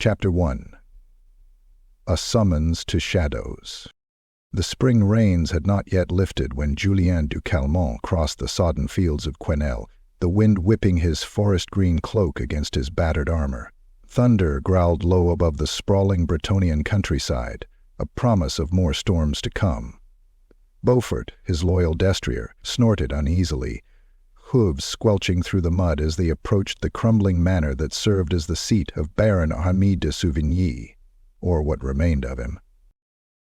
Chapter 1. A Summons to Shadows. The spring rains had not yet lifted when Julien du Calmont crossed the sodden fields of Quesnel, the wind whipping his forest-green cloak against his battered armor. Thunder growled low above the sprawling Bretonian countryside, a promise of more storms to come. Beaufort, his loyal destrier, snorted uneasily, hooves squelching through the mud as they approached the crumbling manor that served as the seat of Baron Armee de Souvigny, or what remained of him.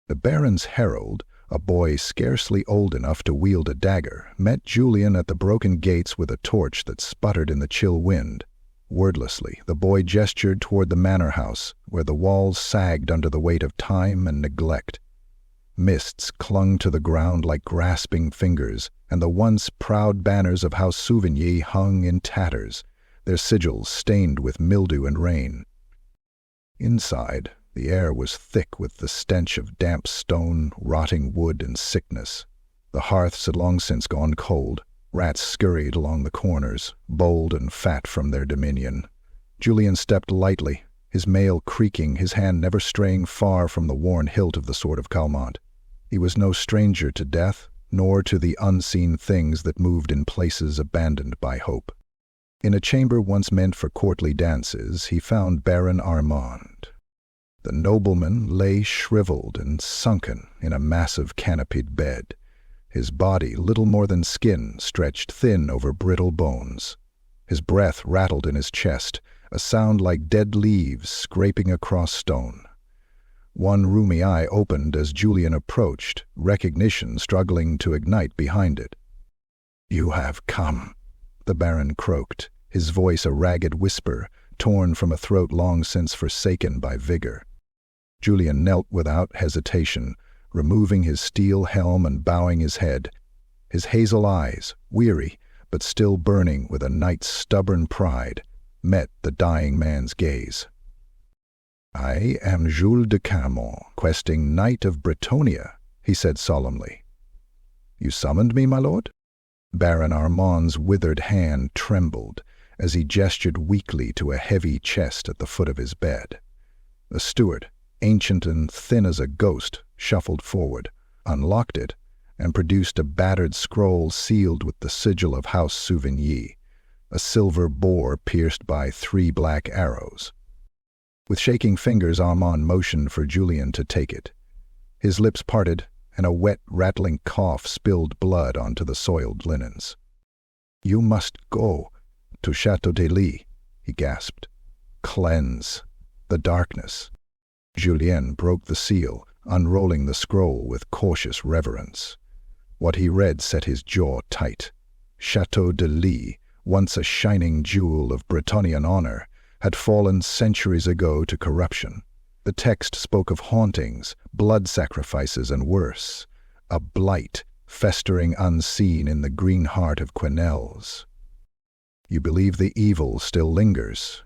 The Baron's herald, a boy scarcely old enough to wield a dagger, met Julien at the broken gates with a torch that sputtered in the chill wind. Wordlessly, the boy gestured toward the manor house, where the walls sagged under the weight of time and neglect. Mists clung to the ground like grasping fingers, and the once proud banners of House Souvigny hung in tatters, their sigils stained with mildew and rain. Inside, the air was thick with the stench of damp stone, rotting wood, and sickness. The hearths had long since gone cold. Rats scurried along the corners, bold and fat from their dominion. Julien stepped lightly, his mail creaking, his hand never straying far from the worn hilt of the sword of Calmont. He was no stranger to death, nor to the unseen things that moved in places abandoned by hope. In a chamber once meant for courtly dances, he found Baron Armand. The nobleman lay shriveled and sunken in a massive canopied bed, his body little more than skin stretched thin over brittle bones. His breath rattled in his chest, a sound like dead leaves scraping across stone. One rheumy eye opened as Julien approached, recognition struggling to ignite behind it. "You have come," the Baron croaked, his voice a ragged whisper, torn from a throat long since forsaken by vigor. Julien knelt without hesitation, removing his steel helm and bowing his head. His hazel eyes, weary but still burning with a knight's stubborn pride, met the dying man's gaze. "I am Jules de Calmont, questing Knight of Bretonia," he said solemnly. "You summoned me, my lord?" Baron Armand's withered hand trembled as he gestured weakly to a heavy chest at the foot of his bed. The steward, ancient and thin as a ghost, shuffled forward, unlocked it, and produced a battered scroll sealed with the sigil of House Souvigny, a silver boar pierced by 3 black arrows. With shaking fingers, Armand motioned for Julien to take it. His lips parted, and a wet, rattling cough spilled blood onto the soiled linens. "You must go to Chatau Dei," he gasped. "Cleanse the darkness." Julien broke the seal, unrolling the scroll with cautious reverence. What he read set his jaw tight. Chatau Dei, once a shining jewel of Bretonian honor, had fallen centuries ago to corruption. The text spoke of hauntings, blood sacrifices, and worse, a blight festering unseen in the green heart of Quesnels. "You believe the evil still lingers?"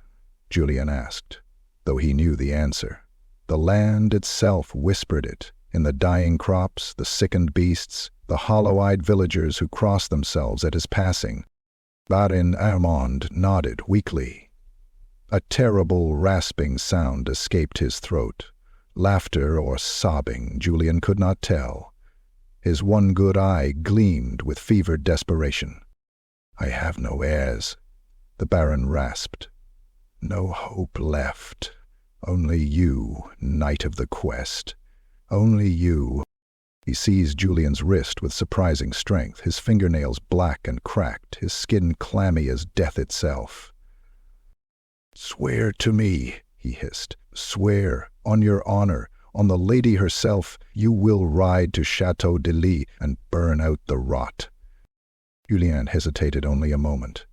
Julien asked, though he knew the answer. The land itself whispered it, in the dying crops, the sickened beasts, the hollow-eyed villagers who crossed themselves at his passing. Baron Armand nodded weakly. A terrible rasping sound escaped his throat. Laughter or sobbing, Julien could not tell. His one good eye gleamed with fevered desperation. "I have no heirs," the Baron rasped. "No hope left. Only you, Knight of the Quest. Only you." He seized Julien's wrist with surprising strength, his fingernails black and cracked, his skin clammy as death itself. "Swear to me," he hissed. "Swear, on your honor, on the lady herself, you will ride to Chatau Dei and burn out the rot." Julien hesitated only a moment.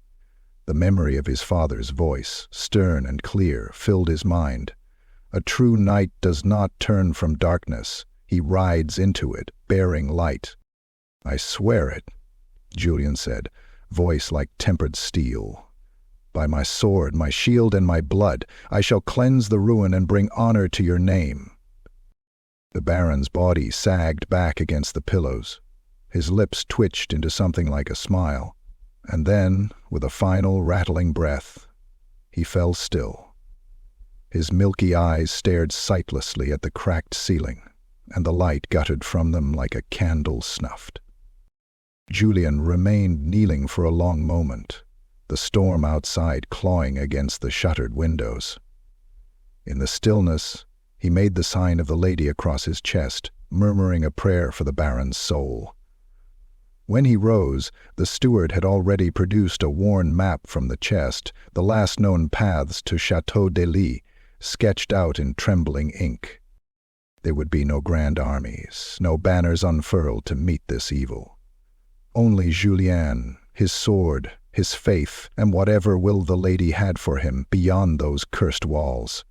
The memory of his father's voice, stern and clear, filled his mind. A true knight does not turn from darkness. He rides into it, bearing light. "I swear it," Julien said, voice like tempered steel. "By my sword, my shield, and my blood, I shall cleanse the ruin and bring honor to your name." The Baron's body sagged back against the pillows. His lips twitched into something like a smile, and then, with a final rattling breath, he fell still. His milky eyes stared sightlessly at the cracked ceiling, and the light guttered from them like a candle snuffed. Julien remained kneeling for a long moment, the storm outside clawing against the shuttered windows. In the stillness, he made the sign of the lady across his chest, murmuring a prayer for the Baron's soul. When he rose, the steward had already produced a worn map from the chest, the last known paths to Chatau Dei, sketched out in trembling ink. There would be no grand armies, no banners unfurled to meet this evil. Only Julien, his sword, his faith, and whatever will the lady had for him beyond those cursed walls.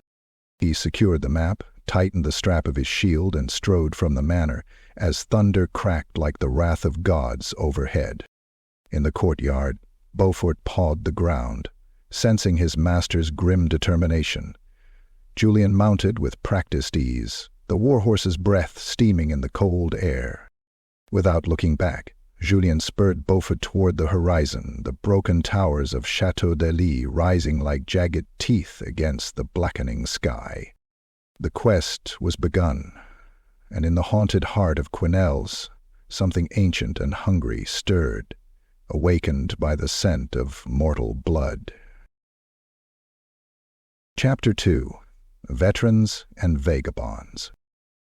He secured the map, tightened the strap of his shield, and strode from the manor, as thunder cracked like the wrath of gods overhead. In the courtyard, Beaufort pawed the ground, sensing his master's grim determination. Julien mounted with practiced ease, the warhorse's breath steaming in the cold air. Without looking back, Julien spurred Beaufort toward the horizon, the broken towers of Chatau Dei rising like jagged teeth against the blackening sky. The quest was begun, and in the haunted heart of Quesnel's, something ancient and hungry stirred, awakened by the scent of mortal blood. Chapter 2. Veterans and Vagabonds.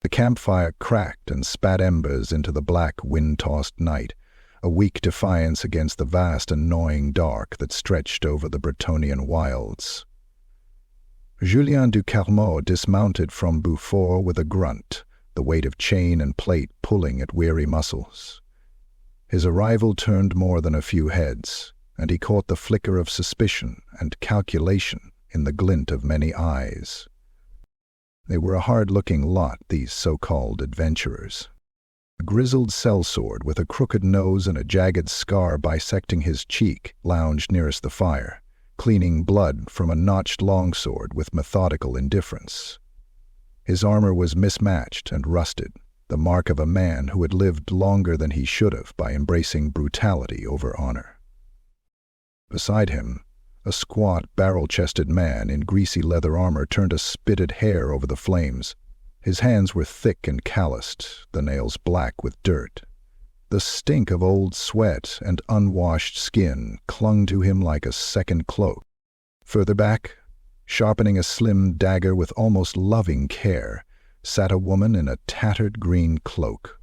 The campfire cracked and spat embers into the black, wind-tossed night, a weak defiance against the vast and gnawing dark that stretched over the Bretonian wilds. Julien du Calmont dismounted from Beaufort with a grunt, the weight of chain and plate pulling at weary muscles. His arrival turned more than a few heads, and he caught the flicker of suspicion and calculation in the glint of many eyes. They were a hard-looking lot, these so-called adventurers. A grizzled sellsword with a crooked nose and a jagged scar bisecting his cheek lounged nearest the fire, cleaning blood from a notched longsword with methodical indifference. His armor was mismatched and rusted, the mark of a man who had lived longer than he should have by embracing brutality over honor. Beside him, a squat, barrel-chested man in greasy leather armor turned a spitted hair over the flames. His hands were thick and calloused, the nails black with dirt. The stink of old sweat and unwashed skin clung to him like a second cloak. Further back, sharpening a slim dagger with almost loving care, sat a woman in a tattered green cloak.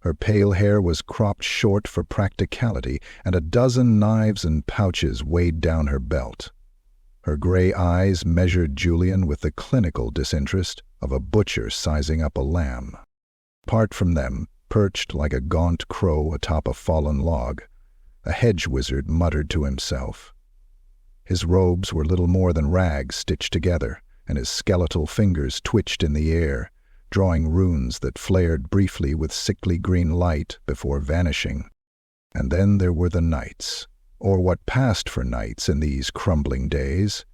Her pale hair was cropped short for practicality, and a dozen knives and pouches weighed down her belt. Her gray eyes measured Julien with the clinical disinterest of a butcher sizing up a lamb. Apart from them, perched like a gaunt crow atop a fallen log, a hedge wizard muttered to himself. His robes were little more than rags stitched together, and his skeletal fingers twitched in the air, drawing runes that flared briefly with sickly green light before vanishing. And then there were the knights, or what passed for knights in these crumbling days.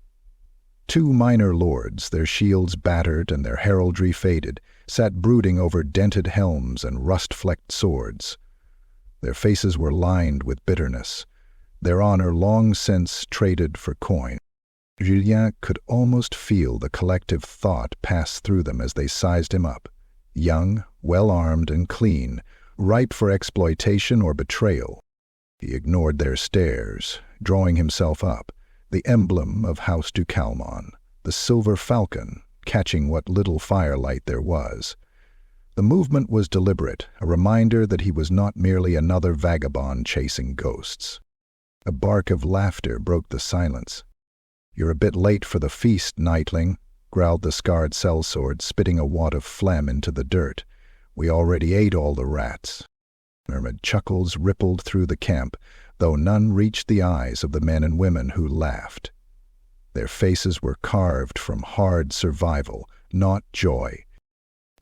2 minor lords, their shields battered and their heraldry faded, sat brooding over dented helms and rust-flecked swords. Their faces were lined with bitterness, their honor long since traded for coin. Julien could almost feel the collective thought pass through them as they sized him up, young, well-armed and clean, ripe for exploitation or betrayal. He ignored their stares, drawing himself up, the emblem of House du Calmont, the silver Falcon, catching what little firelight there was. The movement was deliberate, a reminder that he was not merely another vagabond chasing ghosts. A bark of laughter broke the silence. "You're a bit late for the feast, knightling," growled the scarred sellsword, spitting a wad of phlegm into the dirt. "We already ate all the rats." Murmured chuckles rippled through the camp, though none reached the eyes of the men and women who laughed. Their faces were carved from hard survival, not joy.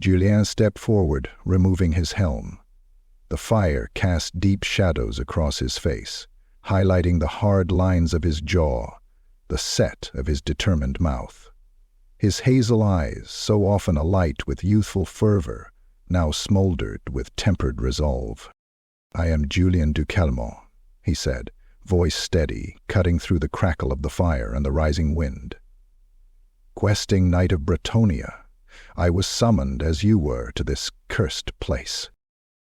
Julien stepped forward, removing his helm. The fire cast deep shadows across his face, highlighting the hard lines of his jaw, the set of his determined mouth. His hazel eyes, so often alight with youthful fervor, now smoldered with tempered resolve. "I am Julien du Calmont," he said, voice steady, cutting through the crackle of the fire and the rising wind. questing knight of Bretonia. I was summoned, as you were, to this cursed place."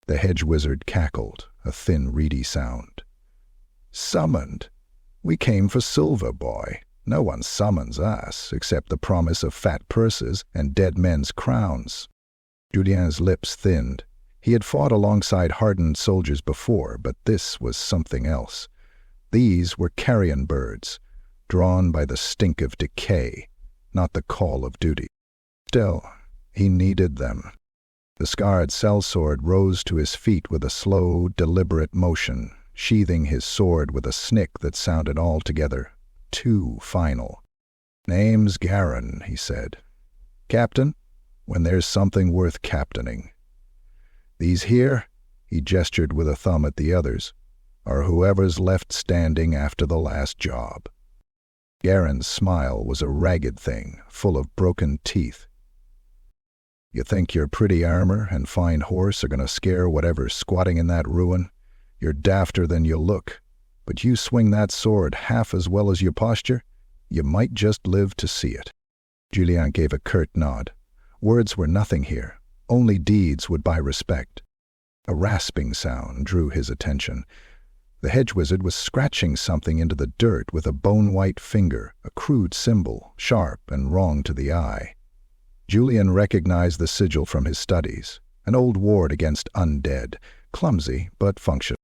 The hedge wizard cackled, a thin, reedy sound. "Summoned? We came for silver, boy. No one summons us, except the promise of fat purses and dead men's crowns." Julien's lips thinned. He had fought alongside hardened soldiers before, but this was something else. These were carrion birds, drawn by the stink of decay, not the call of duty. Still, he needed them. The scarred sellsword rose to his feet with a slow, deliberate motion, sheathing his sword with a snick that sounded altogether too final. "Name's Garin," he said. "Captain, when there's something worth captaining. These here," he gestured with a thumb at the others, "are whoever's left standing after the last job." Garin's smile was a ragged thing, full of broken teeth. "You think your pretty armor and fine horse are going to scare whatever's squatting in that ruin? You're dafter than you look. But you swing that sword half as well as your posture, you might just live to see it." Julien gave a curt nod. Words were nothing here. Only deeds would buy respect. A rasping sound drew his attention. The hedge wizard was scratching something into the dirt with a bone-white finger, a crude symbol, sharp and wrong to the eye. Julien recognized the sigil from his studies, an old ward against undead, clumsy but functional.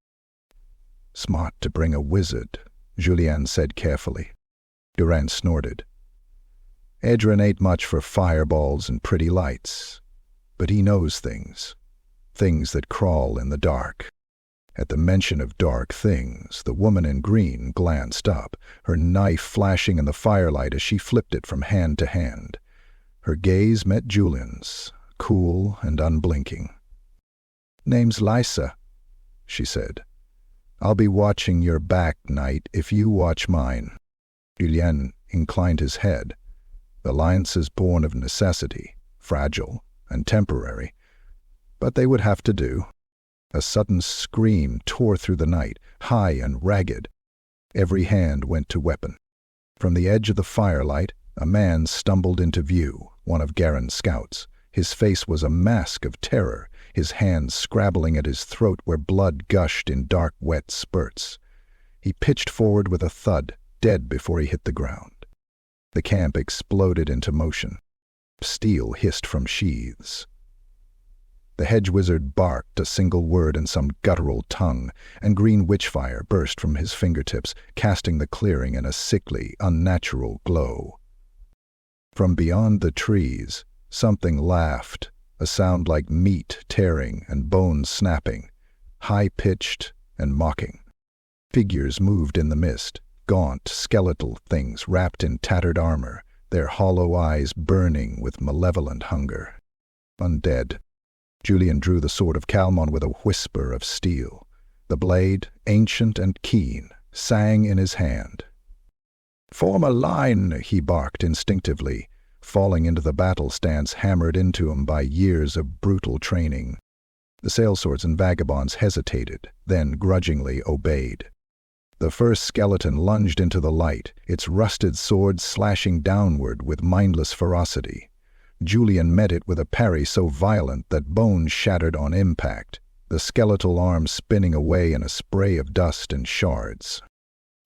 "Smart to bring a wizard," Julien said carefully. Durant snorted. "Edrin ain't much for fireballs and pretty lights, but he knows things that crawl in the dark." At the mention of dark things, the woman in green glanced up, her knife flashing in the firelight as she flipped it from hand to hand. Her gaze met Julien's, cool and unblinking. "Name's Lysa," she said. "I'll be watching your back, knight, if you watch mine." Julien inclined his head. The alliances born of necessity, fragile and temporary, but they would have to do. A sudden scream tore through the night, high and ragged. Every hand went to weapon. From the edge of the firelight, a man stumbled into view, one of Garin's scouts. His face was a mask of terror, his hands scrabbling at his throat where blood gushed in dark, wet spurts. He pitched forward with a thud, dead before he hit the ground. The camp exploded into motion. Steel hissed from sheaths. The hedge wizard barked a single word in some guttural tongue, and green witchfire burst from his fingertips, casting the clearing in a sickly, unnatural glow. From beyond the trees, something laughed, a sound like meat tearing and bones snapping, high-pitched and mocking. Figures moved in the mist, gaunt, skeletal things wrapped in tattered armor, their hollow eyes burning with malevolent hunger. Undead. Julien drew the sword of Calmont with a whisper of steel. The blade, ancient and keen, sang in his hand. "Form a line," he barked instinctively, falling into the battle stance hammered into him by years of brutal training. The sellswords and vagabonds hesitated, then grudgingly obeyed. The first skeleton lunged into the light, its rusted sword slashing downward with mindless ferocity. Julien met it with a parry so violent that bones shattered on impact, the skeletal arm spinning away in a spray of dust and shards.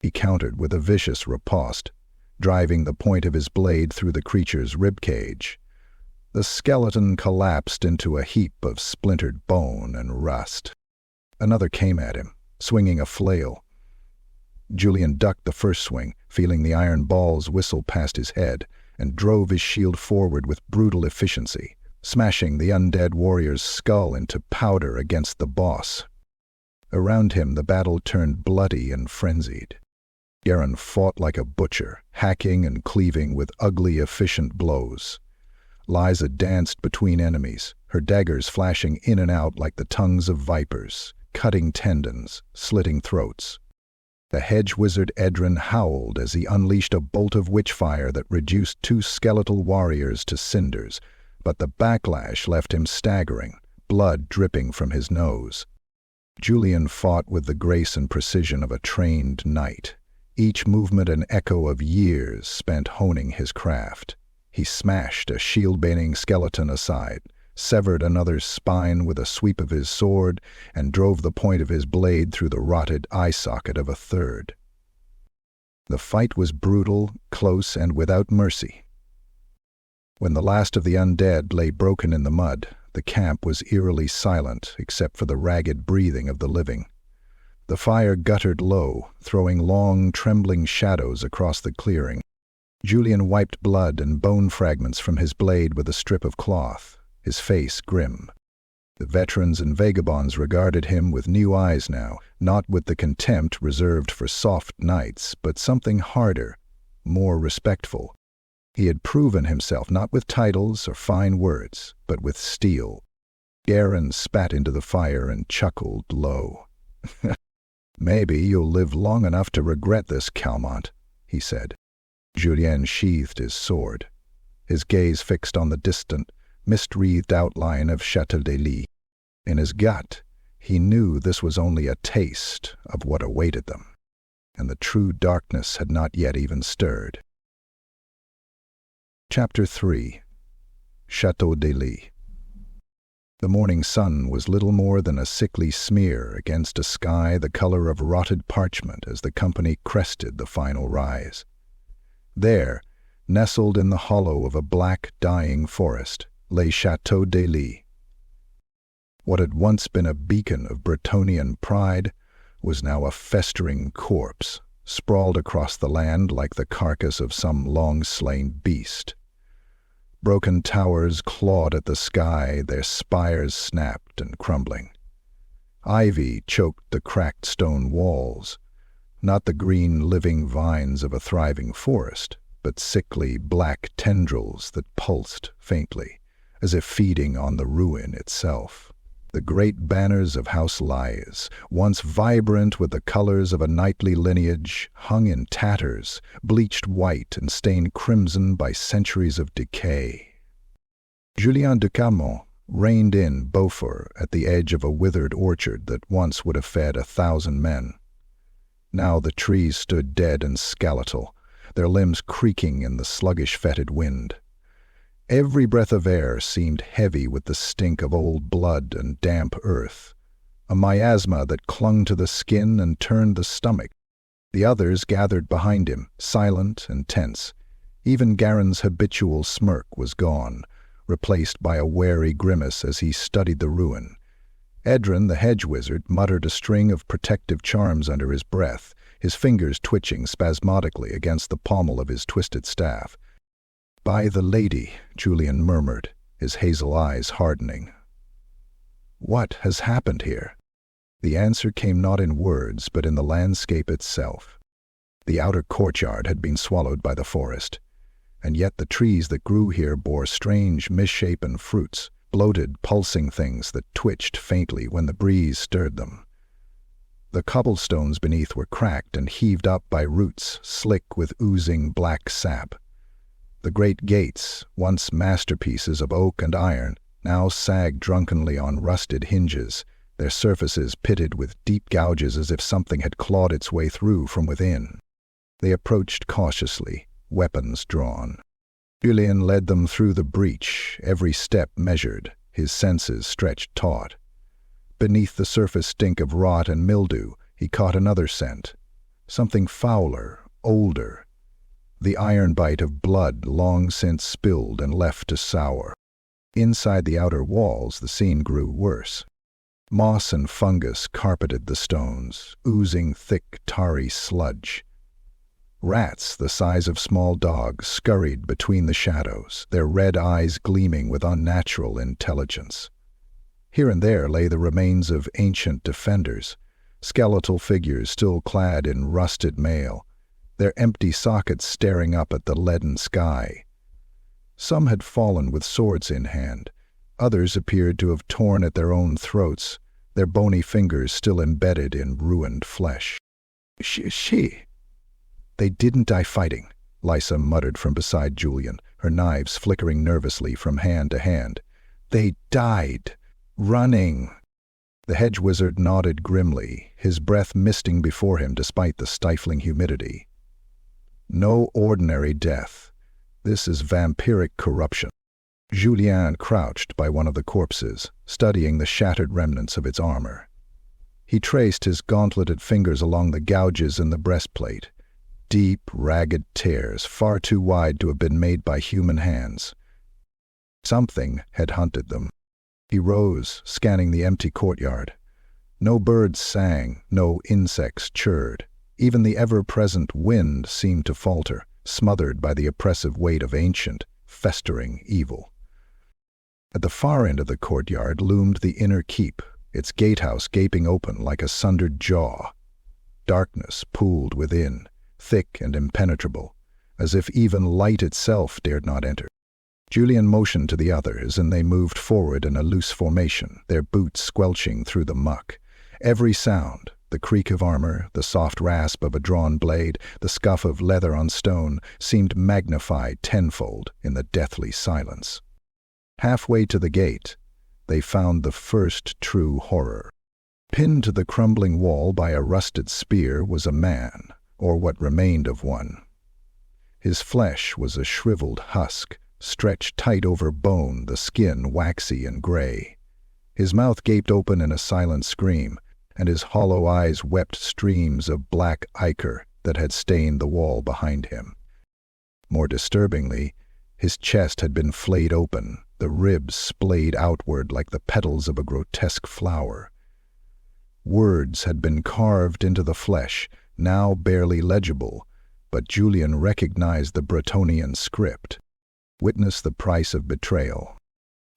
He countered with a vicious riposte, driving the point of his blade through the creature's ribcage. The skeleton collapsed into a heap of splintered bone and rust. Another came at him, swinging a flail. Julien ducked the first swing, feeling the iron balls whistle past his head, and drove his shield forward with brutal efficiency, smashing the undead warrior's skull into powder against the boss. Around him the battle turned bloody and frenzied. Garin fought like a butcher, hacking and cleaving with ugly, efficient blows. Lysa danced between enemies, her daggers flashing in and out like the tongues of vipers, cutting tendons, slitting throats. The hedge wizard Edrin howled as he unleashed a bolt of witchfire that reduced two skeletal warriors to cinders, but the backlash left him staggering, blood dripping from his nose. Julien fought with the grace and precision of a trained knight, each movement an echo of years spent honing his craft. He smashed a shield-baiting skeleton aside, severed another's spine with a sweep of his sword, and drove the point of his blade through the rotted eye socket of a third. The fight was brutal, close, and without mercy. When the last of the undead lay broken in the mud, the camp was eerily silent except for the ragged breathing of the living. The fire guttered low, throwing long, trembling shadows across the clearing. Julien wiped blood and bone fragments from his blade with a strip of cloth, his face grim. The veterans and vagabonds regarded him with new eyes now, not with the contempt reserved for soft knights, but something harder, more respectful. He had proven himself not with titles or fine words, but with steel. Garin spat into the fire and chuckled low. "Maybe you'll live long enough to regret this, Calmont," he said. Julien sheathed his sword, his gaze fixed on the distant, mist-wreathed outline of Chatau Dei. In his gut, he knew this was only a taste of what awaited them, and the true darkness had not yet even stirred. Chapter 3. Chatau Dei. The morning sun was little more than a sickly smear against a sky the color of rotted parchment as the company crested the final rise. There, nestled in the hollow of a black, dying forest, lay Chatau Dei. What had once been a beacon of Bretonnian pride was now a festering corpse, sprawled across the land like the carcass of some long-slain beast. Broken towers clawed at the sky, their spires snapped and crumbling. Ivy choked the cracked stone walls, not the green living vines of a thriving forest, but sickly black tendrils that pulsed faintly, as if feeding on the ruin itself. The great banners of House Lies, once vibrant with the colors of a knightly lineage, hung in tatters, bleached white and stained crimson by centuries of decay. Julien de Calmont reined in Beaufort at the edge of a withered orchard that once would have fed 1,000 men. Now the trees stood dead and skeletal, their limbs creaking in the sluggish fetid wind. Every breath of air seemed heavy with the stink of old blood and damp earth, a miasma that clung to the skin and turned the stomach. The others gathered behind him, silent and tense. Even Garin's habitual smirk was gone, replaced by a wary grimace as he studied the ruin. Edrin, the hedge wizard, muttered a string of protective charms under his breath, his fingers twitching spasmodically against the pommel of his twisted staff. "By the lady," Julien murmured, his hazel eyes hardening. What has happened here? The answer came not in words, but in the landscape itself. The outer courtyard had been swallowed by the forest, and yet the trees that grew here bore strange, misshapen fruits, bloated, pulsing things that twitched faintly when the breeze stirred them. The cobblestones beneath were cracked and heaved up by roots slick with oozing black sap. The great gates, once masterpieces of oak and iron, now sagged drunkenly on rusted hinges, their surfaces pitted with deep gouges as if something had clawed its way through from within. They approached cautiously, weapons drawn. Julien led them through the breach, every step measured, his senses stretched taut. Beneath the surface stink of rot and mildew, he caught another scent, something fouler, older, the iron bite of blood long since spilled and left to sour. Inside the outer walls, the scene grew worse. Moss and fungus carpeted the stones, oozing thick, tarry sludge. Rats, the size of small dogs, scurried between the shadows, their red eyes gleaming with unnatural intelligence. Here and there lay the remains of ancient defenders, skeletal figures still clad in rusted mail, their empty sockets staring up at the leaden sky. Some had fallen with swords in hand. Others appeared to have torn at their own throats, their bony fingers still embedded in ruined flesh. She. They didn't die fighting, Lysa muttered from beside Julien, her knives flickering nervously from hand to hand. They died, running. The hedge wizard nodded grimly, his breath misting before him despite the stifling humidity. No ordinary death. This is vampiric corruption. Julien crouched by one of the corpses, studying the shattered remnants of its armor. He traced his gauntleted fingers along the gouges in the breastplate, deep, ragged tears, far too wide to have been made by human hands. Something had hunted them. He rose, scanning the empty courtyard. No birds sang, no insects chirred. Even the ever-present wind seemed to falter, smothered by the oppressive weight of ancient, festering evil. At the far end of the courtyard loomed the inner keep, its gatehouse gaping open like a sundered jaw. Darkness pooled within, thick and impenetrable, as if even light itself dared not enter. Julien motioned to the others, and they moved forward in a loose formation, their boots squelching through the muck. Every sound, the creak of armor, the soft rasp of a drawn blade, the scuff of leather on stone, seemed magnified tenfold in the deathly silence. Halfway to the gate, they found the first true horror. Pinned to the crumbling wall by a rusted spear was a man, or what remained of one. His flesh was a shriveled husk, stretched tight over bone, the skin waxy and gray. His mouth gaped open in a silent scream, and his hollow eyes wept streams of black ichor that had stained the wall behind him. More disturbingly, his chest had been flayed open, the ribs splayed outward like the petals of a grotesque flower. Words had been carved into the flesh, now barely legible, but Julien recognized the Bretonnian script. Witness the price of betrayal.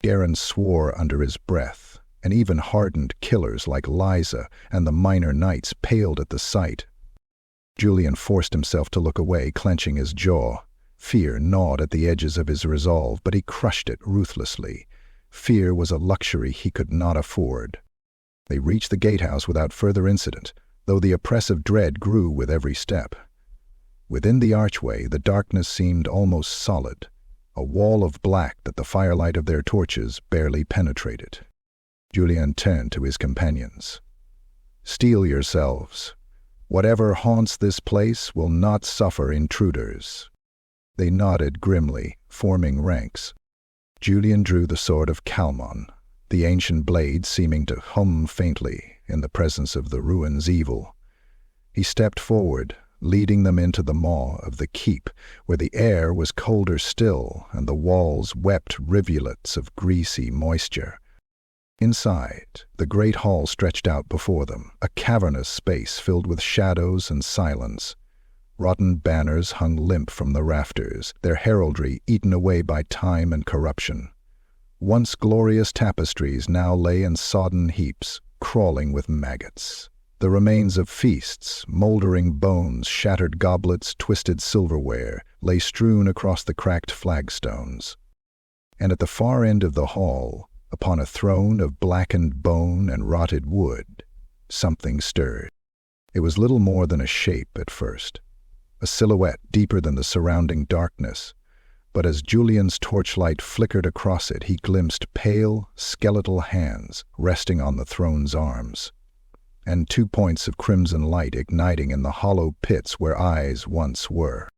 Garen swore under his breath, and even hardened killers like Liza and the minor knights paled at the sight. Julien forced himself to look away, clenching his jaw. Fear gnawed at the edges of his resolve, but he crushed it ruthlessly. Fear was a luxury he could not afford. They reached the gatehouse without further incident, though the oppressive dread grew with every step. Within the archway, the darkness seemed almost solid, a wall of black that the firelight of their torches barely penetrated. Julien turned to his companions. "Steel yourselves. Whatever haunts this place will not suffer intruders." They nodded grimly, forming ranks. Julien drew the sword of Calmont, the ancient blade seeming to hum faintly in the presence of the ruin's evil. He stepped forward, leading them into the maw of the keep, where the air was colder still and the walls wept rivulets of greasy moisture. Inside, the great hall stretched out before them, a cavernous space filled with shadows and silence. Rotten banners hung limp from the rafters, their heraldry eaten away by time and corruption. Once glorious tapestries now lay in sodden heaps, crawling with maggots. The remains of feasts, moldering bones, shattered goblets, twisted silverware, lay strewn across the cracked flagstones. And at the far end of the hall, upon a throne of blackened bone and rotted wood, something stirred. It was little more than a shape at first, a silhouette deeper than the surrounding darkness, but as Julien's torchlight flickered across it, he glimpsed pale, skeletal hands resting on the throne's arms, and 2 points of crimson light igniting in the hollow pits where eyes once were.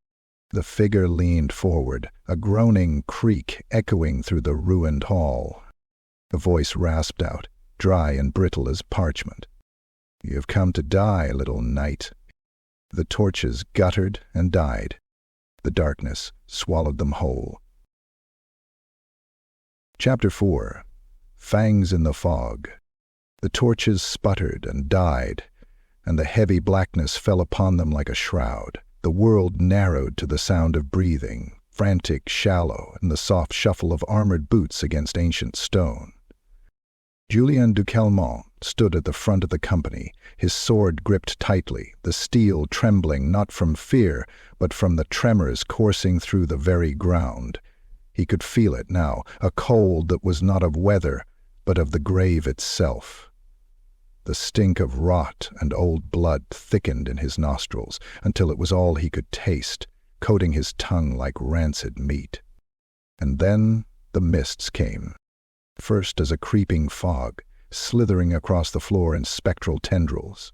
The figure leaned forward, a groaning creak echoing through the ruined hall. A voice rasped out, dry and brittle as parchment. "You have come to die, little knight." The torches guttered and died. The darkness swallowed them whole. Chapter 4. Fangs in the Fog. The torches sputtered and died, and the heavy blackness fell upon them like a shroud. The world narrowed to the sound of breathing, frantic, shallow, and the soft shuffle of armored boots against ancient stone. Julien de Calmont stood at the front of the company, his sword gripped tightly, the steel trembling not from fear, but from the tremors coursing through the very ground. He could feel it now, a cold that was not of weather, but of the grave itself. The stink of rot and old blood thickened in his nostrils until it was all he could taste, coating his tongue like rancid meat. And then the mists came, first as a creeping fog, slithering across the floor in spectral tendrils.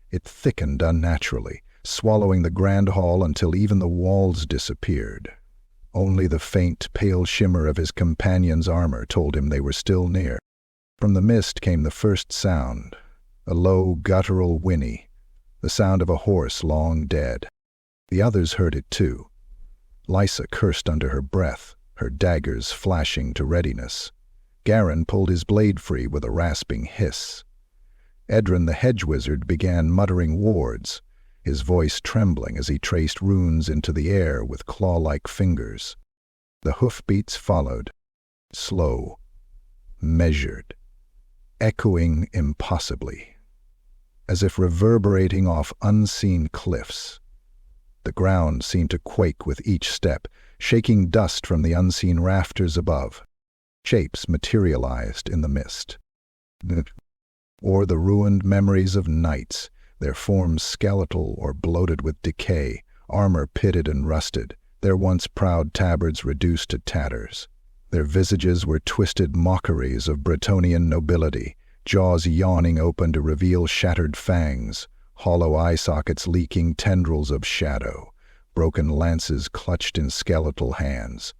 It thickened unnaturally, swallowing the grand hall until even the walls disappeared. Only the faint, pale shimmer of his companion's armor told him they were still near. From the mist came the first sound, a low, guttural whinny, the sound of a horse long dead. The others heard it too. Lysa cursed under her breath, her daggers flashing to readiness. Garin pulled his blade free with a rasping hiss. Edrin the hedge wizard began muttering wards, his voice trembling as he traced runes into the air with claw-like fingers. The hoofbeats followed, slow, measured, echoing impossibly, as if reverberating off unseen cliffs. The ground seemed to quake with each step, shaking dust from the unseen rafters above. Shapes materialized in the mist. Or the ruined memories of knights, their forms skeletal or bloated with decay, armor pitted and rusted, their once proud tabards reduced to tatters. Their visages were twisted mockeries of Bretonnian nobility, jaws yawning open to reveal shattered fangs, hollow eye sockets leaking tendrils of shadow, broken lances clutched in skeletal hands.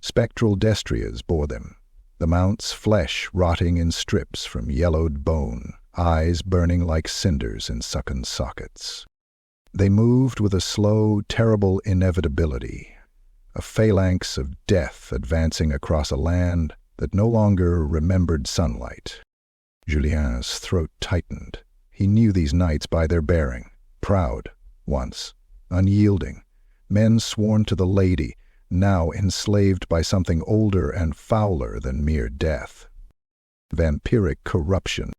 Spectral destriers bore them, the mount's flesh rotting in strips from yellowed bone, eyes burning like cinders in sunken sockets. They moved with a slow, terrible inevitability, a phalanx of death advancing across a land that no longer remembered sunlight. Julien's throat tightened. He knew these knights by their bearing, proud, once, unyielding, men sworn to the lady, now enslaved by something older and fouler than mere death. Vampiric corruption.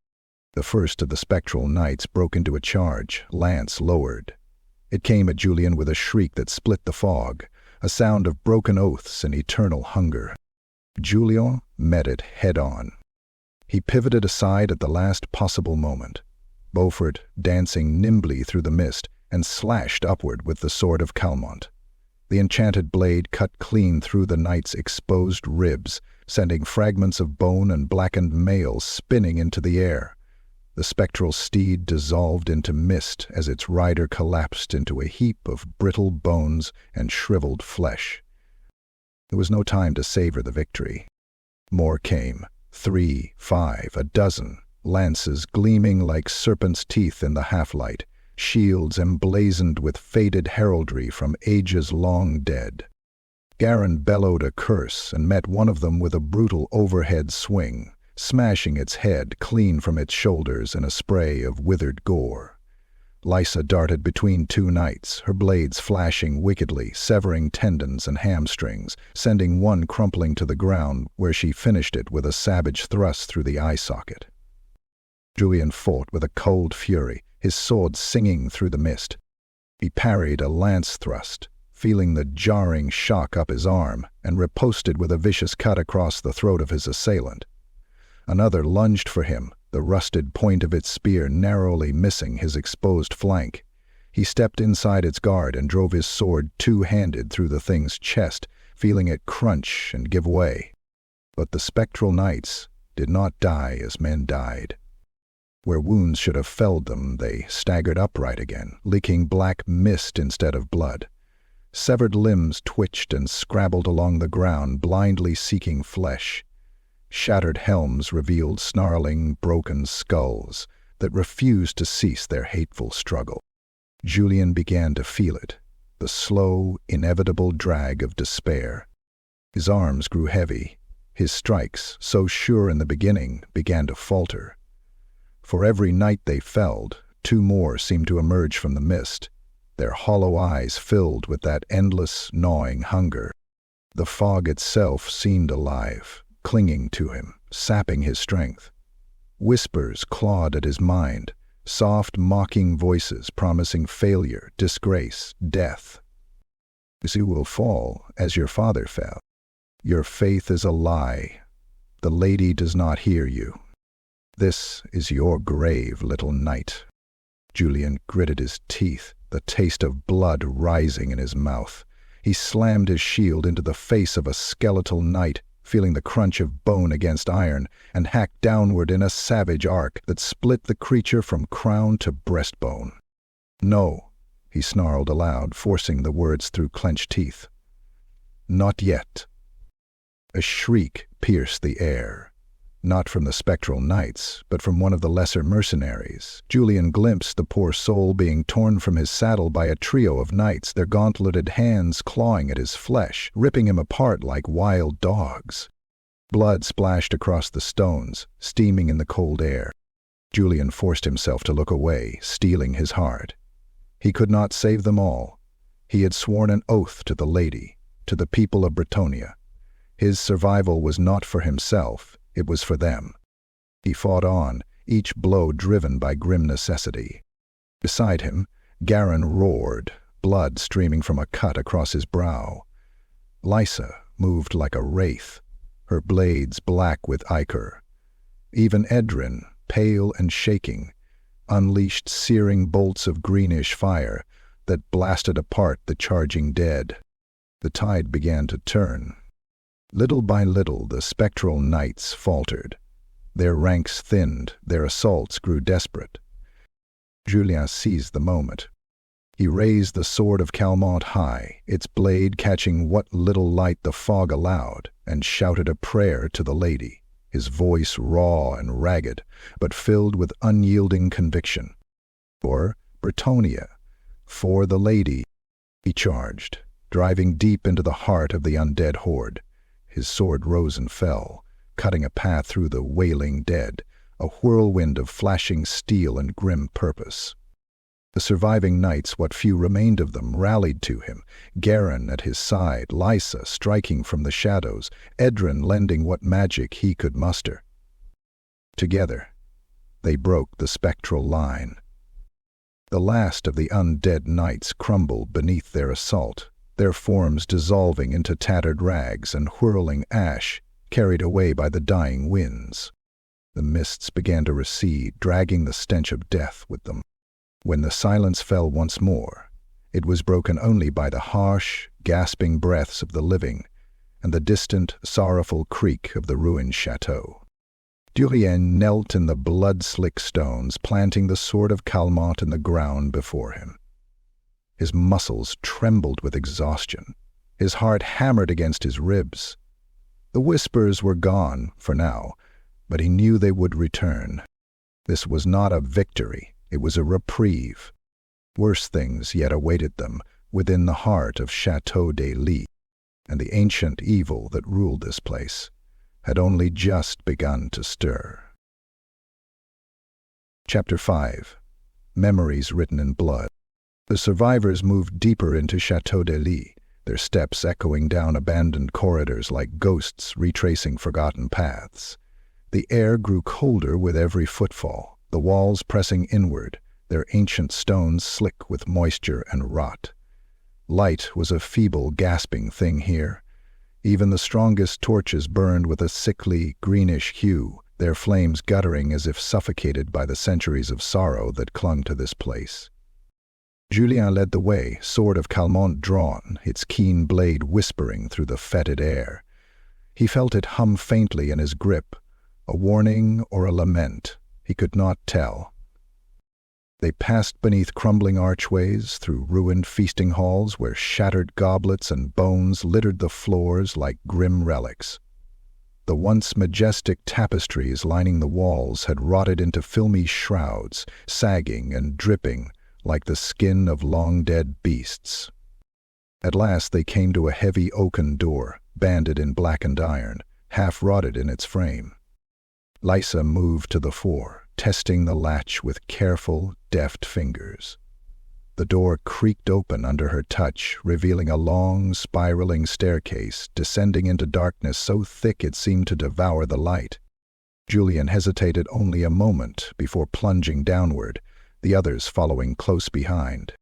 The first of the spectral knights broke into a charge, lance lowered. It came at Julien with a shriek that split the fog, a sound of broken oaths and eternal hunger. Julien met it head-on. He pivoted aside at the last possible moment, Beaufort dancing nimbly through the mist, and slashed upward with the sword of Calmont. The enchanted blade cut clean through the knight's exposed ribs, sending fragments of bone and blackened mail spinning into the air. The spectral steed dissolved into mist as its rider collapsed into a heap of brittle bones and shriveled flesh. There was no time to savor the victory. More came, 3, 5, a dozen, lances gleaming like serpents' teeth in the half-light, shields emblazoned with faded heraldry from ages long dead. Garin bellowed a curse and met one of them with a brutal overhead swing, smashing its head clean from its shoulders in a spray of withered gore. Lysa darted between two knights, her blades flashing wickedly, severing tendons and hamstrings, sending one crumpling to the ground where she finished it with a savage thrust through the eye socket. Julien fought with a cold fury, his sword singing through the mist. He parried a lance thrust, feeling the jarring shock up his arm, and riposted with a vicious cut across the throat of his assailant. Another lunged for him, the rusted point of its spear narrowly missing his exposed flank. He stepped inside its guard and drove his sword two-handed through the thing's chest, feeling it crunch and give way. But the spectral knights did not die as men died. Where wounds should have felled them, they staggered upright again, leaking black mist instead of blood. Severed limbs twitched and scrabbled along the ground, blindly seeking flesh. Shattered helms revealed snarling, broken skulls that refused to cease their hateful struggle. Julien began to feel it, the slow, inevitable drag of despair. His arms grew heavy. His strikes, so sure in the beginning, began to falter. For every knight they felled, 2 more seemed to emerge from the mist, their hollow eyes filled with that endless, gnawing hunger. The fog itself seemed alive, clinging to him, sapping his strength. Whispers clawed at his mind, soft, mocking voices promising failure, disgrace, death. You will fall as your father fell. Your faith is a lie. The lady does not hear you. This is your grave, little knight. Julien gritted his teeth, the taste of blood rising in his mouth. He slammed his shield into the face of a skeletal knight, feeling the crunch of bone against iron, and hacked downward in a savage arc that split the creature from crown to breastbone. No, he snarled aloud, forcing the words through clenched teeth. Not yet. A shriek pierced the air, not from the spectral knights, but from one of the lesser mercenaries. Julien glimpsed the poor soul being torn from his saddle by a trio of knights, their gauntleted hands clawing at his flesh, ripping him apart like wild dogs. Blood splashed across the stones, steaming in the cold air. Julien forced himself to look away, steeling his heart. He could not save them all. He had sworn an oath to the lady, to the people of Bretonnia. His survival was not for himself, it was for them. He fought on, each blow driven by grim necessity. Beside him, Garin roared, blood streaming from a cut across his brow. Lysa moved like a wraith, her blades black with ichor. Even Edrin, pale and shaking, unleashed searing bolts of greenish fire that blasted apart the charging dead. The tide began to turn. Little by little, the spectral knights faltered. Their ranks thinned, their assaults grew desperate. Julien seized the moment. He raised the sword of Calmont high, its blade catching what little light the fog allowed, and shouted a prayer to the lady, his voice raw and ragged, but filled with unyielding conviction. For Bretonnia, for the lady, he charged, driving deep into the heart of the undead horde. His sword rose and fell, cutting a path through the wailing dead, a whirlwind of flashing steel and grim purpose. The surviving knights, what few remained of them, rallied to him, Garin at his side, Lysa striking from the shadows, Edrin lending what magic he could muster. Together, they broke the spectral line. The last of the undead knights crumbled beneath their assault, their forms dissolving into tattered rags and whirling ash, carried away by the dying winds. The mists began to recede, dragging the stench of death with them. When the silence fell once more, it was broken only by the harsh, gasping breaths of the living and the distant, sorrowful creak of the ruined chateau. Julien knelt in the blood-slick stones, planting the sword of Calmont in the ground before him. His muscles trembled with exhaustion. His heart hammered against his ribs. The whispers were gone, for now, but he knew they would return. This was not a victory, it was a reprieve. Worse things yet awaited them within the heart of Chatau Dei, and the ancient evil that ruled this place had only just begun to stir. Chapter 5. Memories Written in Blood. The survivors moved deeper into Chatau Dei, their steps echoing down abandoned corridors like ghosts retracing forgotten paths. The air grew colder with every footfall, the walls pressing inward, their ancient stones slick with moisture and rot. Light was a feeble, gasping thing here. Even the strongest torches burned with a sickly, greenish hue, their flames guttering as if suffocated by the centuries of sorrow that clung to this place. Julien led the way, sword of Calmont drawn, its keen blade whispering through the fetid air. He felt it hum faintly in his grip, a warning or a lament, he could not tell. They passed beneath crumbling archways, through ruined feasting halls where shattered goblets and bones littered the floors like grim relics. The once majestic tapestries lining the walls had rotted into filmy shrouds, sagging and dripping like the skin of long-dead beasts. At last they came to a heavy oaken door, banded in blackened iron, half-rotted in its frame. Lysa moved to the fore, testing the latch with careful, deft fingers. The door creaked open under her touch, revealing a long, spiraling staircase descending into darkness so thick it seemed to devour the light. Julien hesitated only a moment before plunging downward, the others following close behind.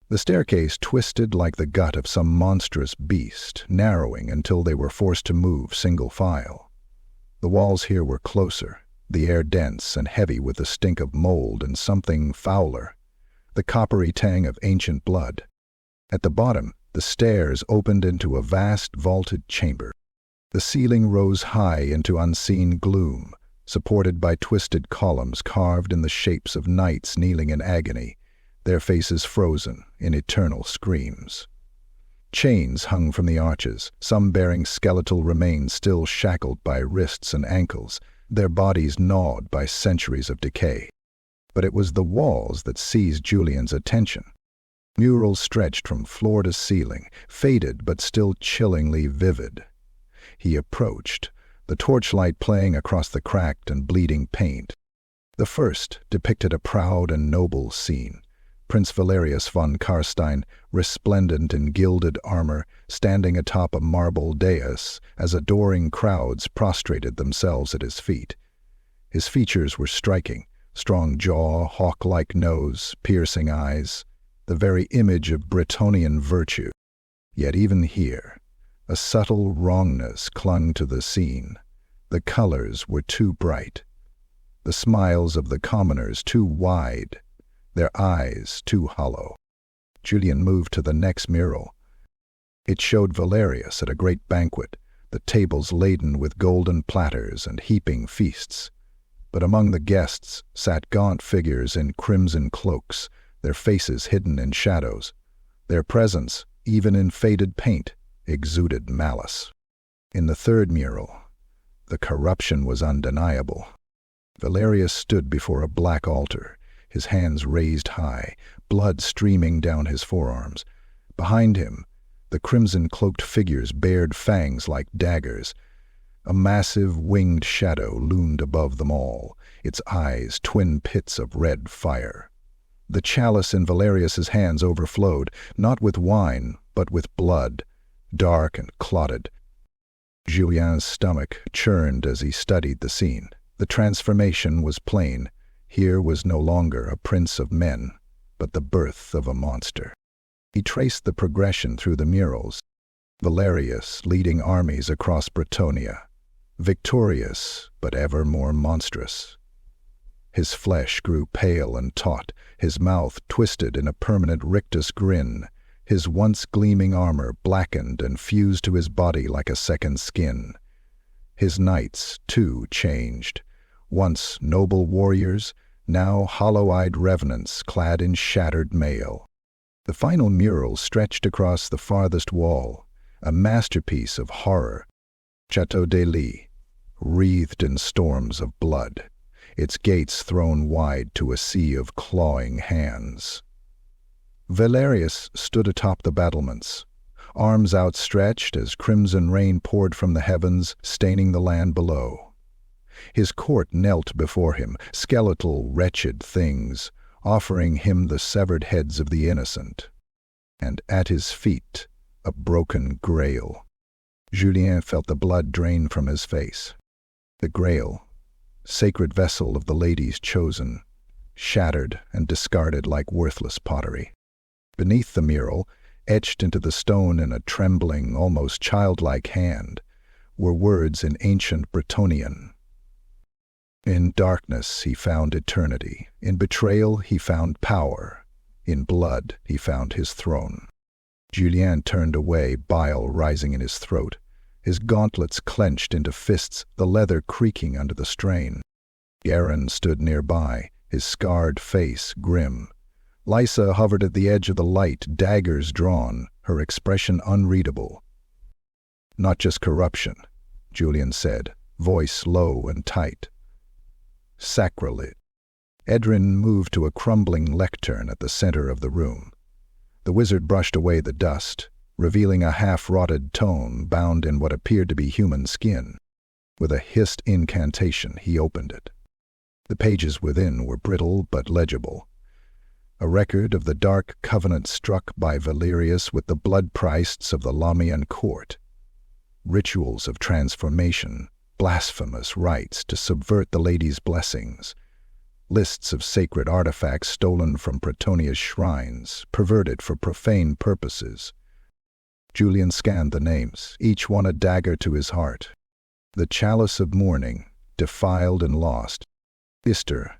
The staircase twisted like the gut of some monstrous beast, narrowing until they were forced to move single file. The walls here were closer, the air dense and heavy with the stink of mold and something fouler, the coppery tang of ancient blood. At the bottom, the stairs opened into a vast vaulted chamber. The ceiling rose high into unseen gloom, supported by twisted columns carved in the shapes of knights kneeling in agony, their faces frozen in eternal screams. Chains hung from the arches, some bearing skeletal remains still shackled by wrists and ankles, their bodies gnawed by centuries of decay. But it was the walls that seized Julien's attention. Murals stretched from floor to ceiling, faded but still chillingly vivid. He approached, the torchlight playing across the cracked and bleeding paint. The first depicted a proud and noble scene. Prince Valyris von Karstein, resplendent in gilded armor, standing atop a marble dais as adoring crowds prostrated themselves at his feet. His features were striking, strong jaw, hawk-like nose, piercing eyes, the very image of Bretonnian virtue. Yet even here, a subtle wrongness clung to the scene. The colors were too bright, the smiles of the commoners too wide, their eyes too hollow. Julien moved to the next mural. It showed Valyris at a great banquet, the tables laden with golden platters and heaping feasts. But among the guests sat gaunt figures in crimson cloaks, their faces hidden in shadows. Their presence, even in faded paint, exuded malice. In the third mural, the corruption was undeniable. Valyris stood before a black altar, his hands raised high, blood streaming down his forearms. Behind him, the crimson-cloaked figures bared fangs like daggers. A massive winged shadow loomed above them all, its eyes twin pits of red fire. The chalice in Valyris's hands overflowed, not with wine, but with blood, dark and clotted. Julien's stomach churned as he studied the scene. The transformation was plain. Here was no longer a prince of men, but the birth of a monster. He traced the progression through the murals. Valyris leading armies across Bretonnia, victorious but ever more monstrous. His flesh grew pale and taut, his mouth twisted in a permanent rictus grin, his once gleaming armor blackened and fused to his body like a second skin. His knights, too, changed. Once noble warriors, now hollow-eyed revenants clad in shattered mail. The final mural stretched across the farthest wall, a masterpiece of horror. Chatau Dei, wreathed in storms of blood, its gates thrown wide to a sea of clawing hands. Valyris stood atop the battlements, arms outstretched as crimson rain poured from the heavens, staining the land below. His court knelt before him, skeletal, wretched things, offering him the severed heads of the innocent. And at his feet, a broken grail. Julien felt the blood drain from his face. The grail, sacred vessel of the ladies chosen, shattered and discarded like worthless pottery. Beneath the mural, etched into the stone in a trembling, almost childlike hand, were words in ancient Bretonnian. In darkness he found eternity. In betrayal he found power. In blood he found his throne. Julien turned away, bile rising in his throat, his gauntlets clenched into fists, the leather creaking under the strain. Garin stood nearby, his scarred face grim. Lysa hovered at the edge of the light, daggers drawn, her expression unreadable. "Not just corruption," Julien said, voice low and tight. "Sacrilege." Edrin moved to a crumbling lectern at the center of the room. The wizard brushed away the dust, revealing a half-rotted tome bound in what appeared to be human skin. With a hissed incantation, he opened it. The pages within were brittle but legible. A record of the dark covenant struck by Valyris with the blood priests of the Lamian court. Rituals of transformation, blasphemous rites to subvert the lady's blessings. Lists of sacred artifacts stolen from Bretonnia's shrines, perverted for profane purposes. Julien scanned the names, each one a dagger to his heart. The Chalice of Mourning, defiled and lost. Ister,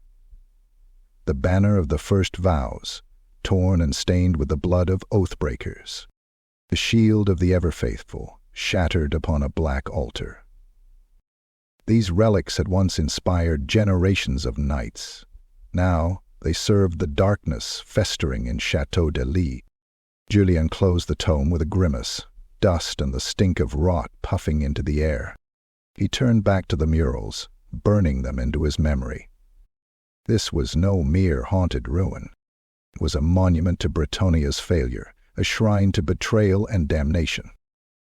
the banner of the first vows, torn and stained with the blood of oath-breakers. The shield of the ever-faithful, shattered upon a black altar. These relics had once inspired generations of knights. Now they served the darkness festering in Chatau Dei. Julien closed the tome with a grimace, dust and the stink of rot puffing into the air. He turned back to the murals, burning them into his memory. This was no mere haunted ruin. It was a monument to Bretonia's failure, a shrine to betrayal and damnation.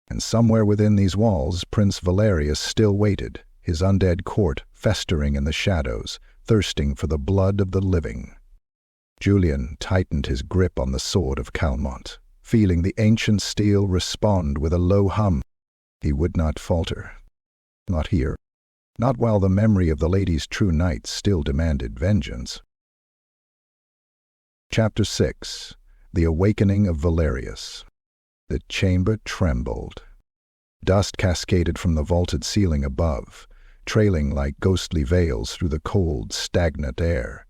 And somewhere within these walls, Prince Valyris still waited, his undead court festering in the shadows, thirsting for the blood of the living. Julien tightened his grip on the sword of Calmont, feeling the ancient steel respond with a low hum. He would not falter. Not here. Not while the memory of the lady's true knights still demanded vengeance. Chapter 6. The Awakening of Valyris. The chamber trembled. Dust cascaded from the vaulted ceiling above, trailing like ghostly veils through the cold, stagnant air.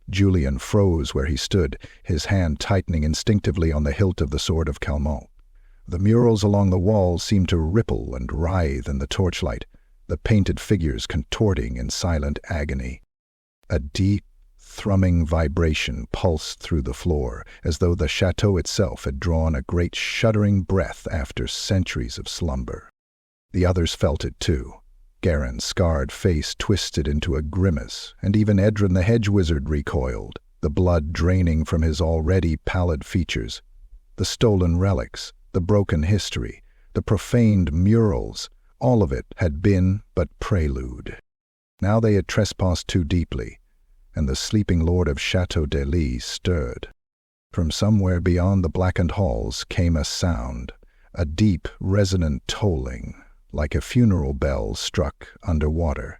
Julien froze where he stood, his hand tightening instinctively on the hilt of the sword of Calmont. The murals along the walls seemed to ripple and writhe in the torchlight, the painted figures contorting in silent agony. A deep, thrumming vibration pulsed through the floor, as though the chateau itself had drawn a great shuddering breath after centuries of slumber. The others felt it too. Garen's scarred face twisted into a grimace, and even Edrin the hedge wizard recoiled, the blood draining from his already pallid features. The stolen relics, the broken history, the profaned murals, all of it had been but prelude. Now they had trespassed too deeply, and the sleeping lord of Chatau Dei stirred. From somewhere beyond the blackened halls came a sound, a deep, resonant tolling, like a funeral bell struck underwater.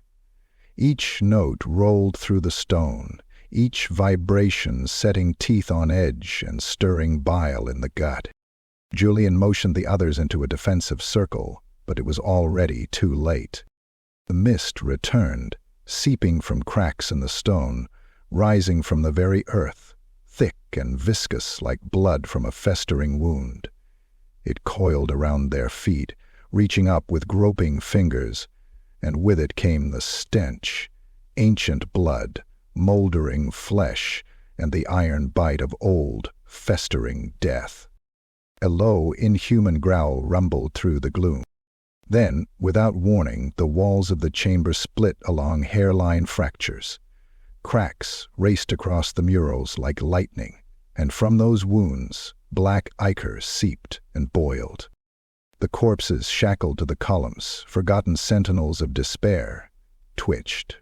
Each note rolled through the stone, each vibration setting teeth on edge and stirring bile in the gut. Julien motioned the others into a defensive circle, but it was already too late. The mist returned, seeping from cracks in the stone, rising from the very earth, thick and viscous like blood from a festering wound. It coiled around their feet, reaching up with groping fingers, and with it came the stench, ancient blood, moldering flesh, and the iron bite of old, festering death. A low, inhuman growl rumbled through the gloom. Then, without warning, the walls of the chamber split along hairline fractures. Cracks raced across the murals like lightning, and from those wounds, black ichor seeped and boiled. The corpses shackled to the columns, forgotten sentinels of despair, twitched.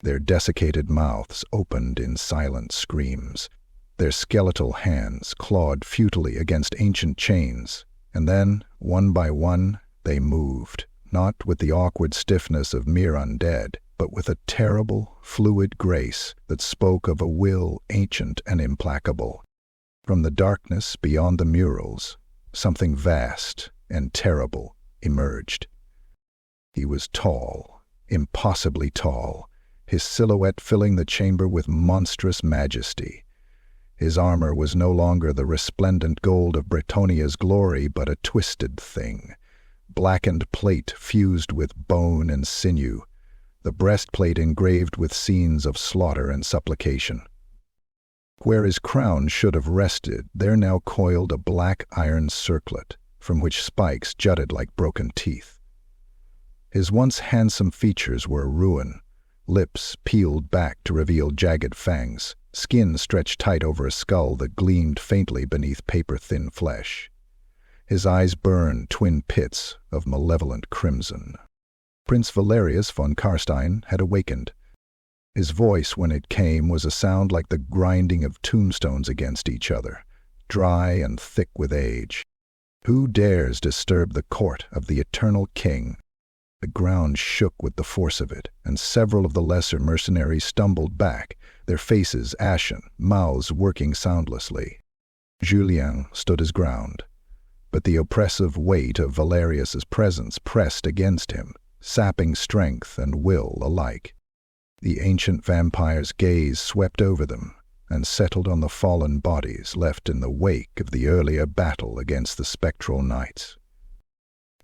Their desiccated mouths opened in silent screams. Their skeletal hands clawed futilely against ancient chains, and then, one by one, they moved, not with the awkward stiffness of mere undead, but with a terrible, fluid grace that spoke of a will ancient and implacable. From the darkness beyond the murals, something vast and terrible emerged. He was tall, impossibly tall, his silhouette filling the chamber with monstrous majesty. His armor was no longer the resplendent gold of Bretonia's glory, but a twisted thing, blackened plate fused with bone and sinew, the breastplate engraved with scenes of slaughter and supplication. Where his crown should have rested, there now coiled a black iron circlet, from which spikes jutted like broken teeth. His once handsome features were a ruin, lips peeled back to reveal jagged fangs, skin stretched tight over a skull that gleamed faintly beneath paper-thin flesh. His eyes burned twin pits of malevolent crimson. Prince Valyris von Karstein had awakened. His voice, when it came, was a sound like the grinding of tombstones against each other, dry and thick with age. Who dares disturb the court of the eternal king? The ground shook with the force of it, and several of the lesser mercenaries stumbled back, their faces ashen, mouths working soundlessly. Julien stood his ground, but the oppressive weight of Valyris's presence pressed against him, sapping strength and will alike. The ancient vampire's gaze swept over them and settled on the fallen bodies left in the wake of the earlier battle against the spectral knights.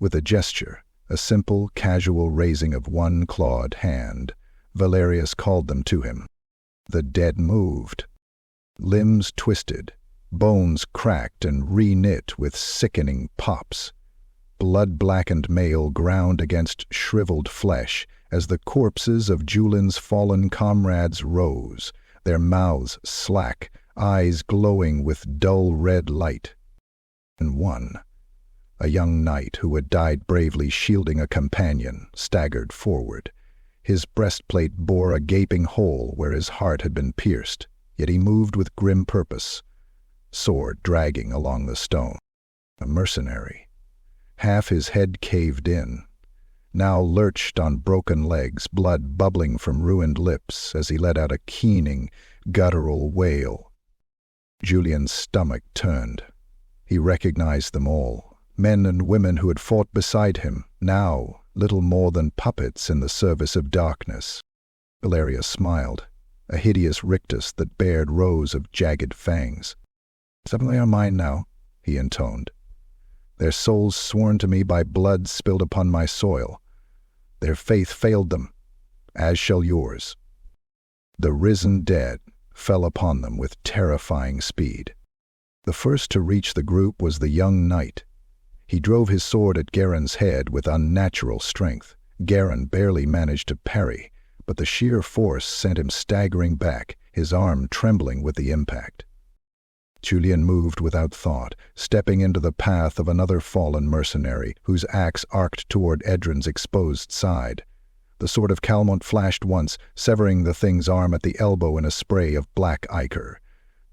With a gesture, a simple, casual raising of one clawed hand, Valyris called them to him. The dead moved. Limbs twisted, bones cracked and re-knit with sickening pops. Blood-blackened mail ground against shriveled flesh as the corpses of Julien's fallen comrades rose, their mouths slack, eyes glowing with dull red light. And one, a young knight who had died bravely shielding a companion, staggered forward. His breastplate bore a gaping hole where his heart had been pierced, yet he moved with grim purpose, sword dragging along the stone. A mercenary. Half his head caved in, now lurched on broken legs, blood bubbling from ruined lips as he let out a keening, guttural wail. Julien's stomach turned. He recognized them all, men and women who had fought beside him, now little more than puppets in the service of darkness. Valyris smiled, a hideous rictus that bared rows of jagged fangs. "Some of they are mine now," he intoned. "Their souls sworn to me by blood spilled upon my soil. Their faith failed them, as shall yours." The risen dead fell upon them with terrifying speed. The first to reach the group was the young knight. He drove his sword at Garen's head with unnatural strength. Garen barely managed to parry, but the sheer force sent him staggering back, his arm trembling with the impact. Julien moved without thought, stepping into the path of another fallen mercenary, whose axe arced toward Edrin's exposed side. The sword of Calmont flashed once, severing the thing's arm at the elbow in a spray of black ichor.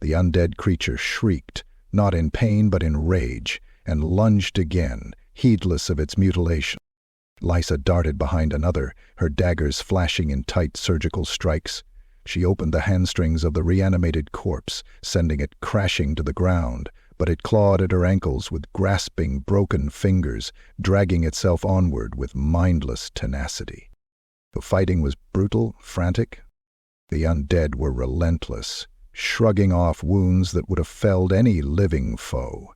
The undead creature shrieked, not in pain but in rage, and lunged again, heedless of its mutilation. Lysa darted behind another, her daggers flashing in tight surgical strikes. She opened the hamstrings of the reanimated corpse, sending it crashing to the ground, but it clawed at her ankles with grasping, broken fingers, dragging itself onward with mindless tenacity. The fighting was brutal, frantic. The undead were relentless, shrugging off wounds that would have felled any living foe.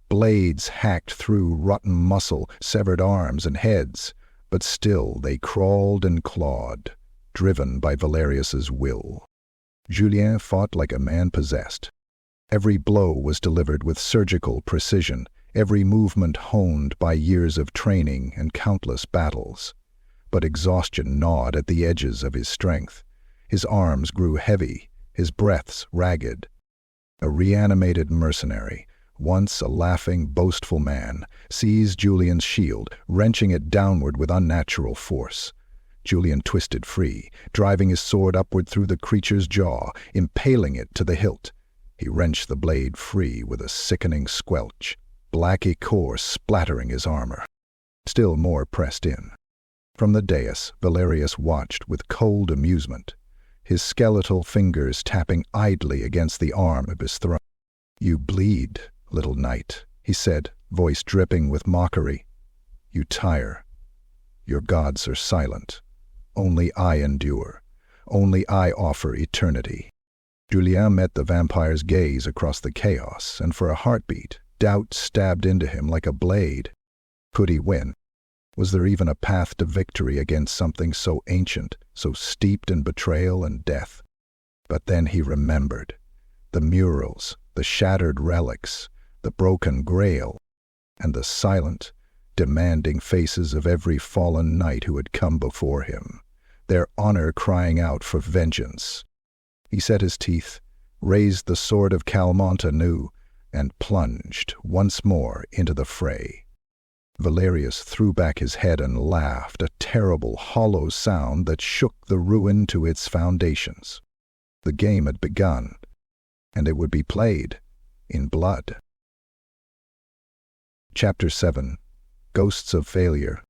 Blades hacked through rotten muscle, severed arms and heads, but still they crawled and clawed, driven by Valyris's will. Julien fought like a man possessed. Every blow was delivered with surgical precision, every movement honed by years of training and countless battles. But exhaustion gnawed at the edges of his strength. His arms grew heavy, his breaths ragged. A reanimated mercenary, once a laughing, boastful man, seized Julien's shield, wrenching it downward with unnatural force. Julien twisted free, driving his sword upward through the creature's jaw, impaling it to the hilt. He wrenched the blade free with a sickening squelch, black ichor splattering his armor. Still more pressed in. From the dais, Valyris watched with cold amusement, his skeletal fingers tapping idly against the arm of his throne. "You bleed, little knight," he said, voice dripping with mockery. "You tire. Your gods are silent. Only I endure. Only I offer eternity." Julien met the vampire's gaze across the chaos, and for a heartbeat, doubt stabbed into him like a blade. Could he win? Was there even a path to victory against something so ancient, so steeped in betrayal and death? But then he remembered. The murals, the shattered relics, the broken grail, and the silent, demanding faces of every fallen knight who had come before him, their honor crying out for vengeance. He set his teeth, raised the sword of Calmont anew, and plunged once more into the fray. Valyris threw back his head and laughed, a terrible, hollow sound that shook the ruin to its foundations. The game had begun, and it would be played in blood. Chapter 7. Ghosts of Failure.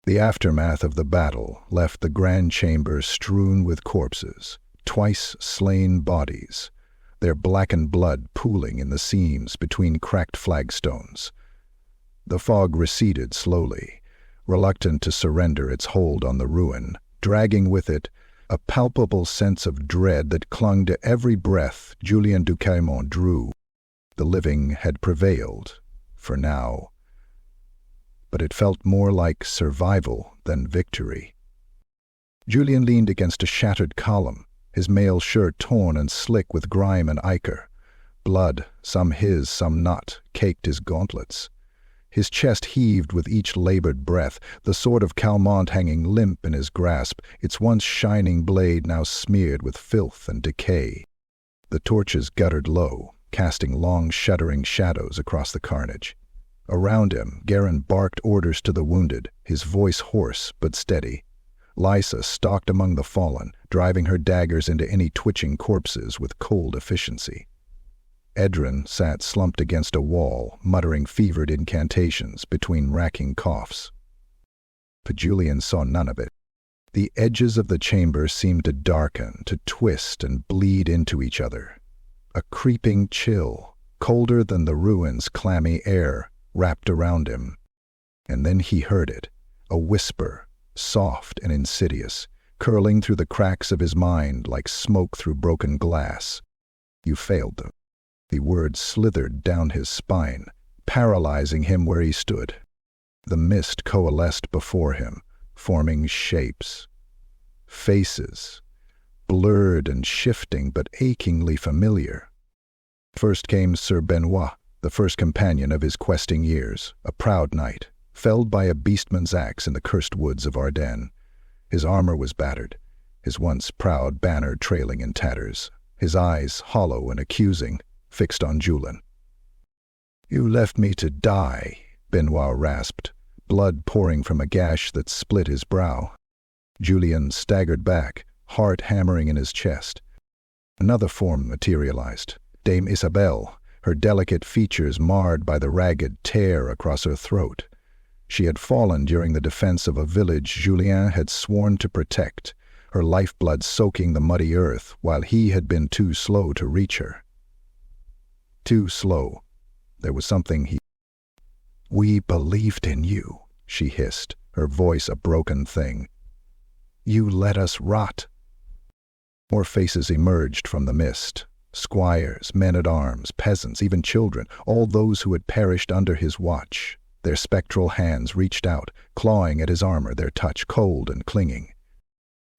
The aftermath of the battle left the grand chamber strewn with corpses, twice slain bodies, their blackened blood pooling in the seams between cracked flagstones. The fog receded slowly, reluctant to surrender its hold on the ruin, dragging with it a palpable sense of dread that clung to every breath Julien de Calmont drew. The living had prevailed, for now, but it felt more like survival than victory. Julien leaned against a shattered column, his mail shirt torn and slick with grime and ichor. Blood, some his, some not, caked his gauntlets. His chest heaved with each labored breath, the sword of Calmont hanging limp in his grasp, its once shining blade now smeared with filth and decay. The torches guttered low, casting long, shuddering shadows across the carnage. Around him, Garin barked orders to the wounded, his voice hoarse but steady. Lysa stalked among the fallen, driving her daggers into any twitching corpses with cold efficiency. Edrin sat slumped against a wall, muttering fevered incantations between racking coughs. But Julien saw none of it. The edges of the chamber seemed to darken, to twist and bleed into each other. A creeping chill, colder than the ruin's clammy air, wrapped around him. And then he heard it, a whisper, soft and insidious, curling through the cracks of his mind like smoke through broken glass. You failed them. The words slithered down his spine, paralyzing him where he stood. The mist coalesced before him, forming shapes. Faces, blurred and shifting but achingly familiar. First came Sir Benoit, the first companion of his questing years, a proud knight, felled by a beastman's axe in the cursed woods of Ardennes. His armor was battered, his once proud banner trailing in tatters, his eyes hollow and accusing, fixed on Julien. "You left me to die," Benoit rasped, blood pouring from a gash that split his brow. Julien staggered back, heart hammering in his chest. Another form materialized, Dame Isabelle, her delicate features marred by the ragged tear across her throat. She had fallen during the defense of a village Julien had sworn to protect, her lifeblood soaking the muddy earth while he had been too slow to reach her. Too slow. There was something "We believed in you," she hissed, her voice a broken thing. "You let us rot." More faces emerged from the mist. Squires, men-at-arms, peasants, even children, all those who had perished under his watch. Their spectral hands reached out, clawing at his armor, their touch cold and clinging.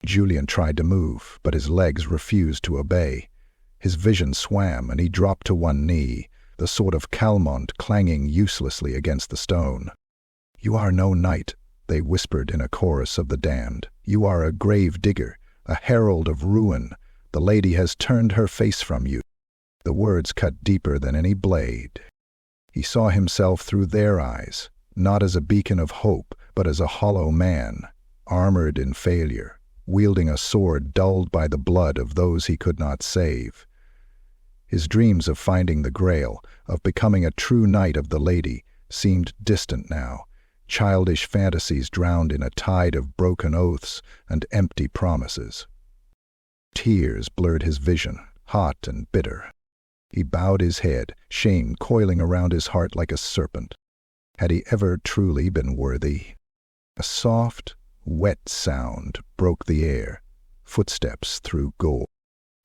Julien tried to move, but his legs refused to obey. His vision swam, and he dropped to one knee, the sword of Calmont clanging uselessly against the stone. "You are no knight," they whispered in a chorus of the damned. "You are a grave digger, a herald of ruin. The lady has turned her face from you." The words cut deeper than any blade. He saw himself through their eyes, not as a beacon of hope, but as a hollow man, armored in failure, wielding a sword dulled by the blood of those he could not save. His dreams of finding the Grail, of becoming a true knight of the Lady, seemed distant now, childish fantasies drowned in a tide of broken oaths and empty promises. Tears blurred his vision, hot and bitter. He bowed his head, shame coiling around his heart like a serpent. Had he ever truly been worthy? A soft, wet sound broke the air, footsteps through gold.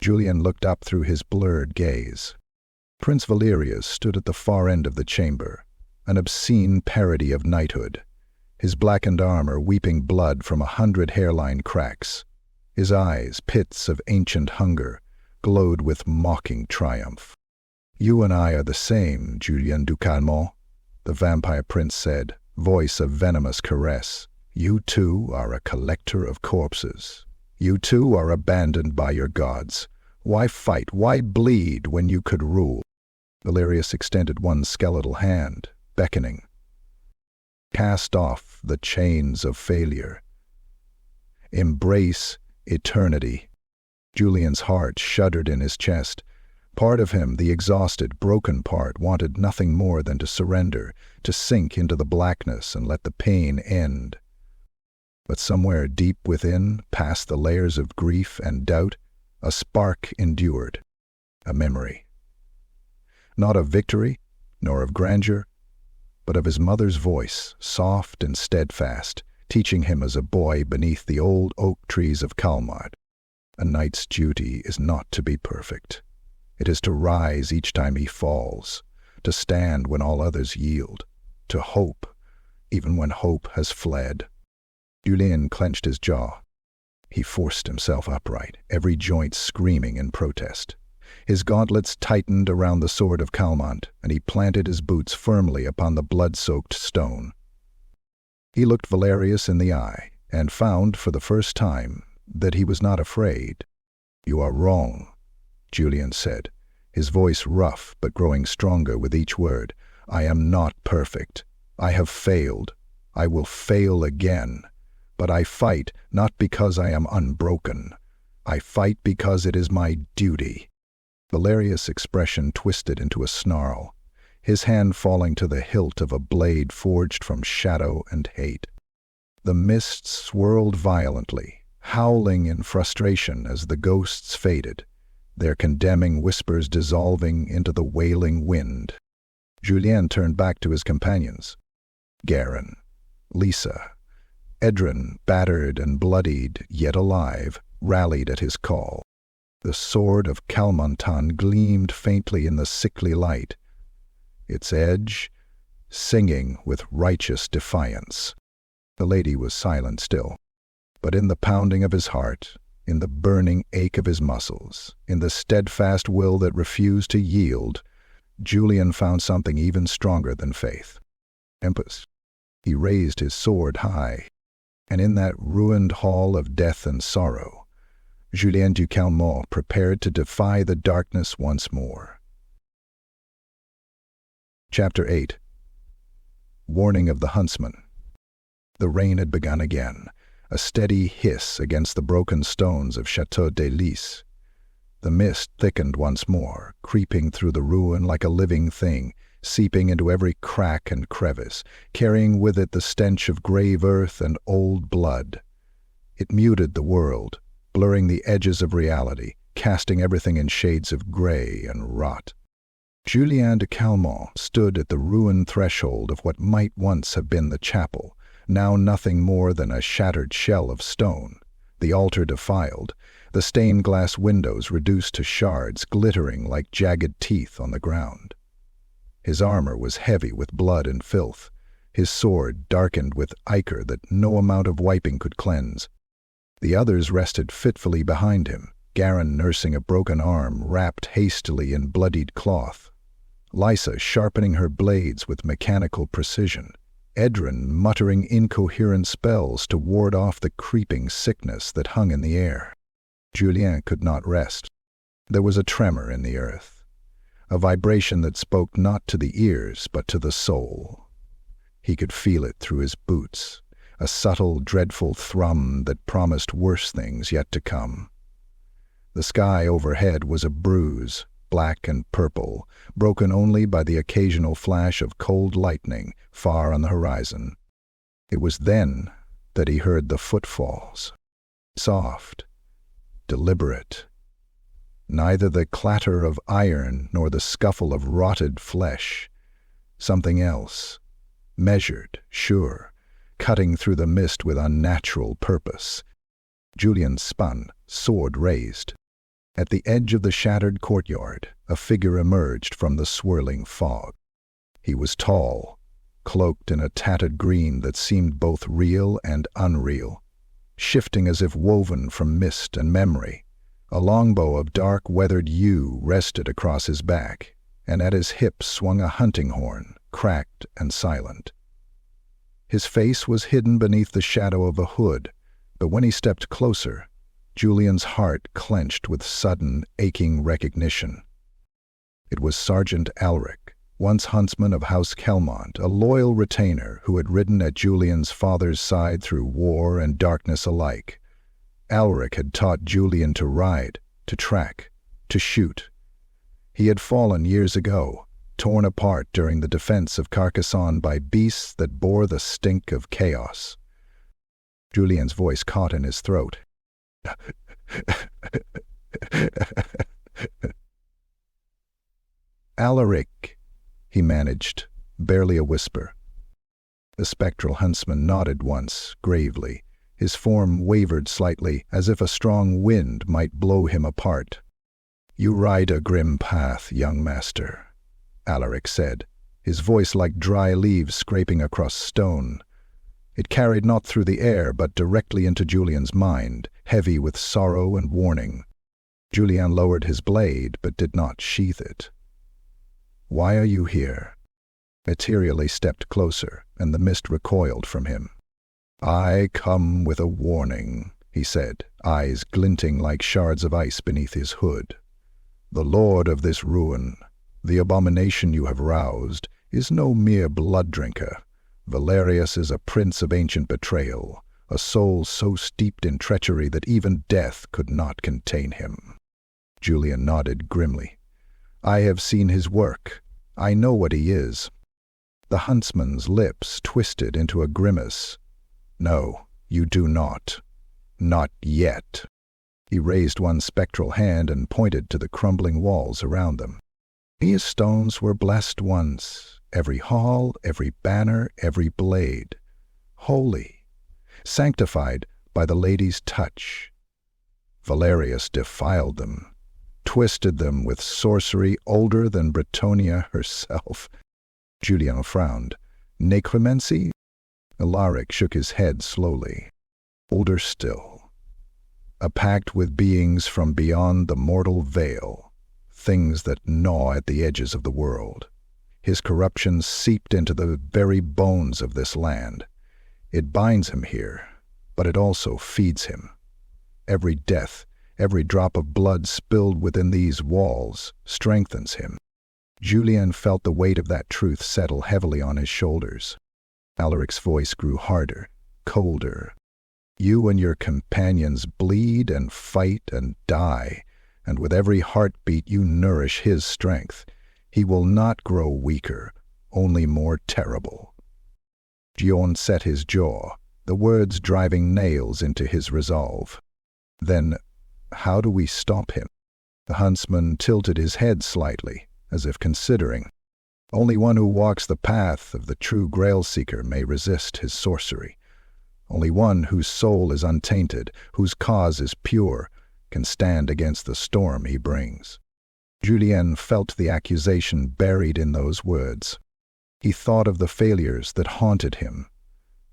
Julien looked up through his blurred gaze. Prince Valyris stood at the far end of the chamber, an obscene parody of knighthood, his blackened armor weeping blood from 100 hairline cracks. His eyes, pits of ancient hunger, glowed with mocking triumph. "You and I are the same, Julien du Calmont," the vampire prince said, voice of venomous caress. "You too are a collector of corpses. You too are abandoned by your gods. Why fight, why bleed when you could rule?" Valyris extended one skeletal hand, beckoning. "Cast off the chains of failure. Embrace eternity." Julien's heart shuddered in his chest. Part of him, the exhausted, broken part, wanted nothing more than to surrender, to sink into the blackness and let the pain end. But somewhere deep within, past the layers of grief and doubt, a spark endured, a memory. Not of victory, nor of grandeur, but of his mother's voice, soft and steadfast, teaching him as a boy beneath the old oak trees of Calmont. A knight's duty is not to be perfect. It is to rise each time he falls, to stand when all others yield, to hope, even when hope has fled. Julien clenched his jaw. He forced himself upright, every joint screaming in protest. His gauntlets tightened around the sword of Calmont, and he planted his boots firmly upon the blood-soaked stone. He looked Valyris in the eye, and found, for the first time, that he was not afraid. "You are wrong," Julien said, his voice rough but growing stronger with each word. "I am not perfect. I have failed. I will fail again. But I fight not because I am unbroken. I fight because it is my duty." Valyris' expression twisted into a snarl, his hand falling to the hilt of a blade forged from shadow and hate. The mist swirled violently, howling in frustration as the ghosts faded, their condemning whispers dissolving into the wailing wind. Julien turned back to his companions. Garin, Lisa, Edrin, battered and bloodied, yet alive, rallied at his call. The sword of Calmont gleamed faintly in the sickly light, its edge singing with righteous defiance. The lady was silent still, but in the pounding of his heart, in the burning ache of his muscles, in the steadfast will that refused to yield, Julien found something even stronger than faith. Empus. He raised his sword high, and in that ruined hall of death and sorrow, Julien du Calmont prepared to defy the darkness once more. Chapter 8. Warning of the Huntsman. The rain had begun again, a steady hiss against the broken stones of Chatau Dei. The mist thickened once more, creeping through the ruin like a living thing, seeping into every crack and crevice, carrying with it the stench of grave earth and old blood. It muted the world, blurring the edges of reality, casting everything in shades of gray and rot. Julien de Calmont stood at the ruined threshold of what might once have been the chapel, now nothing more than a shattered shell of stone, the altar defiled, the stained glass windows reduced to shards glittering like jagged teeth on the ground. His armor was heavy with blood and filth, his sword darkened with ichor that no amount of wiping could cleanse. The others rested fitfully behind him, Garin nursing a broken arm wrapped hastily in bloodied cloth, Lisa sharpening her blades with mechanical precision, Edrin muttering incoherent spells to ward off the creeping sickness that hung in the air. Julien could not rest. There was a tremor in the earth, a vibration that spoke not to the ears but to the soul. He could feel it through his boots, a subtle, dreadful thrum that promised worse things yet to come. The sky overhead was a bruise, black and purple, broken only by the occasional flash of cold lightning far on the horizon. It was then that he heard the footfalls, soft, deliberate. Neither the clatter of iron nor the scuffle of rotted flesh. Something else, measured, sure, cutting through the mist with unnatural purpose. Julien spun, sword raised. At the edge of the shattered courtyard, a figure emerged from the swirling fog. He was tall, cloaked in a tattered green that seemed both real and unreal, shifting as if woven from mist and memory. A longbow of dark weathered yew rested across his back, and at his hip swung a hunting horn, cracked and silent. His face was hidden beneath the shadow of a hood, but when he stepped closer, Julien's heart clenched with sudden, aching recognition. It was Sergeant Alric, once huntsman of House Calmont, a loyal retainer who had ridden at Julien's father's side through war and darkness alike. Alric had taught Julien to ride, to track, to shoot. He had fallen years ago, torn apart during the defense of Carcassonne by beasts that bore the stink of chaos. Julien's voice caught in his throat. Alaric, he managed, barely a whisper. The spectral huntsman nodded once, gravely. His form wavered slightly, as if a strong wind might blow him apart. "You ride a grim path, young master," Alaric said, his voice like dry leaves scraping across stone. It carried not through the air, but directly into Julien's mind, heavy with sorrow and warning. Julien lowered his blade, but did not sheath it. "Why are you here?" Materially stepped closer, and the mist recoiled from him. "I come with a warning," he said, eyes glinting like shards of ice beneath his hood. "The lord of this ruin, the abomination you have roused, is no mere blood-drinker. Valyris is a prince of ancient betrayal, a soul so steeped in treachery that even death could not contain him." Julien nodded grimly. "I have seen his work. I know what he is." The huntsman's lips twisted into a grimace. "No, you do not. Not yet." He raised one spectral hand and pointed to the crumbling walls around them. "These stones were blessed once, every hall, every banner, every blade. Holy, sanctified by the lady's touch. Valyris defiled them, twisted them with sorcery older than Bretonnia herself." Julien frowned. "Necromancy?" Alaric shook his head slowly. "Older still. A pact with beings from beyond the mortal veil, things that gnaw at the edges of the world. His corruption seeped into the very bones of this land. It binds him here, but it also feeds him. Every death, every drop of blood spilled within these walls strengthens him." Julien felt the weight of that truth settle heavily on his shoulders. Alaric's voice grew harder, colder. "You and your companions bleed and fight and die, and with every heartbeat you nourish his strength. He will not grow weaker, only more terrible." Gion set his jaw, the words driving nails into his resolve. "Then, how do we stop him?" The huntsman tilted his head slightly, as if considering. "Only one who walks the path of the true Grail-seeker may resist his sorcery. Only one whose soul is untainted, whose cause is pure, can stand against the storm he brings." Julien felt the accusation buried in those words. He thought of the failures that haunted him,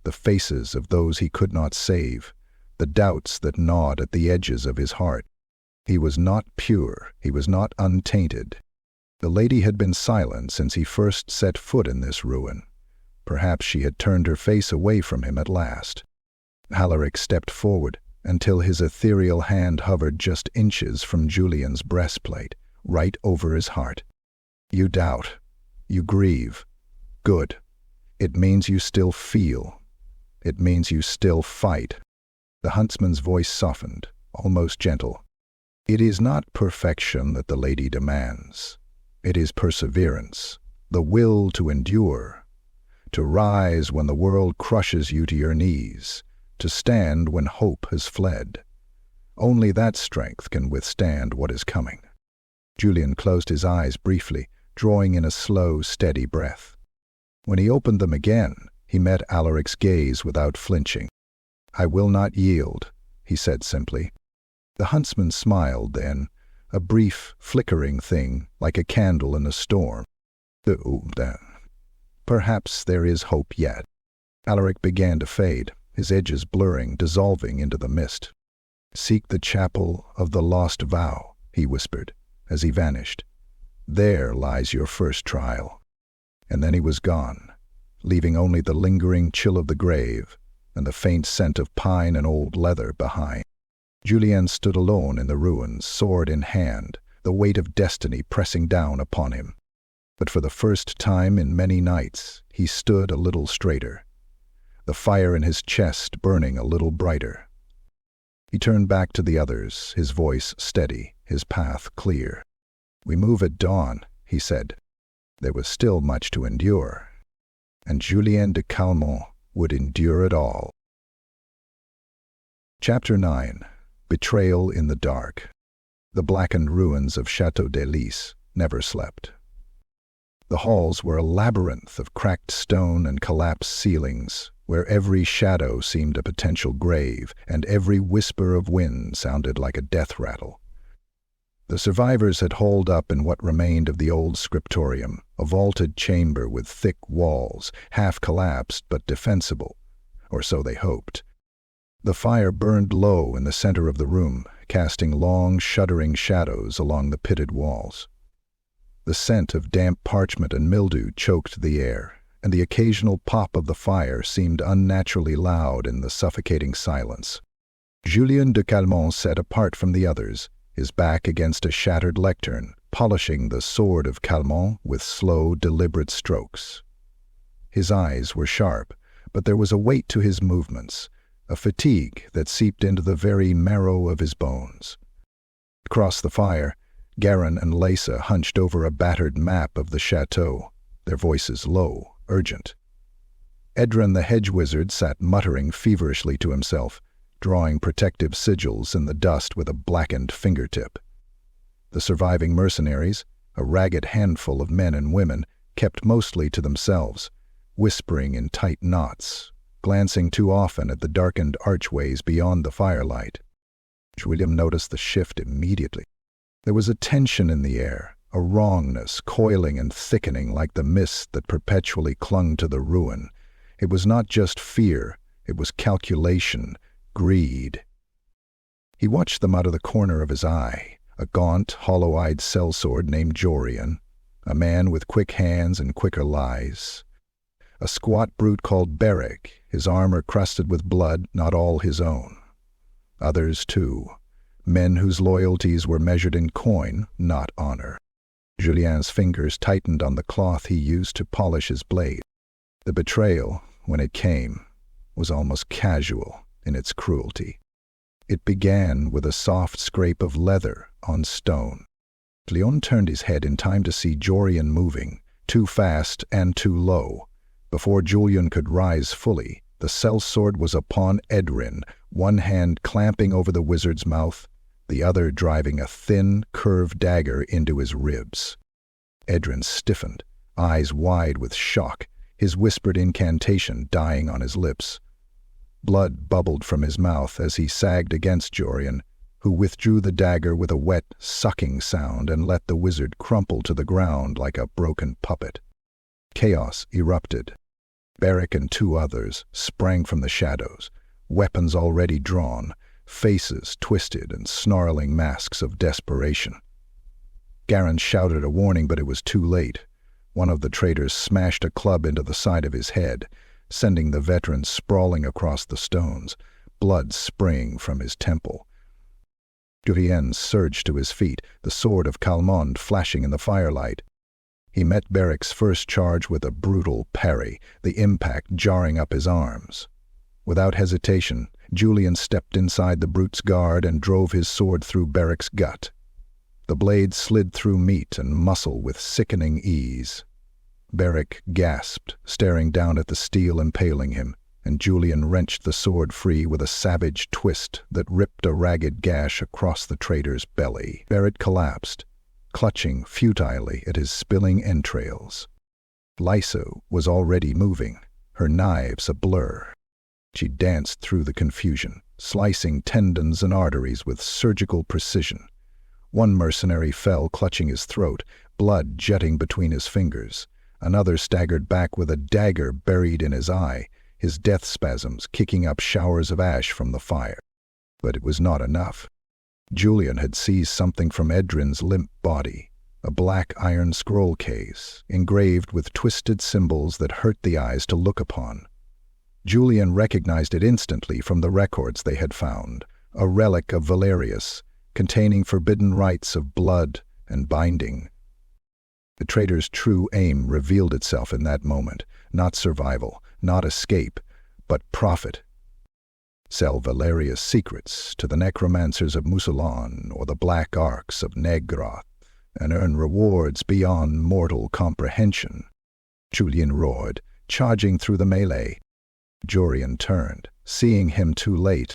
the faces of those he could not save, the doubts that gnawed at the edges of his heart. He was not pure, he was not untainted. The lady had been silent since he first set foot in this ruin. Perhaps she had turned her face away from him at last. Alaric stepped forward until his ethereal hand hovered just inches from Julien's breastplate, right over his heart. "You doubt. You grieve. Good. It means you still feel. It means you still fight." The huntsman's voice softened, almost gentle. "It is not perfection that the lady demands. It is perseverance, the will to endure, to rise when the world crushes you to your knees, to stand when hope has fled. Only that strength can withstand what is coming." Julien closed his eyes briefly, drawing in a slow, steady breath. When he opened them again, he met Alaric's gaze without flinching. "I will not yield," he said simply. The huntsman smiled then, a brief, flickering thing, like a candle in a storm. "Perhaps there is hope yet." Alaric began to fade, his edges blurring, dissolving into the mist. "Seek the chapel of the lost vow," he whispered, as he vanished. "There lies your first trial." And then he was gone, leaving only the lingering chill of the grave and the faint scent of pine and old leather behind. Julien stood alone in the ruins, sword in hand, the weight of destiny pressing down upon him. But for the first time in many nights, he stood a little straighter, the fire in his chest burning a little brighter. He turned back to the others, his voice steady, his path clear. "We move at dawn," he said. There was still much to endure, and Julien de Calmont would endure it all. Chapter 9. Betrayal in the Dark. The blackened ruins of Chatau Dei never slept. The halls were a labyrinth of cracked stone and collapsed ceilings, where every shadow seemed a potential grave, and every whisper of wind sounded like a death rattle. The survivors had holed up in what remained of the old scriptorium, a vaulted chamber with thick walls, half collapsed but defensible, or so they hoped. The fire burned low in the center of the room, casting long, shuddering shadows along the pitted walls. The scent of damp parchment and mildew choked the air, and the occasional pop of the fire seemed unnaturally loud in the suffocating silence. Julien de Calmont sat apart from the others, his back against a shattered lectern, polishing the sword of Calmont with slow, deliberate strokes. His eyes were sharp, but there was a weight to his movements, a fatigue that seeped into the very marrow of his bones. Across the fire, Garin and Leysa hunched over a battered map of the chateau, their voices low, urgent. Edrin the hedge wizard sat muttering feverishly to himself, drawing protective sigils in the dust with a blackened fingertip. The surviving mercenaries, a ragged handful of men and women, kept mostly to themselves, whispering in tight knots, glancing too often at the darkened archways beyond the firelight. Julien noticed the shift immediately. There was a tension in the air, a wrongness coiling and thickening like the mist that perpetually clung to the ruin. It was not just fear, it was calculation, greed. He watched them out of the corner of his eye, a gaunt, hollow-eyed sellsword named Julien, a man with quick hands and quicker lies, a squat brute called Beric, his armor crusted with blood not all his own. Others, too, men whose loyalties were measured in coin, not honor. Julien's fingers tightened on the cloth he used to polish his blade. The betrayal, when it came, was almost casual in its cruelty. It began with a soft scrape of leather on stone. Leon turned his head in time to see Julien moving, too fast and too low. Before Julien could rise fully, the sellsword was upon Edrin, one hand clamping over the wizard's mouth, the other driving a thin, curved dagger into his ribs. Edrin stiffened, eyes wide with shock, his whispered incantation dying on his lips. Blood bubbled from his mouth as he sagged against Julien, who withdrew the dagger with a wet, sucking sound and let the wizard crumple to the ground like a broken puppet. Chaos erupted. Beric and two others sprang from the shadows, weapons already drawn, faces twisted and snarling masks of desperation. Garin shouted a warning, but it was too late. One of the traitors smashed a club into the side of his head, sending the veteran sprawling across the stones, blood spraying from his temple. Julien surged to his feet, the sword of Calmont flashing in the firelight. He met Beric's first charge with a brutal parry, the impact jarring up his arms. Without hesitation, Julien stepped inside the brute's guard and drove his sword through Beric's gut. The blade slid through meat and muscle with sickening ease. Beric gasped, staring down at the steel impaling him, and Julien wrenched the sword free with a savage twist that ripped a ragged gash across the traitor's belly. Beric collapsed, clutching futilely at his spilling entrails. Leysa was already moving, her knives a blur. She danced through the confusion, slicing tendons and arteries with surgical precision. One mercenary fell clutching his throat, blood jetting between his fingers. Another staggered back with a dagger buried in his eye, his death spasms kicking up showers of ash from the fire. But it was not enough. Julien had seized something from Edrin's limp body, a black iron scroll case, engraved with twisted symbols that hurt the eyes to look upon. Julien recognized it instantly from the records they had found, a relic of Valyris, containing forbidden rites of blood and binding. The traitor's true aim revealed itself in that moment, not survival, not escape, but profit. Sell Valyris secrets to the necromancers of Mousillon or the black arcs of Negroth, and earn rewards beyond mortal comprehension. Julien roared, charging through the melee. Julien turned, seeing him too late.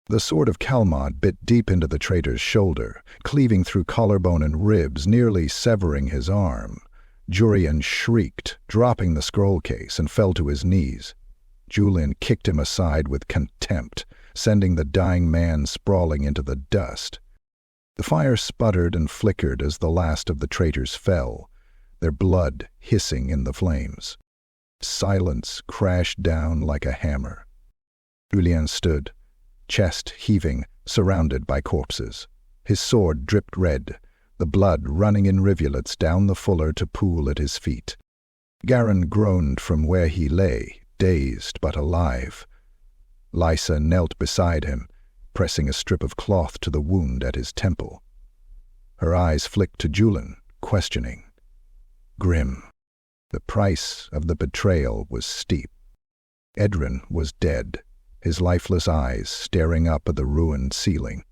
The sword of Calmont bit deep into the traitor's shoulder, cleaving through collarbone and ribs, nearly severing his arm. Julien shrieked, dropping the scroll case, and fell to his knees. Julien kicked him aside with contempt, sending the dying man sprawling into the dust. The fire sputtered and flickered as the last of the traitors fell, their blood hissing in the flames. Silence crashed down like a hammer. Julien stood, chest heaving, surrounded by corpses. His sword dripped red, the blood running in rivulets down the fuller to pool at his feet. Garin groaned from where he lay, dazed but alive. Lysa knelt beside him, pressing a strip of cloth to the wound at his temple. Her eyes flicked to Julien, questioning. Grim. The price of the betrayal was steep. Edrin was dead, his lifeless eyes staring up at the ruined ceiling.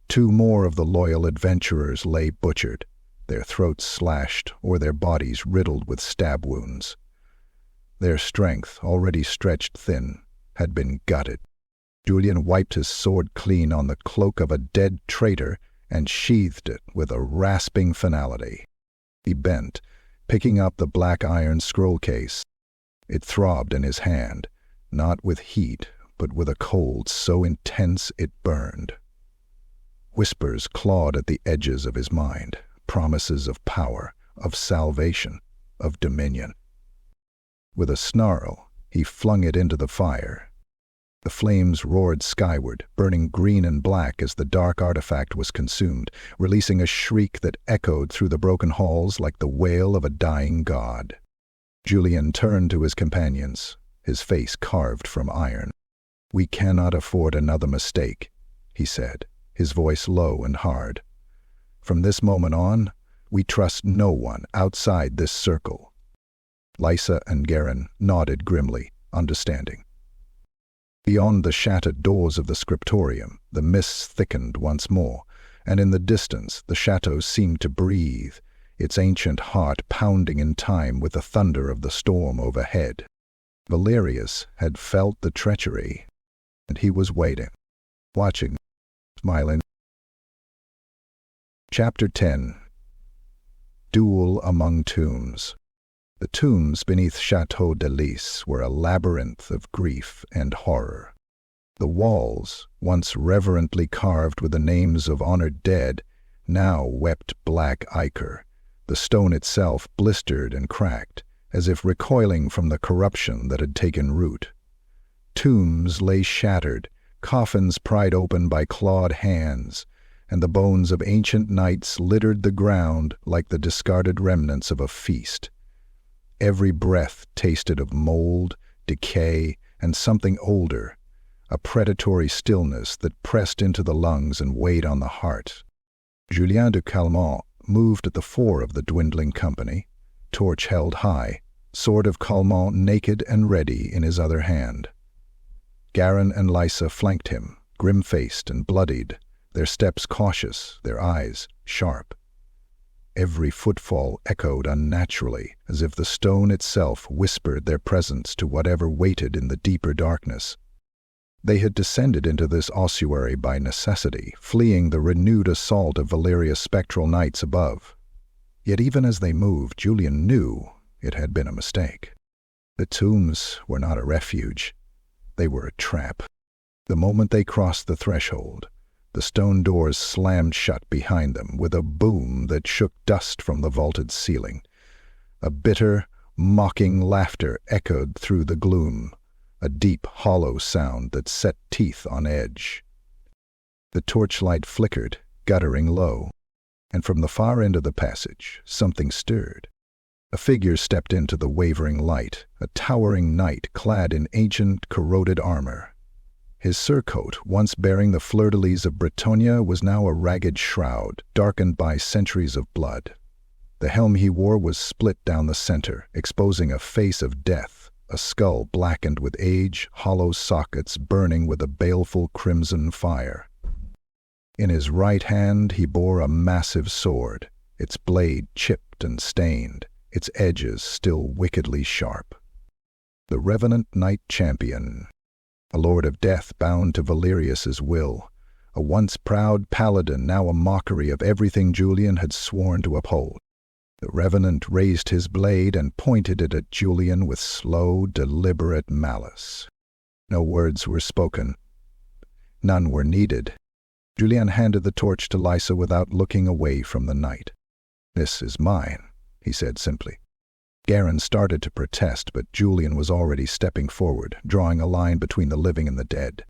2 more of the loyal adventurers lay butchered, their throats slashed or their bodies riddled with stab wounds. Their strength, already stretched thin, had been gutted. Julien wiped his sword clean on the cloak of a dead traitor and sheathed it with a rasping finality. He bent, picking up the black iron scroll case. It throbbed in his hand, not with heat, but with a cold so intense it burned. Whispers clawed at the edges of his mind, promises of power, of salvation, of dominion. With a snarl, he flung it into the fire. The flames roared skyward, burning green and black as the dark artifact was consumed, releasing a shriek that echoed through the broken halls like the wail of a dying god. Julien turned to his companions, his face carved from iron. "We cannot afford another mistake," he said, his voice low and hard. "From this moment on, we trust no one outside this circle." Lysa and Garin nodded grimly, understanding. Beyond the shattered doors of the scriptorium, the mists thickened once more, and in the distance the chateau seemed to breathe, its ancient heart pounding in time with the thunder of the storm overhead. Valyris had felt the treachery, and he was waiting, watching, smiling. Chapter 10. Duel Among Tombs. The tombs beneath Chatau Dei were a labyrinth of grief and horror. The walls, once reverently carved with the names of honored dead, now wept black ichor, the stone itself blistered and cracked, as if recoiling from the corruption that had taken root. Tombs lay shattered, coffins pried open by clawed hands, and the bones of ancient knights littered the ground like the discarded remnants of a feast. Every breath tasted of mold, decay, and something older, a predatory stillness that pressed into the lungs and weighed on the heart. Julien de Calmont moved at the fore of the dwindling company, torch held high, sword of Calmont naked and ready in his other hand. Garin and Lysa flanked him, grim-faced and bloodied, their steps cautious, their eyes sharp. Every footfall echoed unnaturally, as if the stone itself whispered their presence to whatever waited in the deeper darkness. They had descended into this ossuary by necessity, fleeing the renewed assault of Valyria's spectral knights above. Yet even as they moved, Julien knew it had been a mistake. The tombs were not a refuge. They were a trap. The moment they crossed the threshold, the stone doors slammed shut behind them with a boom that shook dust from the vaulted ceiling. A bitter, mocking laughter echoed through the gloom, a deep, hollow sound that set teeth on edge. The torchlight flickered, guttering low, and from the far end of the passage, something stirred. A figure stepped into the wavering light, a towering knight clad in ancient, corroded armor. His surcoat, once bearing the fleur-de-lis of Bretonnia, was now a ragged shroud, darkened by centuries of blood. The helm he wore was split down the center, exposing a face of death, a skull blackened with age, hollow sockets burning with a baleful crimson fire. In his right hand he bore a massive sword, its blade chipped and stained, its edges still wickedly sharp. The Revenant Knight Champion, a lord of death bound to Valyrius's will, a once proud paladin, now a mockery of everything Julien had sworn to uphold. The Revenant raised his blade and pointed it at Julien with slow, deliberate malice. No words were spoken. None were needed. Julien handed the torch to Lysa without looking away from the knight. "This is mine," he said simply. Garin started to protest, but Julien was already stepping forward, drawing a line between the living and the dead.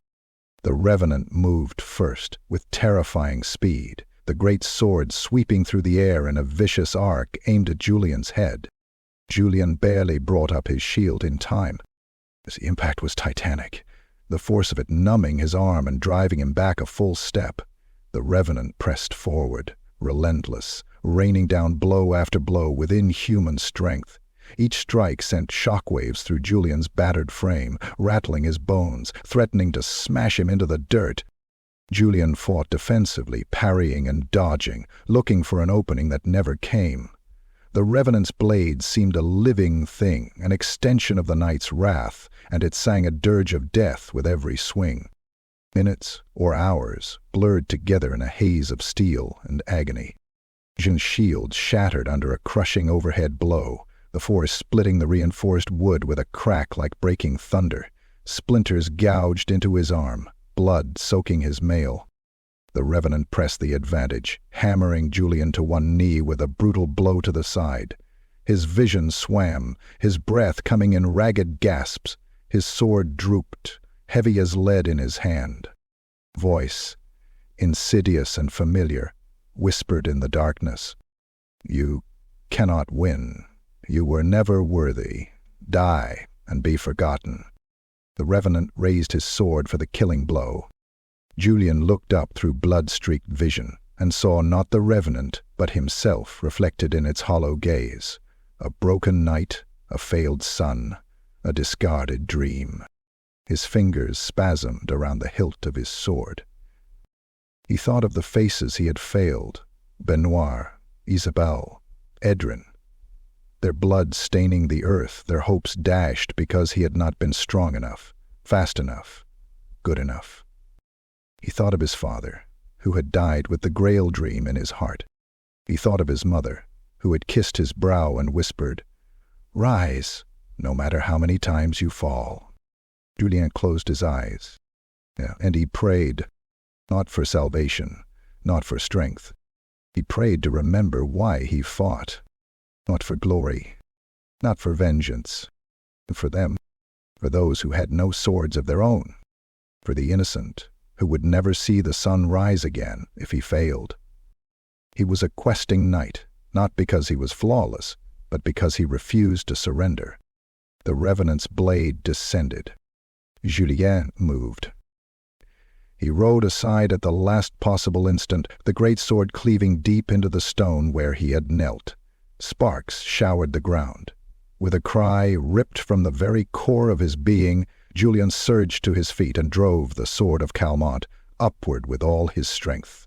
The Revenant moved first, with terrifying speed, the great sword sweeping through the air in a vicious arc aimed at Julien's head. Julien barely brought up his shield in time. The impact was titanic, the force of it numbing his arm and driving him back a full step. The Revenant pressed forward, relentless, raining down blow after blow with inhuman strength. Each strike sent shockwaves through Julien's battered frame, rattling his bones, threatening to smash him into the dirt. Julien fought defensively, parrying and dodging, looking for an opening that never came. The Revenant's blade seemed a living thing, an extension of the knight's wrath, and it sang a dirge of death with every swing. Minutes or hours blurred together in a haze of steel and agony. Julien's shield shattered under a crushing overhead blow, the force splitting the reinforced wood with a crack like breaking thunder. Splinters gouged into his arm, blood soaking his mail. The Revenant pressed the advantage, hammering Julien to one knee with a brutal blow to the side. His vision swam, his breath coming in ragged gasps. His sword drooped, heavy as lead in his hand. Voice, insidious and familiar, whispered in the darkness. "You cannot win. You were never worthy. Die and be forgotten." The Revenant raised his sword for the killing blow. Julien looked up through blood-streaked vision and saw not the Revenant, but himself reflected in its hollow gaze. A broken knight, a failed son, a discarded dream. His fingers spasmed around the hilt of his sword. He thought of the faces he had failed, Benoit, Isabelle, Edrin. Their blood staining the earth, their hopes dashed because he had not been strong enough, fast enough, good enough. He thought of his father, who had died with the Grail dream in his heart. He thought of his mother, who had kissed his brow and whispered, "Rise, no matter how many times you fall." Julien closed his eyes, and he prayed, not for salvation, not for strength. He prayed to remember why he fought. Not for glory, not for vengeance, for them, for those who had no swords of their own, for the innocent who would never see the sun rise again if he failed. He was a questing knight, not because he was flawless, but because he refused to surrender. The Revenant's blade descended. Julien moved. He rode aside at the last possible instant, the great sword cleaving deep into the stone where he had knelt. Sparks showered the ground. With a cry ripped from the very core of his being, Julien surged to his feet and drove the sword of Calmont upward with all his strength.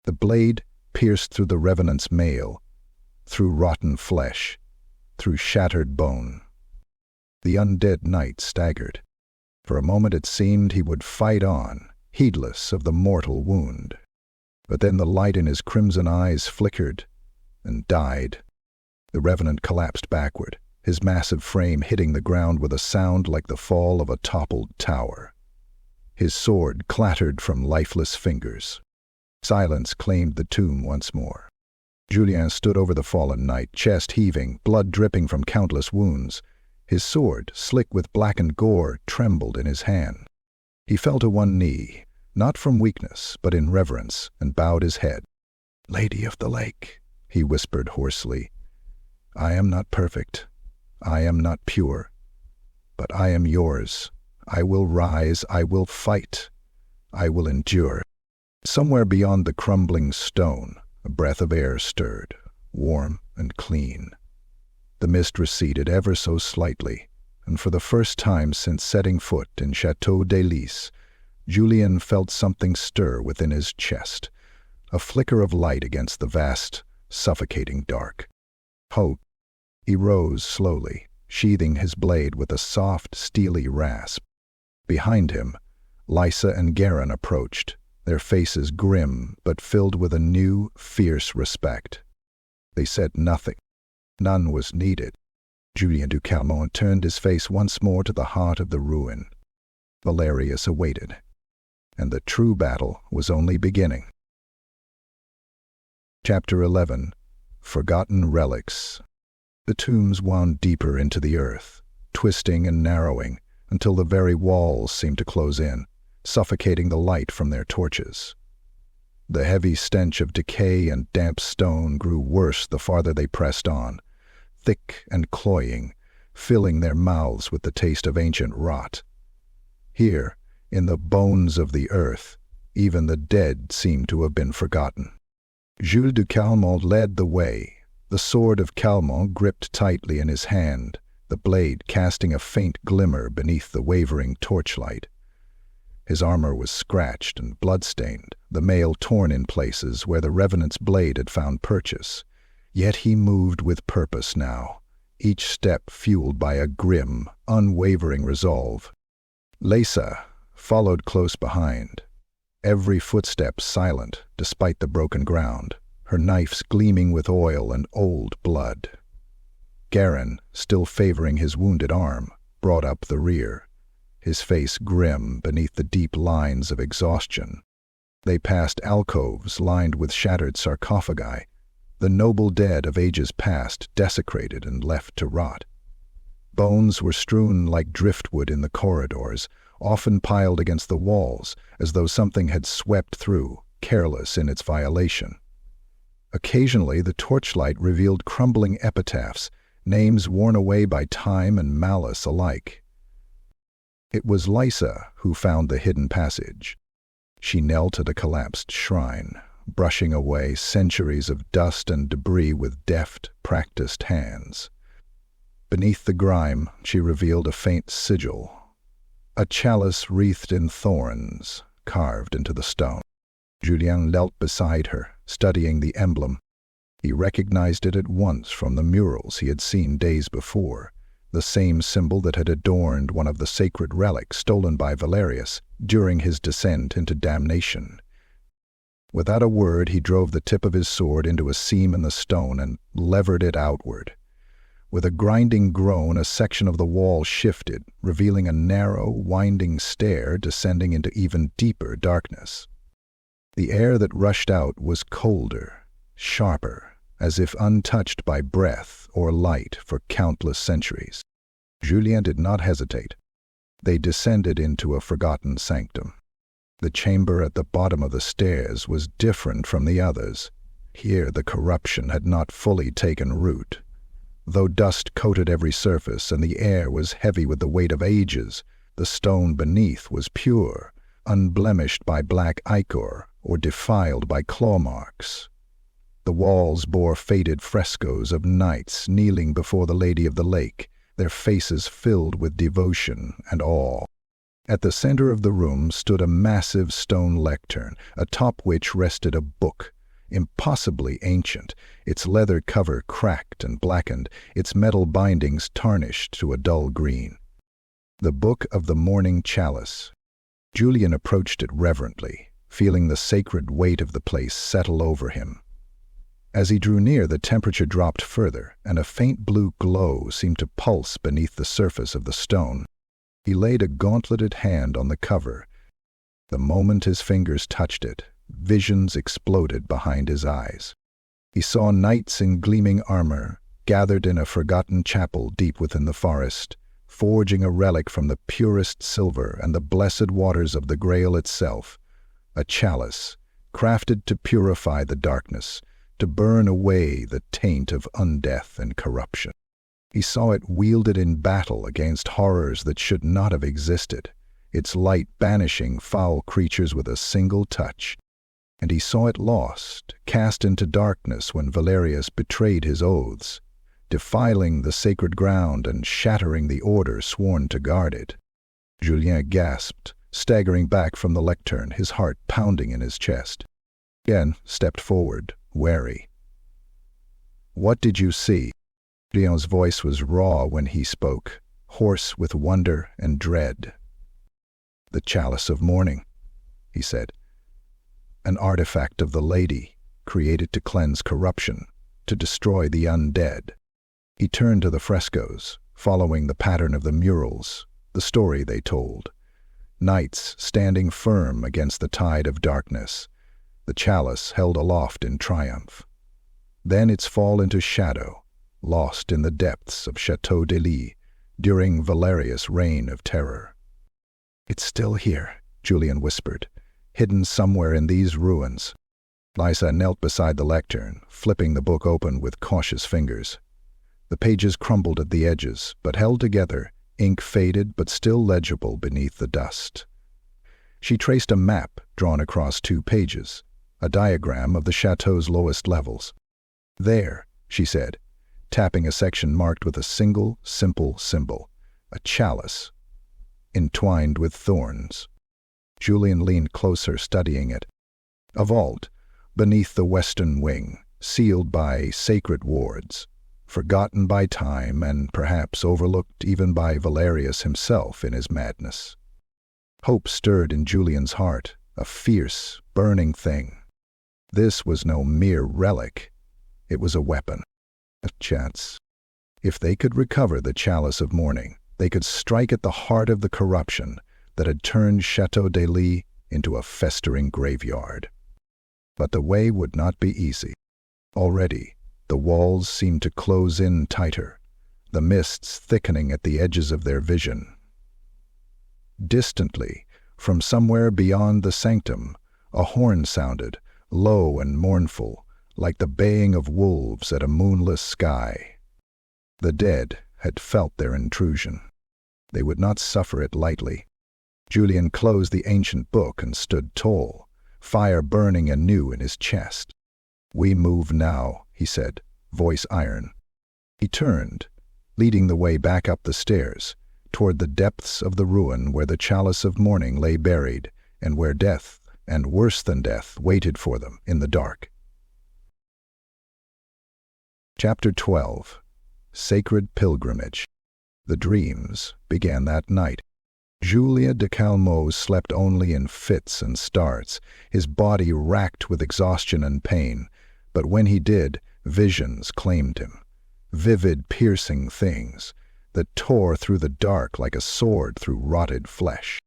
The blade pierced through the Revenant's mail, through rotten flesh, through shattered bone. The undead knight staggered. For a moment it seemed he would fight on, heedless of the mortal wound. But then the light in his crimson eyes flickered and died. The Revenant collapsed backward, his massive frame hitting the ground with a sound like the fall of a toppled tower. His sword clattered from lifeless fingers. Silence claimed the tomb once more. Julien stood over the fallen knight, chest heaving, blood dripping from countless wounds. His sword, slick with blackened gore, trembled in his hand. He fell to one knee, not from weakness, but in reverence, and bowed his head. "Lady of the Lake," he whispered hoarsely, "I am not perfect. I am not pure. But I am yours. I will rise. I will fight. I will endure." Somewhere beyond the crumbling stone, a breath of air stirred, warm and clean. The mist receded ever so slightly, and for the first time since setting foot in Chatau Dei, Julien felt something stir within his chest, a flicker of light against the vast, suffocating dark. Hope. He rose slowly, sheathing his blade with a soft, steely rasp. Behind him, Lysa and Garin approached, their faces grim but filled with a new, fierce respect. They said nothing. None was needed. Julien du Calmont turned his face once more to the heart of the ruin. Valyris awaited, and the true battle was only beginning. Chapter 11. Forgotten Relics. The tombs wound deeper into the earth, twisting and narrowing, until the very walls seemed to close in. suffocating the light from their torches. The heavy stench of decay and damp stone grew worse the farther they pressed on, thick and cloying, filling their mouths with the taste of ancient rot. Here, in the bones of the earth, even the dead seemed to have been forgotten. Jules de Calmont led the way, the sword of Calmont gripped tightly in his hand, the blade casting a faint glimmer beneath the wavering torchlight. His armor was scratched and blood-stained, the mail torn in places where the revenant's blade had found purchase. Yet he moved with purpose now, each step fueled by a grim, unwavering resolve. Leysa followed close behind, every footstep silent despite the broken ground, her knives gleaming with oil and old blood. Garin, still favoring his wounded arm, brought up the rear, his face grim beneath the deep lines of exhaustion. They passed alcoves lined with shattered sarcophagi, the noble dead of ages past desecrated and left to rot. Bones were strewn like driftwood in the corridors, often piled against the walls as though something had swept through, careless in its violation. Occasionally the torchlight revealed crumbling epitaphs, names worn away by time and malice alike. It was Leysa who found the hidden passage. She knelt at a collapsed shrine, brushing away centuries of dust and debris with deft, practiced hands. Beneath the grime, she revealed a faint sigil, a chalice wreathed in thorns, carved into the stone. Julien knelt beside her, studying the emblem. He recognized it at once from the murals he had seen days before, the same symbol that had adorned one of the sacred relics stolen by Valyris during his descent into damnation. Without a word, he drove the tip of his sword into a seam in the stone and levered it outward. With a grinding groan, a section of the wall shifted, revealing a narrow, winding stair descending into even deeper darkness. The air that rushed out was colder, sharper, as if untouched by breath or light for countless centuries. Julien did not hesitate. They descended into a forgotten sanctum. The chamber at the bottom of the stairs was different from the others. Here the corruption had not fully taken root. Though dust coated every surface and the air was heavy with the weight of ages, the stone beneath was pure, unblemished by black ichor or defiled by claw marks. The walls bore faded frescoes of knights kneeling before the Lady of the Lake, their faces filled with devotion and awe. At the center of the room stood a massive stone lectern, atop which rested a book, impossibly ancient, its leather cover cracked and blackened, its metal bindings tarnished to a dull green. The Book of the Morning Chalice. Julien approached it reverently, feeling the sacred weight of the place settle over him. As he drew near, the temperature dropped further, and a faint blue glow seemed to pulse beneath the surface of the stone. He laid a gauntleted hand on the cover. The moment his fingers touched it, visions exploded behind his eyes. He saw knights in gleaming armor, gathered in a forgotten chapel deep within the forest, forging a relic from the purest silver and the blessed waters of the Grail itself, a chalice, crafted to purify the darkness, to burn away the taint of undeath and corruption. He saw it wielded in battle against horrors that should not have existed, its light banishing foul creatures with a single touch. And he saw it lost, cast into darkness when Valyris betrayed his oaths, defiling the sacred ground and shattering the order sworn to guard it. Julien gasped, staggering back from the lectern, his heart pounding in his chest. Again stepped forward, wary. "What did you see?" Julien's voice was raw when he spoke, hoarse with wonder and dread. "The Chalice of Mourning," he said. "An artifact of the Lady, created to cleanse corruption, to destroy the undead." He turned to the frescoes, following the pattern of the murals, the story they told. Knights standing firm against the tide of darkness, the chalice held aloft in triumph. Then its fall into shadow, lost in the depths of Chatau Dei during Valyris' reign of terror. "It's still here," Julien whispered. "Hidden somewhere in these ruins." Lysa knelt beside the lectern, flipping the book open with cautious fingers. The pages crumbled at the edges, but held together, ink faded but still legible beneath the dust. She traced a map drawn across 2 pages, a diagram of the chateau's lowest levels. "There," she said, tapping a section marked with a single, simple symbol, a chalice, entwined with thorns. Julien leaned closer, studying it. A vault, beneath the western wing, sealed by sacred wards, forgotten by time and perhaps overlooked even by Valyris himself in his madness. Hope stirred in Julien's heart, a fierce, burning thing. This was no mere relic. It was a weapon, a chance. If they could recover the Chalice of Mourning, they could strike at the heart of the corruption that had turned Chatau Dei into a festering graveyard. But the way would not be easy. Already, the walls seemed to close in tighter, the mists thickening at the edges of their vision. Distantly, from somewhere beyond the sanctum, a horn sounded, low and mournful, like the baying of wolves at a moonless sky. The dead had felt their intrusion. They would not suffer it lightly. Julien closed the ancient book and stood tall, fire burning anew in his chest. "We move now," he said, voice iron. He turned, leading the way back up the stairs, toward the depths of the ruin where the Chalice of Mourning lay buried, and where death, and worse than death, waited for them in the dark. Chapter 12. Sacred Pilgrimage. The dreams began that night. Julien de Calmont slept only in fits and starts, his body racked with exhaustion and pain, but when he did, visions claimed him. Vivid, piercing things that tore through the dark like a sword through rotted flesh.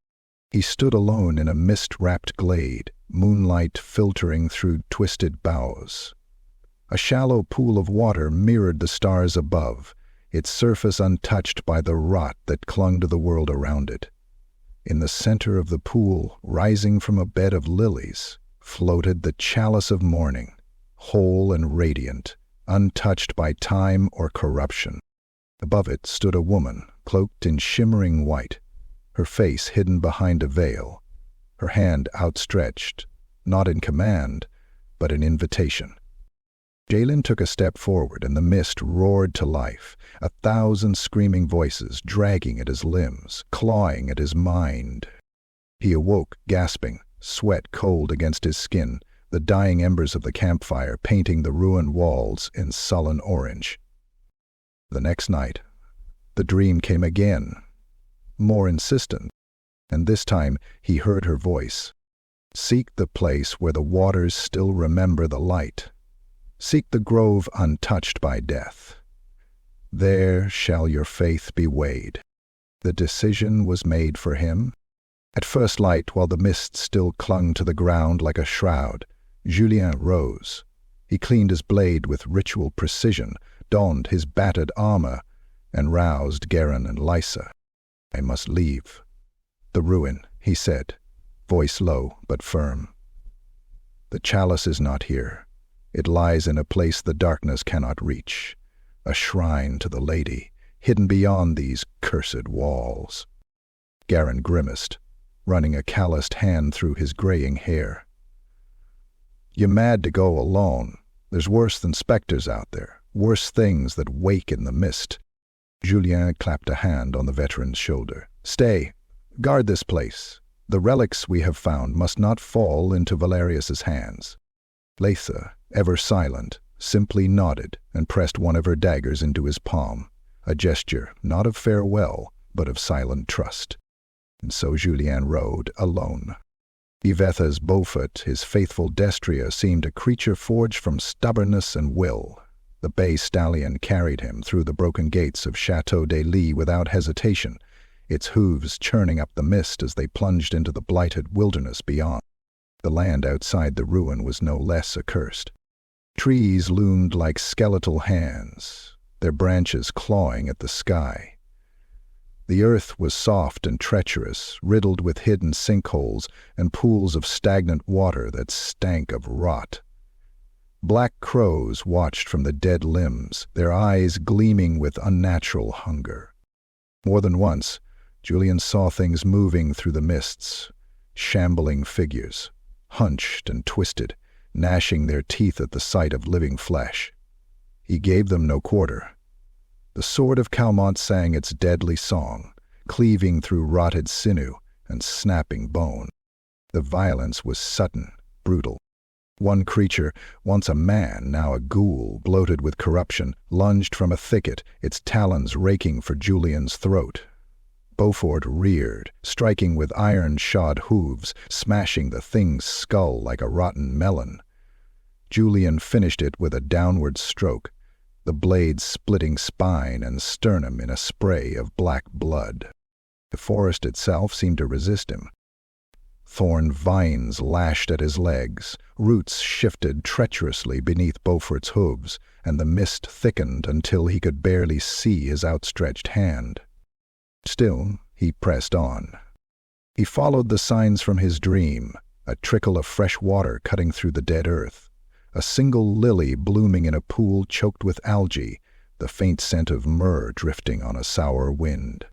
He stood alone in a mist-wrapped glade, moonlight filtering through twisted boughs. A shallow pool of water mirrored the stars above, its surface untouched by the rot that clung to the world around it. In the center of the pool, rising from a bed of lilies, floated the Chalice of Mourning, whole and radiant, untouched by time or corruption. Above it stood a woman, cloaked in shimmering white, her face hidden behind a veil, her hand outstretched, not in command, but in invitation. Julien took a step forward, and the mist roared to life, 1,000 screaming voices dragging at his limbs, clawing at his mind. He awoke, gasping, sweat cold against his skin, the dying embers of the campfire painting the ruined walls in sullen orange. The next night, the dream came again, more insistent, and this time he heard her voice. "Seek the place where the waters still remember the light. Seek the grove untouched by death. There shall your faith be weighed." The decision was made for him. At first light, while the mist still clung to the ground like a shroud, Julien rose. He cleaned his blade with ritual precision, donned his battered armor, and roused Garin and Lysa. "I must leave the ruin," he said, voice low but firm. "The chalice is not here. It lies in a place the darkness cannot reach, a shrine to the lady, hidden beyond these cursed walls." Garin grimaced, running a calloused hand through his graying hair. "You're mad to go alone. There's worse than specters out there, worse things that wake in the mist." Julien clapped a hand on the veteran's shoulder. "Stay. Guard this place. The relics we have found must not fall into Valyris's hands." Lysa, ever silent, simply nodded and pressed one of her daggers into his palm, a gesture not of farewell, but of silent trust. And so Julien rode alone. Yvetha's Beaufort, his faithful destrier, seemed a creature forged from stubbornness and will. The bay stallion carried him through the broken gates of Chatau Dei without hesitation, its hooves churning up the mist as they plunged into the blighted wilderness beyond. The land outside the ruin was no less accursed. Trees loomed like skeletal hands, their branches clawing at the sky. The earth was soft and treacherous, riddled with hidden sinkholes and pools of stagnant water that stank of rot. Black crows watched from the dead limbs, their eyes gleaming with unnatural hunger. More than once, Julien saw things moving through the mists, shambling figures, hunched and twisted, gnashing their teeth at the sight of living flesh. He gave them no quarter. The sword of Calmont sang its deadly song, cleaving through rotted sinew and snapping bone. The violence was sudden, brutal. One creature, once a man, now a ghoul, bloated with corruption, lunged from a thicket, its talons raking for Julien's throat. Beaufort reared, striking with iron-shod hooves, smashing the thing's skull like a rotten melon. Julien finished it with a downward stroke, the blade splitting spine and sternum in a spray of black blood. The forest itself seemed to resist him. Thorn vines lashed at his legs, roots shifted treacherously beneath Beaufort's hooves, and the mist thickened until he could barely see his outstretched hand. Still, he pressed on. He followed the signs from his dream, a trickle of fresh water cutting through the dead earth, a single lily blooming in a pool choked with algae, the faint scent of myrrh drifting on a sour wind.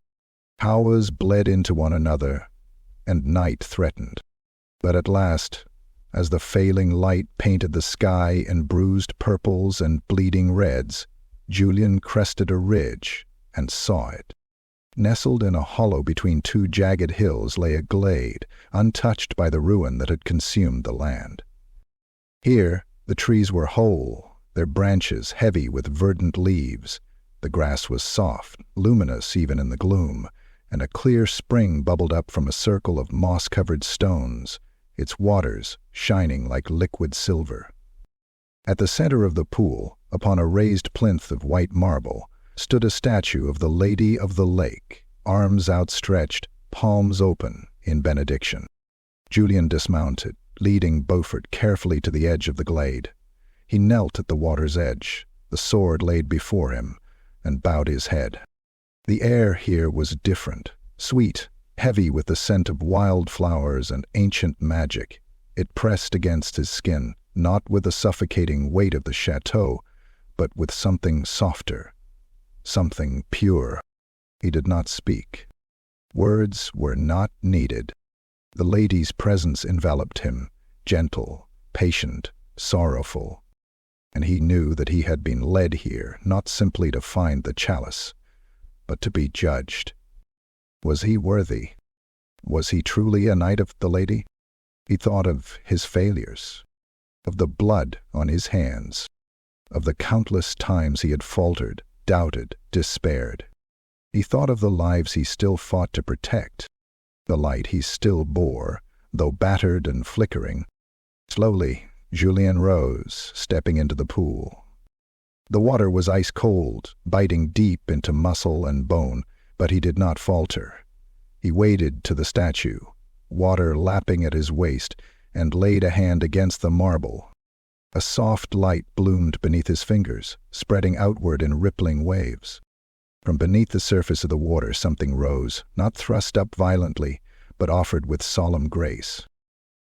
Hours bled into one another, and night threatened. But at last, as the failing light painted the sky in bruised purples and bleeding reds, Julien crested a ridge and saw it. Nestled in a hollow between two jagged hills lay a glade, untouched by the ruin that had consumed the land. Here, the trees were whole, their branches heavy with verdant leaves. The grass was soft, luminous even in the gloom, and a clear spring bubbled up from a circle of moss-covered stones, its waters shining like liquid silver. At the center of the pool, upon a raised plinth of white marble, stood a statue of the Lady of the Lake, arms outstretched, palms open, in benediction. Julien dismounted, leading Beaufort carefully to the edge of the glade. He knelt at the water's edge, the sword laid before him, and bowed his head. The air here was different, sweet, heavy with the scent of wildflowers and ancient magic. It pressed against his skin, not with the suffocating weight of the chateau, but with something softer, something pure. He did not speak. Words were not needed. The lady's presence enveloped him, gentle, patient, sorrowful. And he knew that he had been led here not simply to find the chalice, but to be judged. Was he worthy? Was he truly a knight of the lady? He thought of his failures, of the blood on his hands, of the countless times he had faltered, doubted, despaired. He thought of the lives he still fought to protect, the light he still bore, though battered and flickering. Slowly, Julien rose, stepping into the pool. The water was ice-cold, biting deep into muscle and bone, but he did not falter. He waded to the statue, water lapping at his waist, and laid a hand against the marble. A soft light bloomed beneath his fingers, spreading outward in rippling waves. From beneath the surface of the water something rose, not thrust up violently, but offered with solemn grace.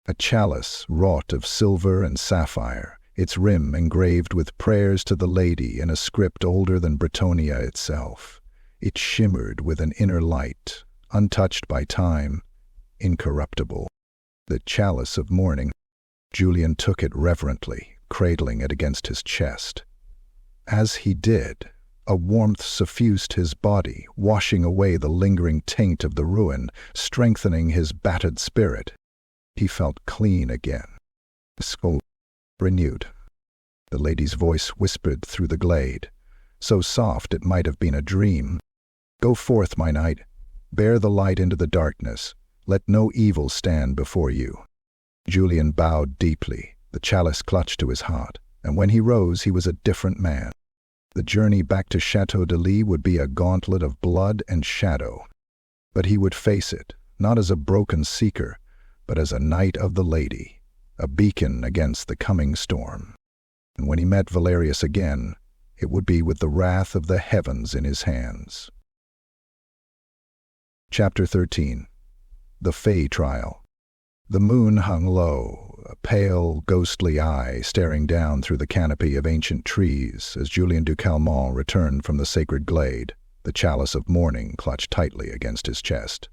A chalice wrought of silver and sapphire, its rim engraved with prayers to the lady in a script older than Bretonia itself. It shimmered with an inner light, untouched by time, incorruptible. The chalice of mourning. Julien took it reverently, cradling it against his chest. As he did, a warmth suffused his body, washing away the lingering taint of the ruin, strengthening his battered spirit. He felt clean again. The skull renewed. The lady's voice whispered through the glade, so soft it might have been a dream. "Go forth, my knight. Bear the light into the darkness. Let no evil stand before you." Julien bowed deeply, the chalice clutched to his heart, and when he rose he was a different man. The journey back to Chatau Dei would be a gauntlet of blood and shadow. But he would face it, not as a broken seeker, but as a knight of the lady, a beacon against the coming storm. And when he met Valyris again, it would be with the wrath of the heavens in his hands. Chapter 13. The Fae Trial. The moon hung low, a pale, ghostly eye staring down through the canopy of ancient trees as Julien de Calmont returned from the sacred glade, the chalice of mourning clutched tightly against his chest.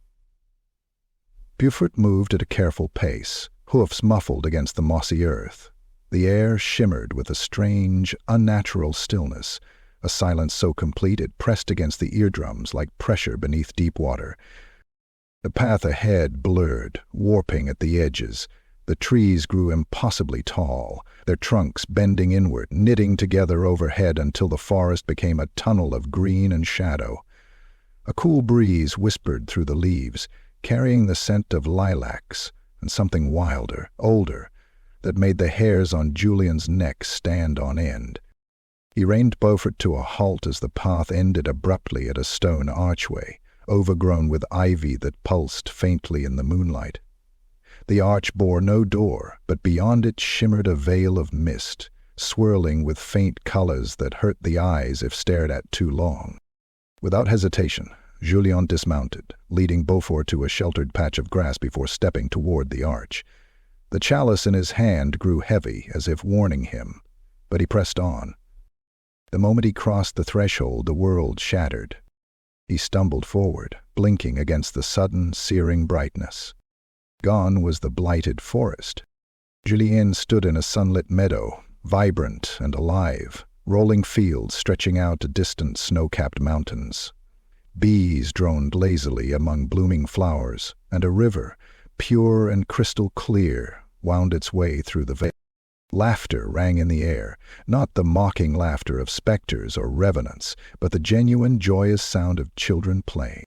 Beaufort moved at a careful pace, hoofs muffled against the mossy earth. The air shimmered with a strange, unnatural stillness, a silence so complete it pressed against the eardrums like pressure beneath deep water. The path ahead blurred, warping at the edges. The trees grew impossibly tall, their trunks bending inward, knitting together overhead until the forest became a tunnel of green and shadow. A cool breeze whispered through the leaves, carrying the scent of lilacs and something wilder, older, that made the hairs on Julien's neck stand on end. He reined Beaufort to a halt as the path ended abruptly at a stone archway, overgrown with ivy that pulsed faintly in the moonlight. The arch bore no door, but beyond it shimmered a veil of mist, swirling with faint colors that hurt the eyes if stared at too long. Without hesitation, Julien dismounted, leading Beaufort to a sheltered patch of grass before stepping toward the arch. The chalice in his hand grew heavy, as if warning him, but he pressed on. The moment he crossed the threshold, the world shattered. He stumbled forward, blinking against the sudden, searing brightness. Gone was the blighted forest. Julien stood in a sunlit meadow, vibrant and alive, rolling fields stretching out to distant snow-capped mountains. Bees droned lazily among blooming flowers, and a river, pure and crystal clear, wound its way through the vale. Laughter rang in the air, not the mocking laughter of specters or revenants, but the genuine, joyous sound of children playing.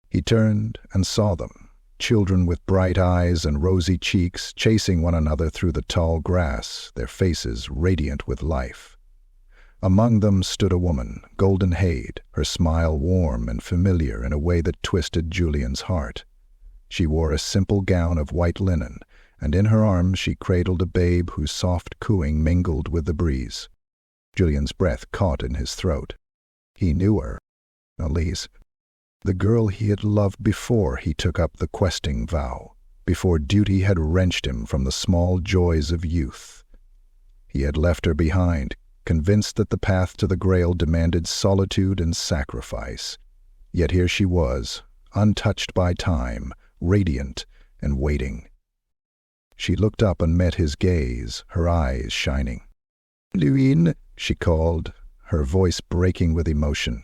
He turned and saw them, children with bright eyes and rosy cheeks, chasing one another through the tall grass, their faces radiant with life. Among them stood a woman, golden-hayed, her smile warm and familiar in a way that twisted Julien's heart. She wore a simple gown of white linen, and in her arms she cradled a babe whose soft cooing mingled with the breeze. Julien's breath caught in his throat. He knew her. Elise. The girl he had loved before he took up the questing vow, before duty had wrenched him from the small joys of youth. He had left her behind, convinced that the path to the Grail demanded solitude and sacrifice. Yet here she was, untouched by time, radiant and waiting. She looked up and met his gaze, her eyes shining. "Julien," she called, her voice breaking with emotion.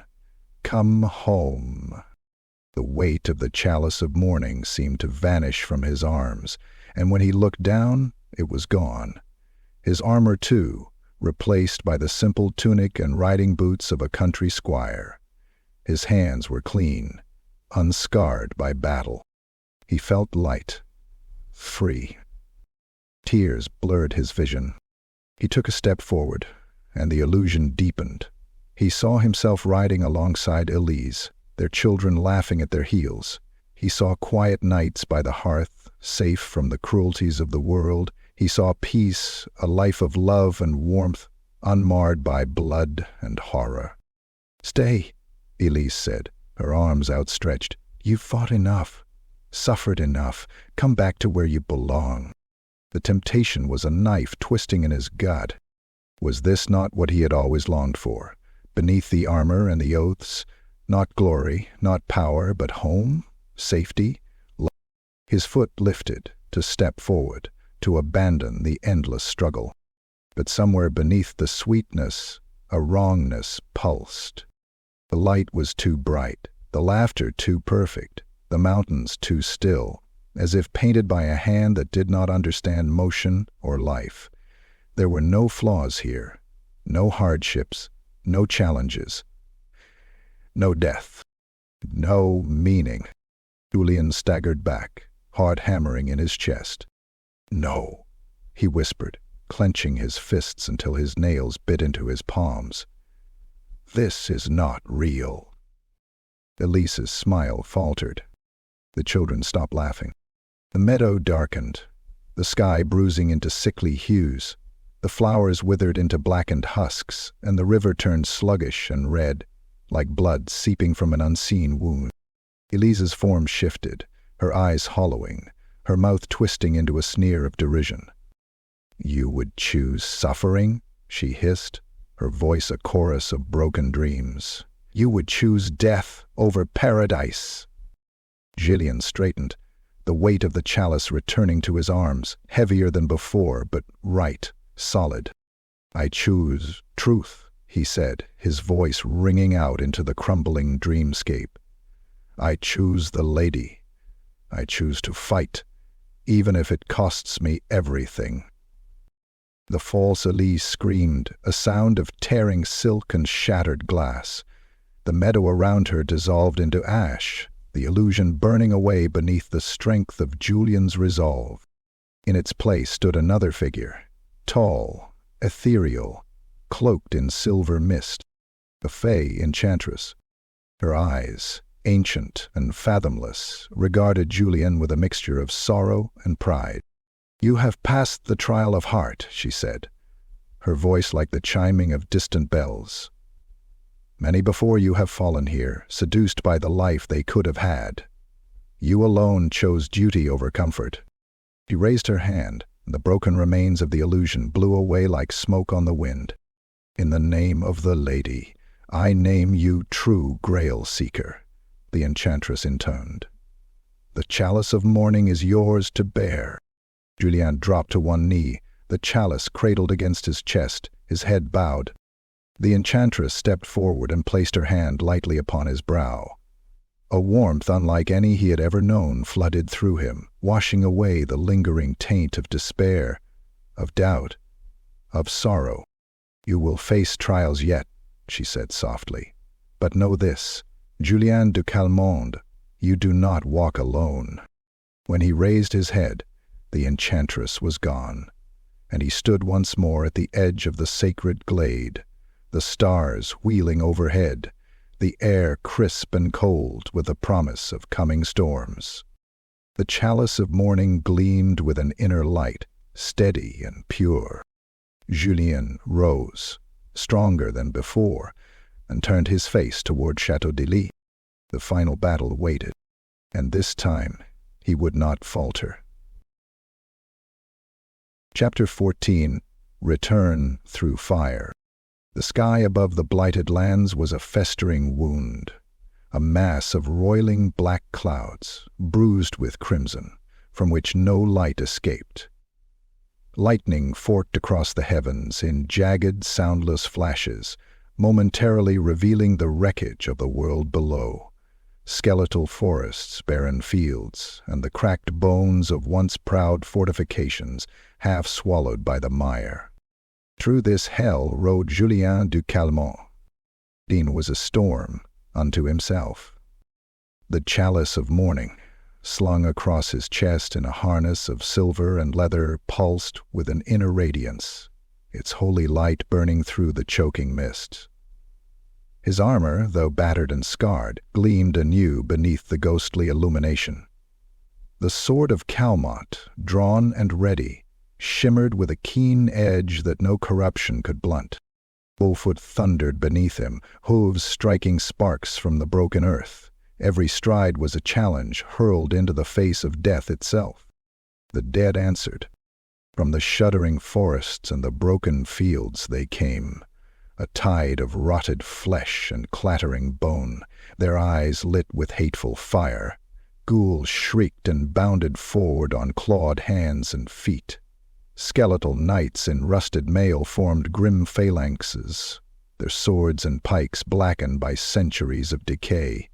"Come home." The weight of the chalice of mourning seemed to vanish from his arms, and when he looked down, it was gone. His armor, too, replaced by the simple tunic and riding boots of a country squire. His hands were clean, unscarred by battle. He felt light, free. Tears blurred his vision. He took a step forward, and the illusion deepened. He saw himself riding alongside Elise, their children laughing at their heels. He saw quiet nights by the hearth, safe from the cruelties of the world. He saw peace, a life of love and warmth, unmarred by blood and horror. "Stay," Elise said, her arms outstretched. "You've fought enough, suffered enough. Come back to where you belong." The temptation was a knife twisting in his gut. Was this not what he had always longed for? Beneath the armor and the oaths, not glory, not power, but home, safety, love. His foot lifted to step forward, to abandon the endless struggle. But somewhere beneath the sweetness, a wrongness pulsed. The light was too bright, the laughter too perfect, the mountains too still, as if painted by a hand that did not understand motion or life. There were no flaws here, no hardships, no challenges, no death, no meaning. Julien staggered back, heart hammering in his chest. "No," he whispered, clenching his fists until his nails bit into his palms. "This is not real." Elise's smile faltered. The children stopped laughing. The meadow darkened, the sky bruising into sickly hues. The flowers withered into blackened husks, and the river turned sluggish and red, like blood seeping from an unseen wound. Elise's form shifted, her eyes hollowing, her mouth twisting into a sneer of derision. "You would choose suffering?" she hissed, her voice a chorus of broken dreams. "You would choose death over paradise?" Julien straightened, the weight of the chalice returning to his arms, heavier than before, but right, solid. "I choose truth," he said, his voice ringing out into the crumbling dreamscape. "I choose the lady. I choose to fight, even if it costs me everything." The false Elise screamed, a sound of tearing silk and shattered glass. The meadow around her dissolved into ash, the illusion burning away beneath the strength of Julien's resolve. In its place stood another figure, tall, ethereal, cloaked in silver mist, a fey enchantress. Her eyes, ancient and fathomless, regarded Julien with a mixture of sorrow and pride. "You have passed the trial of heart," she said, her voice like the chiming of distant bells. "Many before you have fallen here, seduced by the life they could have had. You alone chose duty over comfort." She raised her hand, and the broken remains of the illusion blew away like smoke on the wind. "In the name of the lady, I name you true Grail Seeker," the enchantress intoned. "The chalice of mourning is yours to bear." Julien dropped to one knee, the chalice cradled against his chest, his head bowed. The enchantress stepped forward and placed her hand lightly upon his brow. A warmth unlike any he had ever known flooded through him, washing away the lingering taint of despair, of doubt, of sorrow. "You will face trials yet," she said softly. "But know this, Julien de Calmont, you do not walk alone." When he raised his head, the enchantress was gone, and he stood once more at the edge of the sacred glade, the stars wheeling overhead, the air crisp and cold with the promise of coming storms. The chalice of morning gleamed with an inner light, steady and pure. Julien rose, stronger than before, and turned his face toward Chatau Dei. The final battle waited, and this time he would not falter. Chapter 14. Return Through Fire. The sky above the blighted lands was a festering wound, a mass of roiling black clouds, bruised with crimson, from which no light escaped. Lightning forked across the heavens in jagged, soundless flashes, momentarily revealing the wreckage of the world below. Skeletal forests, barren fields, and the cracked bones of once proud fortifications, half swallowed by the mire. Through this hell rode Julien de Calmont. Dean was a storm unto himself. The chalice of morning, slung across his chest in a harness of silver and leather, pulsed with an inner radiance, its holy light burning through the choking mist. His armor, though battered and scarred, gleamed anew beneath the ghostly illumination. The sword of Calmont, drawn and ready, shimmered with a keen edge that no corruption could blunt. Bullfoot thundered beneath him, hooves striking sparks from the broken earth. Every stride was a challenge hurled into the face of death itself. The dead answered. From the shuddering forests and the broken fields they came, a tide of rotted flesh and clattering bone, their eyes lit with hateful fire. Ghouls shrieked and bounded forward on clawed hands and feet. Skeletal knights in rusted mail formed grim phalanxes, their swords and pikes blackened by centuries of decay.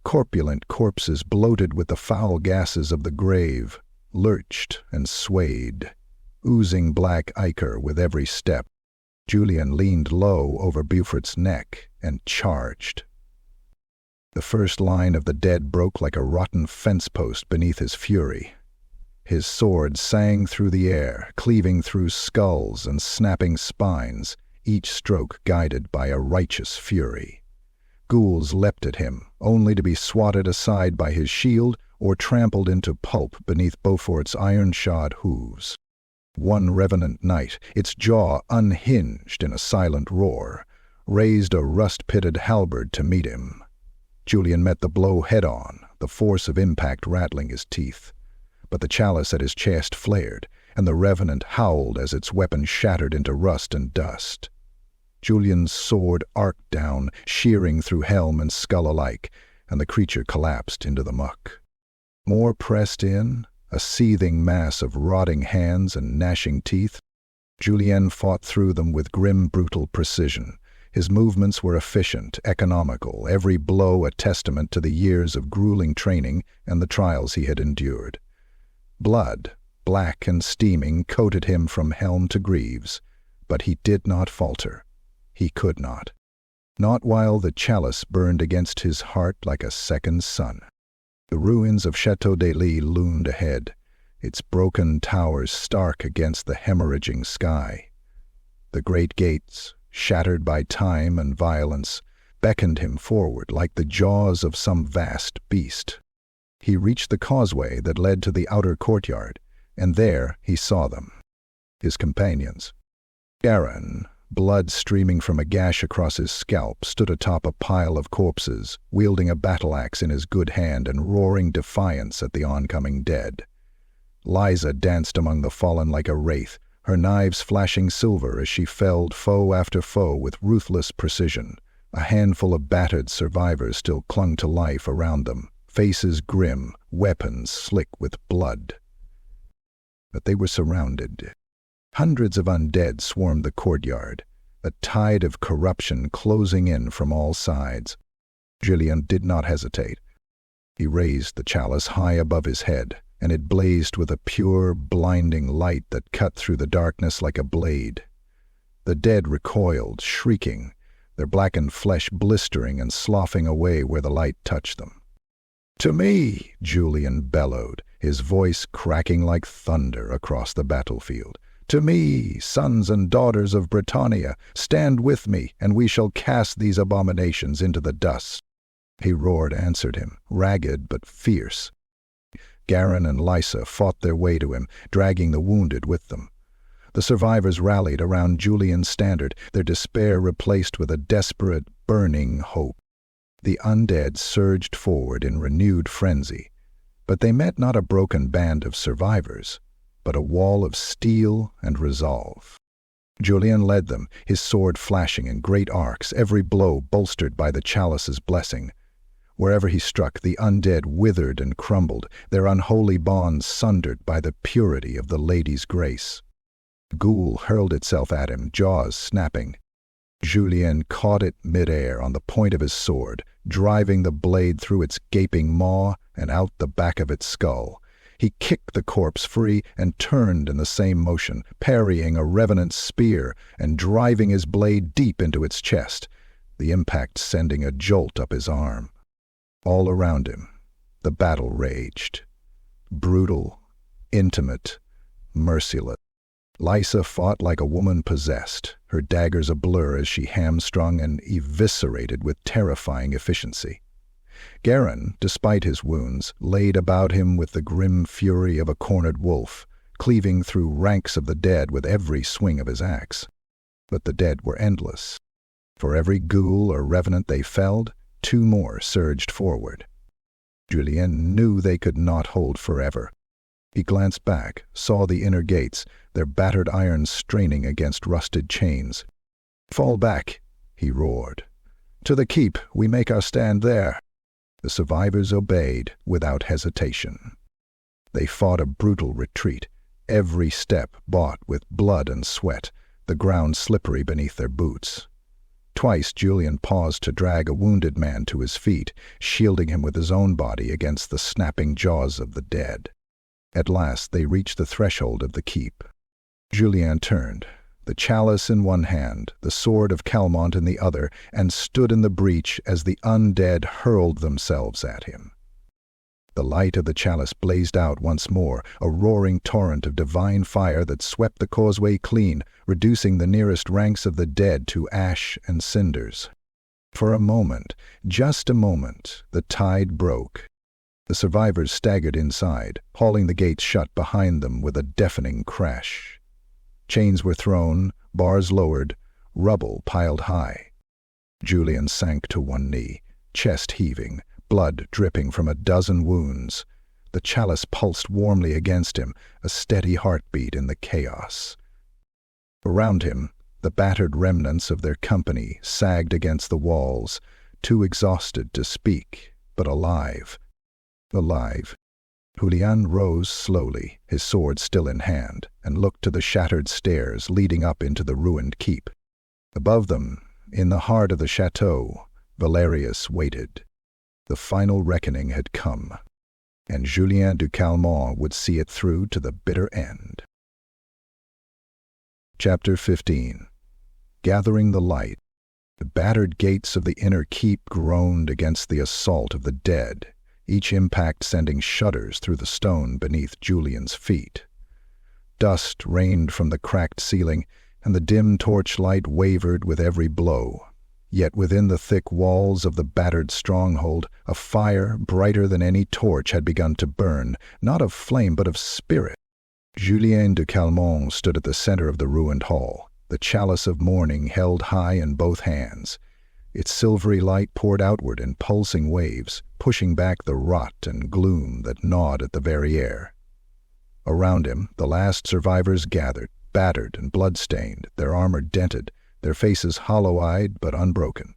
Corpulent corpses bloated with the foul gases of the grave, lurched and swayed, oozing black ichor with every step. Julien leaned low over Beaufort's neck and charged. The first line of the dead broke like a rotten fence post beneath his fury. His sword sang through the air, cleaving through skulls and snapping spines, each stroke guided by a righteous fury. Ghouls leapt at him, only to be swatted aside by his shield or trampled into pulp beneath Beaufort's iron-shod hooves. One revenant knight, its jaw unhinged in a silent roar, raised a rust-pitted halberd to meet him. Julien met the blow head-on, the force of impact rattling his teeth. But the chalice at his chest flared, and the revenant howled as its weapon shattered into rust and dust. Julien's sword arced down, shearing through helm and skull alike, and the creature collapsed into the muck. More pressed in, a seething mass of rotting hands and gnashing teeth. Julien fought through them with grim, brutal precision. His movements were efficient, economical, every blow a testament to the years of grueling training and the trials he had endured. Blood, black and steaming, coated him from helm to greaves, but he did not falter. He could not. Not while the chalice burned against his heart like a second sun. The ruins of Chatau Dei loomed ahead, its broken towers stark against the hemorrhaging sky. The great gates, shattered by time and violence, beckoned him forward like the jaws of some vast beast. He reached the causeway that led to the outer courtyard, and there he saw them, his companions. Garin, blood streaming from a gash across his scalp, stood atop a pile of corpses, wielding a battle-axe in his good hand and roaring defiance at the oncoming dead. Liza danced among the fallen like a wraith, her knives flashing silver as she felled foe after foe with ruthless precision. A handful of battered survivors still clung to life around them, faces grim, weapons slick with blood. But they were surrounded. Hundreds of undead swarmed the courtyard, a tide of corruption closing in from all sides. Julien did not hesitate. He raised the chalice high above his head, and it blazed with a pure, blinding light that cut through the darkness like a blade. The dead recoiled, shrieking, their blackened flesh blistering and sloughing away where the light touched them. "To me!" Julien bellowed, his voice cracking like thunder across the battlefield. "To me, sons and daughters of Britannia, stand with me, and we shall cast these abominations into the dust." A roar answered him, ragged but fierce. Garin and Liza fought their way to him, dragging the wounded with them. The survivors rallied around Julien's standard, their despair replaced with a desperate, burning hope. The undead surged forward in renewed frenzy, but they met not a broken band of survivors, but a wall of steel and resolve. Julien led them, his sword flashing in great arcs, every blow bolstered by the chalice's blessing. Wherever he struck, the undead withered and crumbled, their unholy bonds sundered by the purity of the lady's grace. Ghoul hurled itself at him, jaws snapping. Julien caught it mid-air on the point of his sword, driving the blade through its gaping maw and out the back of its skull. He kicked the corpse free and turned in the same motion, parrying a revenant's spear and driving his blade deep into its chest, the impact sending a jolt up his arm. All around him, the battle raged. Brutal, intimate, merciless. Liza fought like a woman possessed, her daggers a blur as she hamstrung and eviscerated with terrifying efficiency. Garin, despite his wounds, laid about him with the grim fury of a cornered wolf, cleaving through ranks of the dead with every swing of his axe. But the dead were endless. For every ghoul or revenant they felled, 2 more surged forward. Julien knew they could not hold forever. He glanced back, saw the inner gates, their battered irons straining against rusted chains. "Fall back," he roared. "To the keep, we make our stand there." The survivors obeyed without hesitation. They fought a brutal retreat, every step bought with blood and sweat, the ground slippery beneath their boots. Twice Julien paused to drag a wounded man to his feet, shielding him with his own body against the snapping jaws of the dead. At last they reached the threshold of the keep. Julien turned, the chalice in one hand, the sword of Calmont in the other, and stood in the breach as the undead hurled themselves at him. The light of the chalice blazed out once more, a roaring torrent of divine fire that swept the causeway clean, reducing the nearest ranks of the dead to ash and cinders. For a moment, just a moment, the tide broke. The survivors staggered inside, hauling the gates shut behind them with a deafening crash. Chains were thrown, bars lowered, rubble piled high. Julien sank to one knee, chest heaving, blood dripping from a dozen wounds. The chalice pulsed warmly against him, a steady heartbeat in the chaos. Around him, the battered remnants of their company sagged against the walls, too exhausted to speak, but alive. Alive. Julien rose slowly, his sword still in hand, and looked to the shattered stairs leading up into the ruined keep. Above them, in the heart of the chateau, Valyris waited. The final reckoning had come, and Julien de Calmont would see it through to the bitter end. Chapter 15. Gathering the light. The battered gates of the inner keep groaned against the assault of the dead, each impact sending shudders through the stone beneath Julien's feet. Dust rained from the cracked ceiling, and the dim torchlight wavered with every blow. Yet within the thick walls of the battered stronghold, a fire brighter than any torch had begun to burn, not of flame but of spirit. Julien de Calmont stood at the center of the ruined hall, the chalice of mourning held high in both hands. Its silvery light poured outward in pulsing waves, pushing back the rot and gloom that gnawed at the very air. Around him, the last survivors gathered, battered and blood-stained, their armor dented, their faces hollow-eyed but unbroken.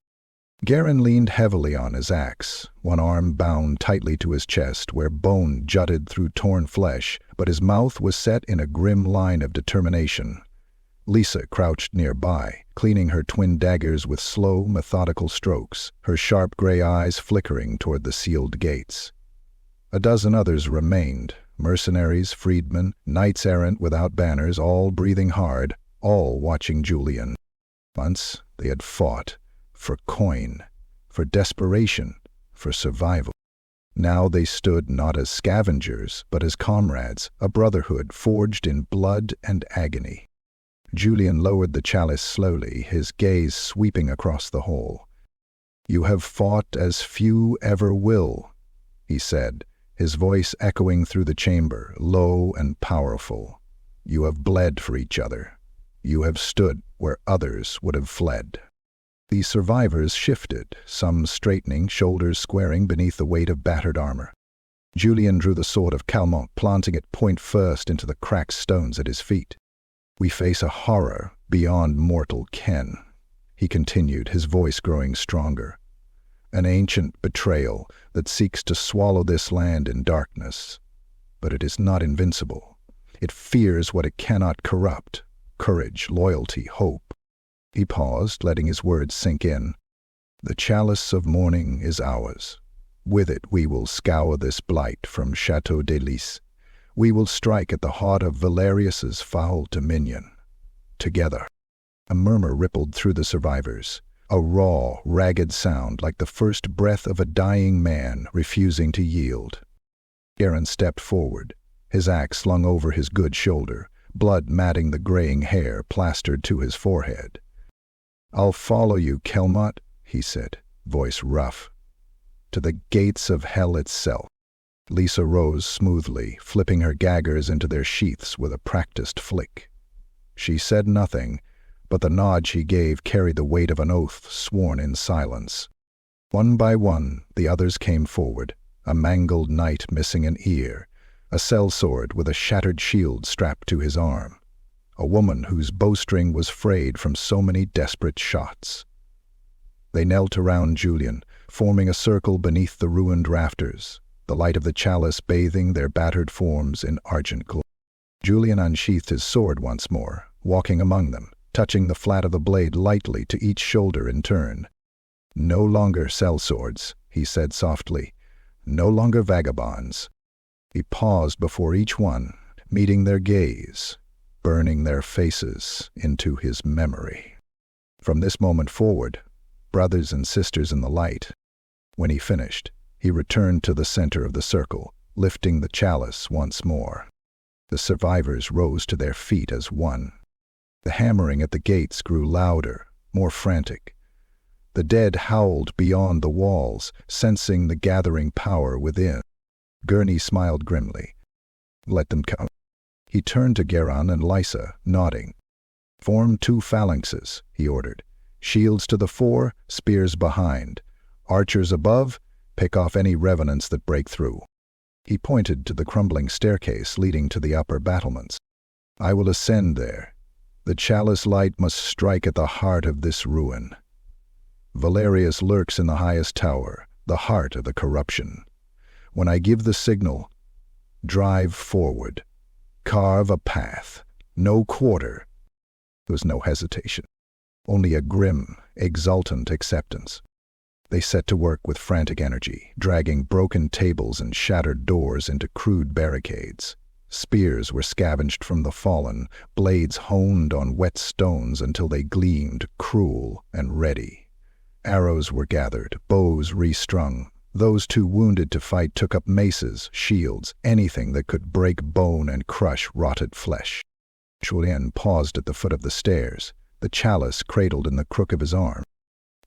Guerin leaned heavily on his axe, one arm bound tightly to his chest where bone jutted through torn flesh, but his mouth was set in a grim line of determination. Lisa crouched nearby, cleaning her twin daggers with slow, methodical strokes, her sharp gray eyes flickering toward the sealed gates. A dozen others remained, mercenaries, freedmen, knights-errant without banners, all breathing hard, all watching Julien. Once they had fought, for coin, for desperation, for survival. Now they stood not as scavengers, but as comrades, a brotherhood forged in blood and agony. Julien lowered the chalice slowly, his gaze sweeping across the hall. "You have fought as few ever will," he said, his voice echoing through the chamber, low and powerful. "You have bled for each other. You have stood where others would have fled." The survivors shifted, some straightening, shoulders squaring beneath the weight of battered armor. Julien drew the sword of Calmont, planting it point first into the cracked stones at his feet. "We face a horror beyond mortal ken," he continued, his voice growing stronger. "An ancient betrayal that seeks to swallow this land in darkness. But it is not invincible. It fears what it cannot corrupt: courage, loyalty, hope." He paused, letting his words sink in. "The chalice of mourning is ours. With it we will scour this blight from Chatau Dei. We will strike at the heart of Valyris's foul dominion. Together." A murmur rippled through the survivors, a raw, ragged sound like the first breath of a dying man refusing to yield. Guerin stepped forward, his axe slung over his good shoulder, blood matting the graying hair plastered to his forehead. "I'll follow you, Calmont," he said, voice rough. "To the gates of hell itself." Lisa rose smoothly, flipping her daggers into their sheaths with a practiced flick. She said nothing, but the nod she gave carried the weight of an oath sworn in silence. One by one, the others came forward, a mangled knight missing an ear, a sellsword with a shattered shield strapped to his arm, a woman whose bowstring was frayed from so many desperate shots. They knelt around Julien, forming a circle beneath the ruined rafters, the light of the chalice bathing their battered forms in argent glow. Julien unsheathed his sword once more, walking among them, touching the flat of the blade lightly to each shoulder in turn. "No longer sellswords," he said softly. "No longer vagabonds." He paused before each one, meeting their gaze, burning their faces into his memory. From this moment forward, brothers and sisters in the light. When he finished, he returned to the center of the circle, lifting the chalice once more. The survivors rose to their feet as one. The hammering at the gates grew louder, more frantic. The dead howled beyond the walls, sensing the gathering power within. Gurney smiled grimly. "Let them come." He turned to Guerin and Lisa, nodding. "Form 2 phalanxes," he ordered. "Shields to the fore, spears behind. Archers above, Pick off any revenants that break through." He pointed to the crumbling staircase leading to the upper battlements. "I will ascend there. The Chalice light must strike at the heart of this ruin. Valyris lurks in the highest tower, the heart of the corruption. When I give the signal, drive forward. Carve a path. No quarter." There was no hesitation, only a grim, exultant acceptance. They set to work with frantic energy, dragging broken tables and shattered doors into crude barricades. Spears were scavenged from the fallen, blades honed on wet stones until they gleamed, cruel and ready. Arrows were gathered, bows restrung. Those too wounded to fight took up maces, shields, anything that could break bone and crush rotted flesh. Julien paused at the foot of the stairs, the chalice cradled in the crook of his arm.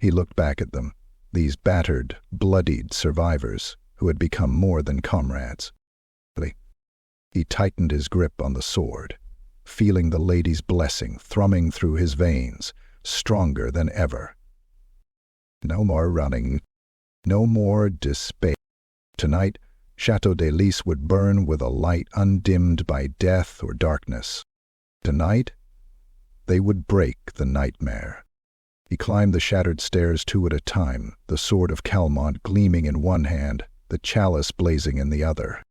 He looked back at them, these battered, bloodied survivors who had become more than comrades. He tightened his grip on the sword, feeling the lady's blessing thrumming through his veins, stronger than ever. No more running, no more despair. Tonight, Chatau Dei would burn with a light undimmed by death or darkness. Tonight, they would break the nightmare. He climbed the shattered stairs two at a time, the sword of Calmont gleaming in one hand, the chalice blazing in the other.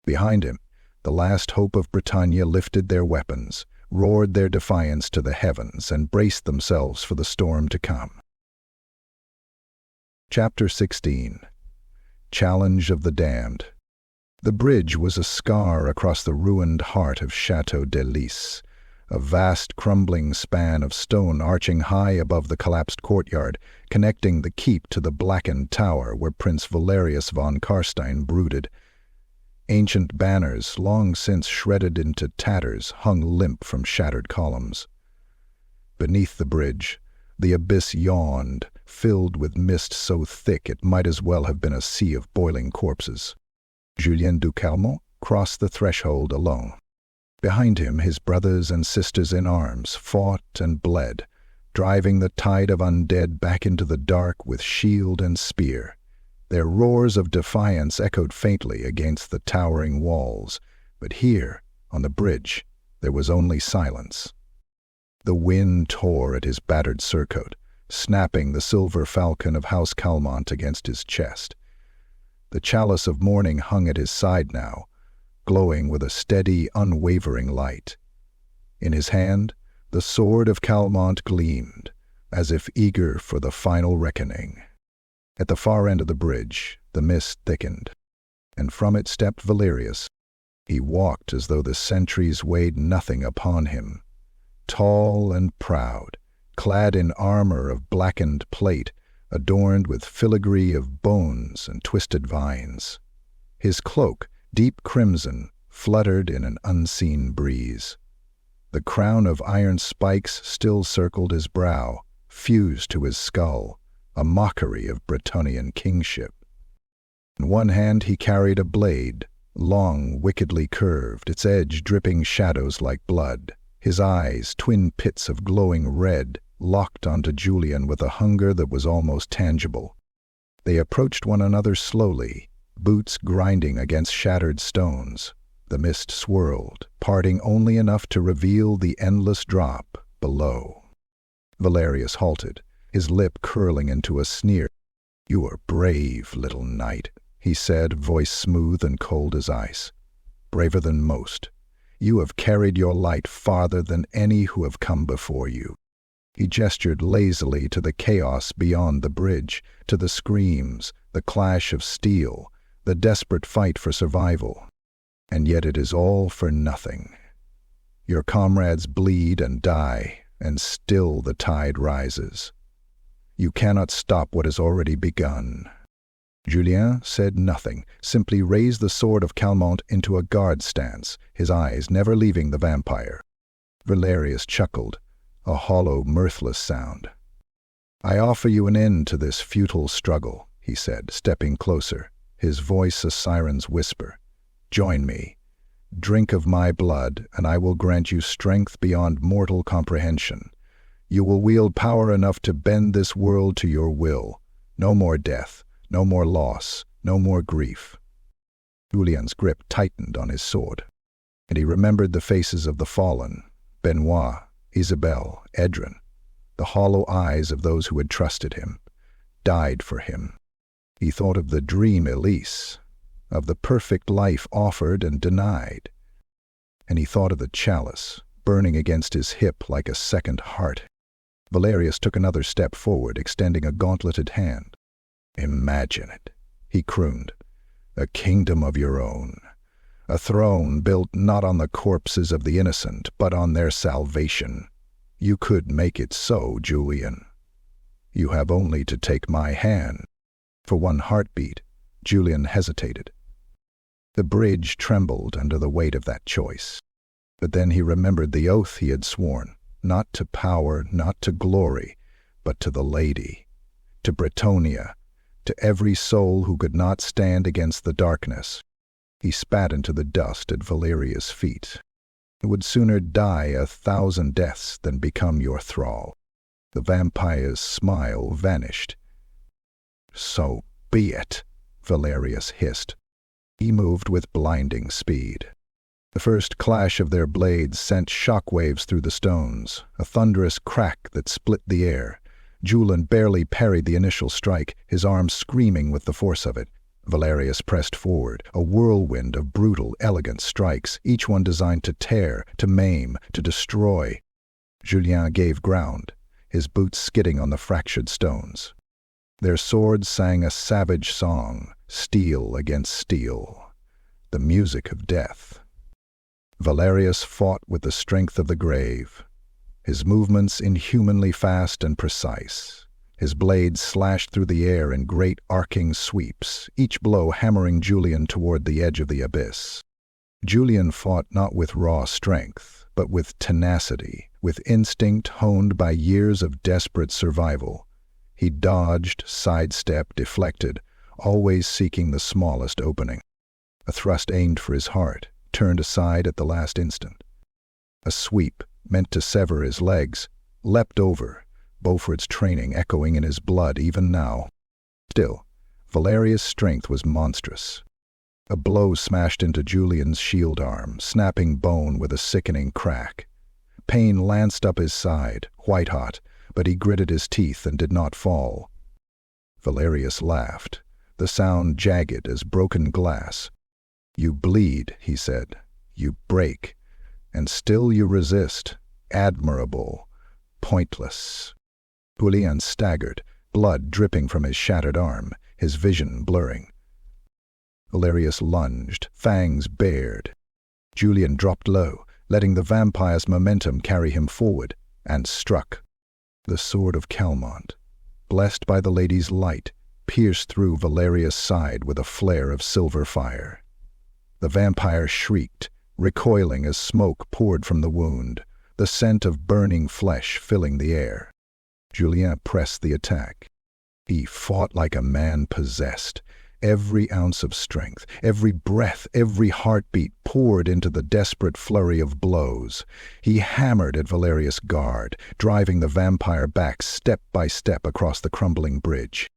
Behind him, the last hope of Britannia lifted their weapons, roared their defiance to the heavens, and braced themselves for the storm to come. Chapter 16. Challenge of the Damned. The bridge was a scar across the ruined heart of Chatau Dei, a vast crumbling span of stone arching high above the collapsed courtyard, connecting the keep to the blackened tower where Prince Valyris von Karstein brooded. Ancient banners, long since shredded into tatters, hung limp from shattered columns. Beneath the bridge, the abyss yawned, filled with mist so thick it might as well have been a sea of boiling corpses. Julien du Calmont crossed the threshold alone. Behind him, his brothers and sisters in arms fought and bled, driving the tide of undead back into the dark with shield and spear. Their roars of defiance echoed faintly against the towering walls, but here, on the bridge, there was only silence. The wind tore at his battered surcoat, snapping the silver falcon of House Calmont against his chest. The chalice of morning hung at his side now, glowing with a steady, unwavering light. In his hand, the sword of Calmont gleamed, as if eager for the final reckoning. At the far end of the bridge, the mist thickened, and from it stepped Valyris. He walked as though the centuries weighed nothing upon him. Tall and proud, clad in armor of blackened plate, adorned with filigree of bones and twisted vines. His cloak, deep crimson, fluttered in an unseen breeze. The crown of iron spikes still circled his brow, fused to his skull, a mockery of Bretonnian kingship. In one hand he carried a blade, long, wickedly curved, its edge dripping shadows like blood. His eyes, twin pits of glowing red, locked onto Julien with a hunger that was almost tangible. They approached one another slowly, boots grinding against shattered stones. The mist swirled, parting only enough to reveal the endless drop below. Valyris halted, his lip curling into a sneer. "You are brave, little knight," he said, voice smooth and cold as ice. "Braver than most. You have carried your light farther than any who have come before you." He gestured lazily to the chaos beyond the bridge, to the screams, the clash of steel, the desperate fight for survival. And yet it is all for nothing. Your comrades bleed and die, and still the tide rises. You cannot stop what has already begun. Julien said nothing, simply raised the sword of Calmont into a guard stance, his eyes never leaving the vampire. Valyris chuckled, a hollow, mirthless sound. "I offer you an end to this futile struggle," he said, stepping closer, his voice a siren's whisper. "Join me. Drink of my blood, and I will grant you strength beyond mortal comprehension. You will wield power enough to bend this world to your will. No more death, No more loss, no more grief. Julien's grip tightened on his sword, and he remembered the faces of the fallen, Benoit, Isabelle, Edrin, the hollow eyes of those who had trusted him, died for him. He thought of the dream Elise, of the perfect life offered and denied, and he thought of the chalice, burning against his hip like a second heart. Valyris took another step forward, extending a gauntleted hand. "Imagine it," he crooned. "A kingdom of your own. A throne built not on the corpses of the innocent, but on their salvation. You could make it so, Julien. You have only to take my hand." For one heartbeat, Julien hesitated. The bridge trembled under the weight of that choice. But then he remembered the oath he had sworn, not to power, not to glory, but to the lady, to Bretonnia, to every soul who could not stand against the darkness. He spat into the dust at Valyris' feet. "It would sooner die 1,000 deaths than become your thrall." The vampire's smile vanished. "So be it," Valyris hissed. He moved with blinding speed. The first clash of their blades sent shockwaves through the stones, a thunderous crack that split the air. Julien barely parried the initial strike, his arm screaming with the force of it. Valyris pressed forward, a whirlwind of brutal, elegant strikes, each one designed to tear, to maim, to destroy. Julien gave ground, his boots skidding on the fractured stones. Their swords sang a savage song, steel against steel, the music of death. Valyris fought with the strength of the grave, his movements inhumanly fast and precise. His blades slashed through the air in great arcing sweeps, each blow hammering Julien toward the edge of the abyss. Julien fought not with raw strength, but with tenacity, with instinct honed by years of desperate survival. He dodged, sidestepped, deflected, always seeking the smallest opening. A thrust aimed for his heart, turned aside at the last instant. A sweep, meant to sever his legs, leapt over, Beaufort's training echoing in his blood even now. Still, Valyris' strength was monstrous. A blow smashed into Julien's shield arm, snapping bone with a sickening crack. Pain lanced up his side, white-hot, but he gritted his teeth and did not fall. Valyris laughed, the sound jagged as broken glass. "You bleed," he said. "You break. And still you resist. Admirable. Pointless." Julien staggered, blood dripping from his shattered arm, his vision blurring. Valyris lunged, fangs bared. Julien dropped low, letting the vampire's momentum carry him forward, and struck. The sword of Calmont, blessed by the lady's light, pierced through Valyris' side with a flare of silver fire. The vampire shrieked, recoiling as smoke poured from the wound, the scent of burning flesh filling the air. Julien pressed the attack. He fought like a man possessed. Every ounce of strength, every breath, every heartbeat poured into the desperate flurry of blows. He hammered at Valyris' guard, driving the vampire back step by step across the crumbling bridge.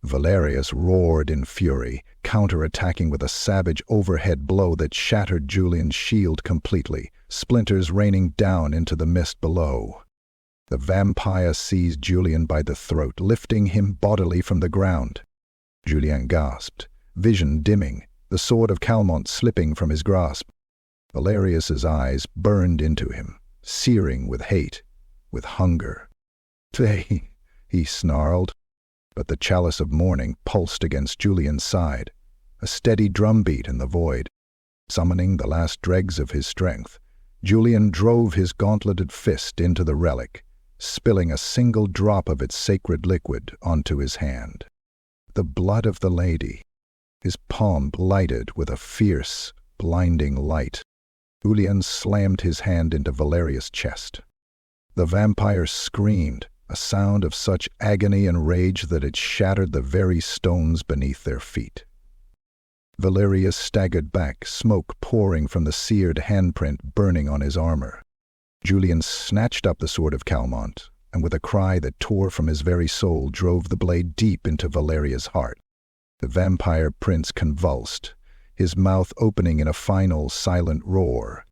Valyris roared in fury, counter-attacking with a savage overhead blow that shattered Julien's shield completely, splinters raining down into the mist below. The vampire seized Julien by the throat, lifting him bodily from the ground. Julien gasped, vision dimming, the sword of Calmont slipping from his grasp. Valyris' eyes burned into him, searing with hate, with hunger. "They," he snarled. But the chalice of mourning pulsed against Julien's side, a steady drumbeat in the void. Summoning the last dregs of his strength, Julien drove his gauntleted fist into the relic, spilling a single drop of its sacred liquid onto his hand. The blood of the lady, his palm lighted with a fierce, blinding light. Julien slammed his hand into Valyris' chest. The vampire screamed, a sound of such agony and rage that it shattered the very stones beneath their feet. Valyris staggered back, smoke pouring from the seared handprint burning on his armor. Julien snatched up the sword of Calmont, and with a cry that tore from his very soul drove the blade deep into Valyris' heart. The vampire prince convulsed, his mouth opening in a final, silent roar.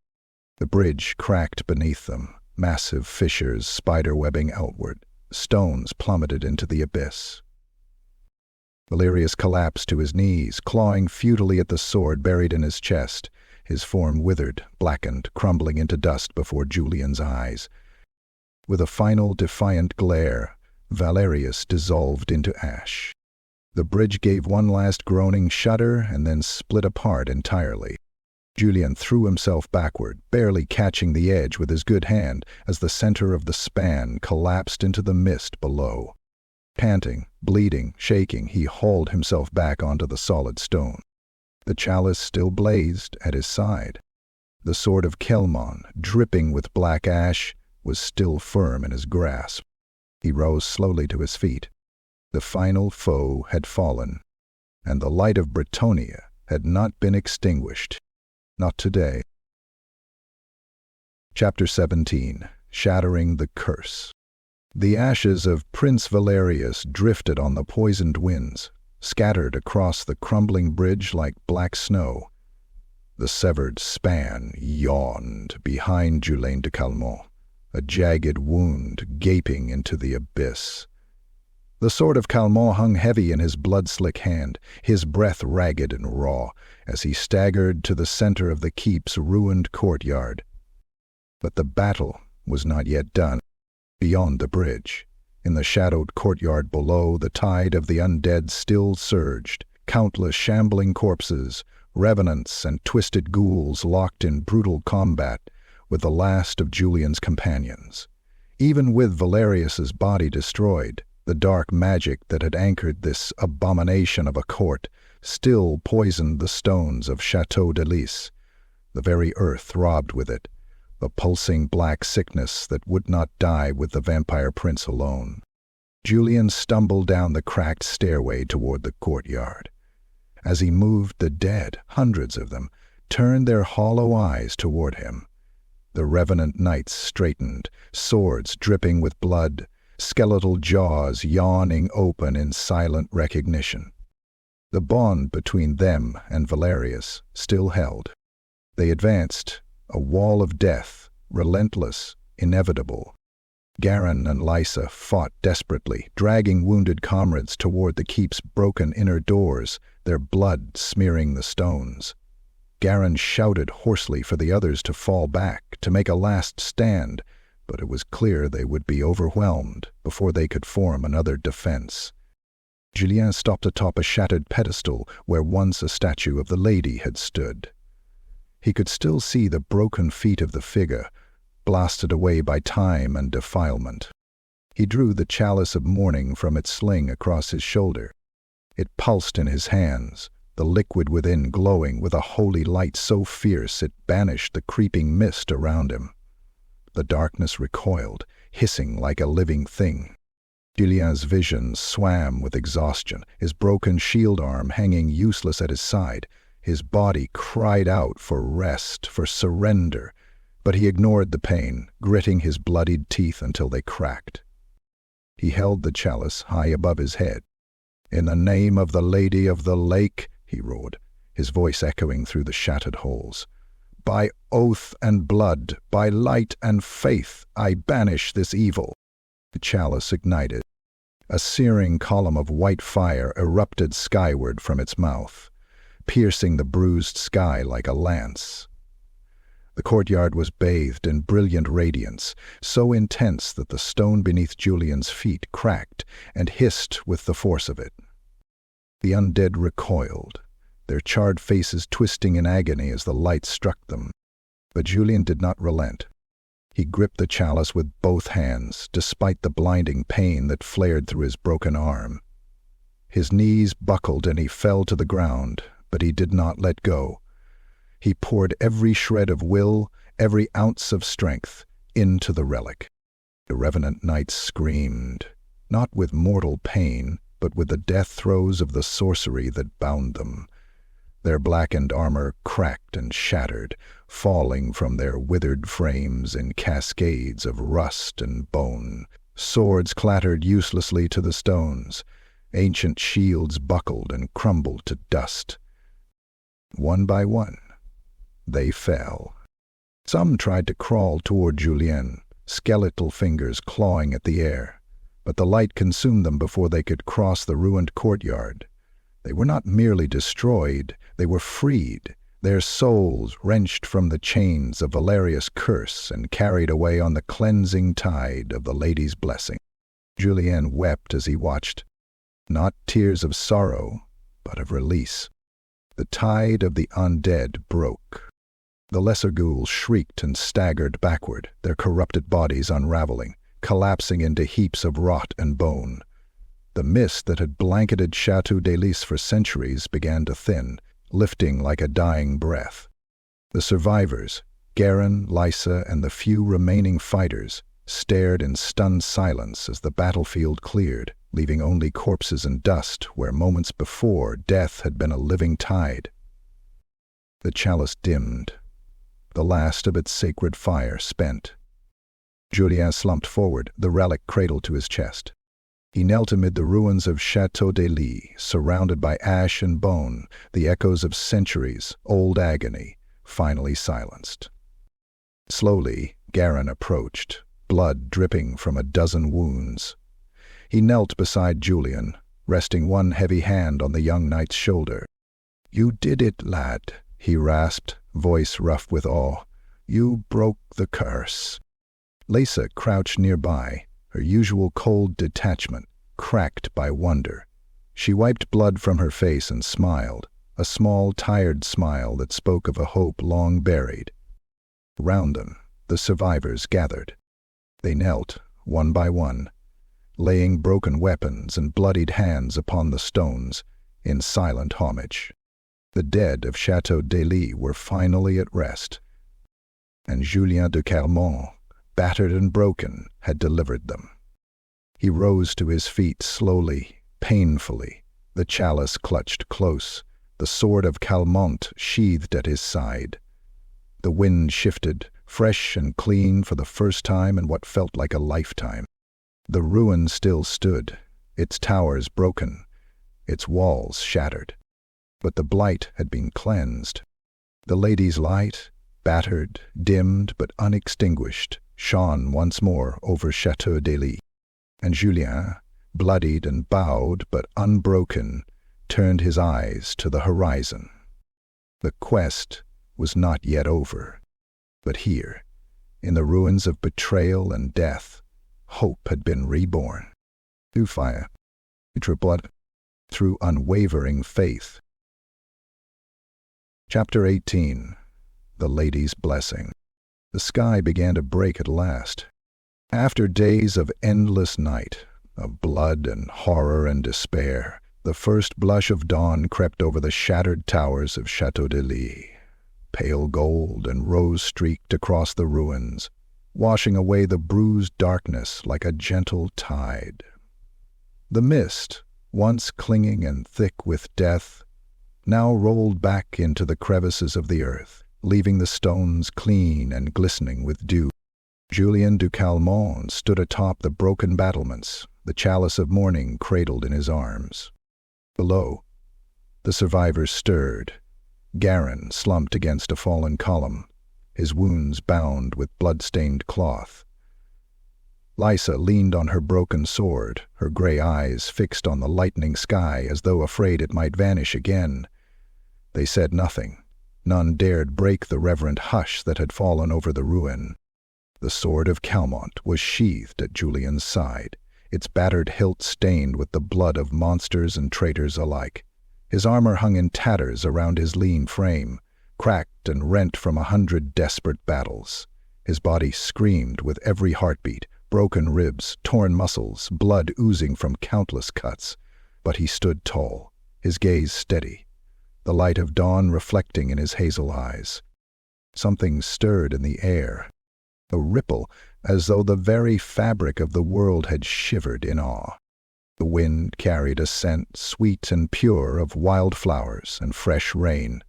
The bridge cracked beneath them, massive fissures spiderwebbing outward. Stones plummeted into the abyss. Valyris collapsed to his knees, clawing futilely at the sword buried in his chest, his form withered, blackened, crumbling into dust before Julien's eyes. With a final defiant glare, Valyris dissolved into ash. The bridge gave one last groaning shudder and then split apart entirely. Julien threw himself backward, barely catching the edge with his good hand as the center of the span collapsed into the mist below. Panting, bleeding, shaking, he hauled himself back onto the solid stone. The chalice still blazed at his side. The sword of Calmont, dripping with black ash, was still firm in his grasp. He rose slowly to his feet. The final foe had fallen, and the light of Bretonnia had not been extinguished. Not today. Chapter 17. Shattering the Curse. The ashes of Prince Valyris drifted on the poisoned winds, scattered across the crumbling bridge like black snow. The severed span yawned behind Julien de Calmont, a jagged wound gaping into the abyss. The sword of Calmont hung heavy in his blood-slick hand, his breath ragged and raw, as he staggered to the center of the keep's ruined courtyard. But the battle was not yet done. Beyond the bridge, in the shadowed courtyard below, the tide of the undead still surged, countless shambling corpses, revenants and twisted ghouls locked in brutal combat with the last of Julien's companions. Even with Valyris's body destroyed, the dark magic that had anchored this abomination of a court still poisoned the stones of Chatau Dei. The very earth throbbed with it, the pulsing black sickness that would not die with the vampire prince alone. Julien stumbled down the cracked stairway toward the courtyard. As he moved, the dead, hundreds of them, turned their hollow eyes toward him. The revenant knights straightened, swords dripping with blood, skeletal jaws yawning open in silent recognition. The bond between them and Valyris still held. They advanced, a wall of death, relentless, inevitable. Garin and Lysa fought desperately, dragging wounded comrades toward the keep's broken inner doors, their blood smearing the stones. Garin shouted hoarsely for the others to fall back, to make a last stand, but it was clear they would be overwhelmed before they could form another defense. Julien stopped atop a shattered pedestal where once a statue of the lady had stood. He could still see the broken feet of the figure, blasted away by time and defilement. He drew the chalice of mourning from its sling across his shoulder. It pulsed in his hands, the liquid within glowing with a holy light so fierce it banished the creeping mist around him. The darkness recoiled, hissing like a living thing. Julien's vision swam with exhaustion, his broken shield arm hanging useless at his side. His body cried out for rest, for surrender, but he ignored the pain, gritting his bloodied teeth until they cracked. He held the chalice high above his head. "In the name of the Lady of the Lake," he roared, his voice echoing through the shattered holes. "By oath and blood, by light and faith, I banish this evil." The chalice ignited. A searing column of white fire erupted skyward from its mouth, piercing the bruised sky like a lance. The courtyard was bathed in brilliant radiance, so intense that the stone beneath Julien's feet cracked and hissed with the force of it. The undead recoiled, their charred faces twisting in agony as the light struck them. But Julien did not relent. He gripped the chalice with both hands, despite the blinding pain that flared through his broken arm. His knees buckled and he fell to the ground, but he did not let go. He poured every shred of will, every ounce of strength, into the relic. The revenant knights screamed, not with mortal pain, but with the death throes of the sorcery that bound them. Their blackened armor cracked and shattered, falling from their withered frames in cascades of rust and bone. Swords clattered uselessly to the stones. Ancient shields buckled and crumbled to dust. One by one, they fell. Some tried to crawl toward Julien, skeletal fingers clawing at the air, but the light consumed them before they could cross the ruined courtyard. They were not merely destroyed, they were freed, their souls wrenched from the chains of Valyris' curse and carried away on the cleansing tide of the Lady's blessing. Julien wept as he watched, not tears of sorrow, but of release. The tide of the undead broke. The lesser ghouls shrieked and staggered backward, their corrupted bodies unraveling, collapsing into heaps of rot and bone. The mist that had blanketed Chatau Dei for centuries began to thin, lifting like a dying breath. The survivors, Garin, Lysa, and the few remaining fighters, stared in stunned silence as the battlefield cleared, leaving only corpses and dust where moments before death had been a living tide. The chalice dimmed, the last of its sacred fire spent. Julien slumped forward, the relic cradled to his chest. He knelt amid the ruins of Chatau Dei, surrounded by ash and bone, the echoes of centuries, old agony, finally silenced. Slowly, Garin approached, blood dripping from a dozen wounds. He knelt beside Julien, resting one heavy hand on the young knight's shoulder. "You did it, lad," he rasped, voice rough with awe. "You broke the curse." Lysa crouched nearby, her usual cold detachment cracked by wonder. She wiped blood from her face and smiled, a small, tired smile that spoke of a hope long buried. Round them, the survivors gathered. They knelt, one by one, laying broken weapons and bloodied hands upon the stones, in silent homage. The dead of Chatau Dei were finally at rest, and Julien de Calmont, battered and broken, had delivered them. He rose to his feet slowly, painfully, the chalice clutched close, the sword of Calmont sheathed at his side. The wind shifted, fresh and clean for the first time in what felt like a lifetime. The ruin still stood, its towers broken, its walls shattered. But the blight had been cleansed. The Lady's light, battered, dimmed but unextinguished, shone once more over Chatau Dei. And Julien, bloodied and bowed but unbroken, turned his eyes to the horizon. The quest was not yet over, but here, in the ruins of betrayal and death, hope had been reborn. Through fire, through blood, through unwavering faith. Chapter 18. The Lady's Blessing. The sky began to break at last. After days of endless night, of blood and horror and despair, the first blush of dawn crept over the shattered towers of Chatau Dei, pale gold and rose-streaked across the ruins, washing away the bruised darkness like a gentle tide. The mist, once clinging and thick with death, now rolled back into the crevices of the earth, leaving the stones clean and glistening with dew. Julien de Calmont stood atop the broken battlements, the chalice of mourning cradled in his arms. Below, the survivors stirred. Garin slumped against a fallen column, his wounds bound with blood-stained cloth. Lysa leaned on her broken sword, her gray eyes fixed on the lightening sky as though afraid it might vanish again. They said nothing. None dared break the reverent hush that had fallen over the ruin. The sword of Calmont was sheathed at Julien's side, its battered hilt stained with the blood of monsters and traitors alike. His armor hung in tatters around his lean frame, cracked and rent from 100 desperate battles. His body screamed with every heartbeat, broken ribs, torn muscles, blood oozing from countless cuts. But he stood tall, his gaze steady, the light of dawn reflecting in his hazel eyes. Something stirred in the air, a ripple as though the very fabric of the world had shivered in awe. The wind carried a scent sweet and pure of wildflowers and fresh rain.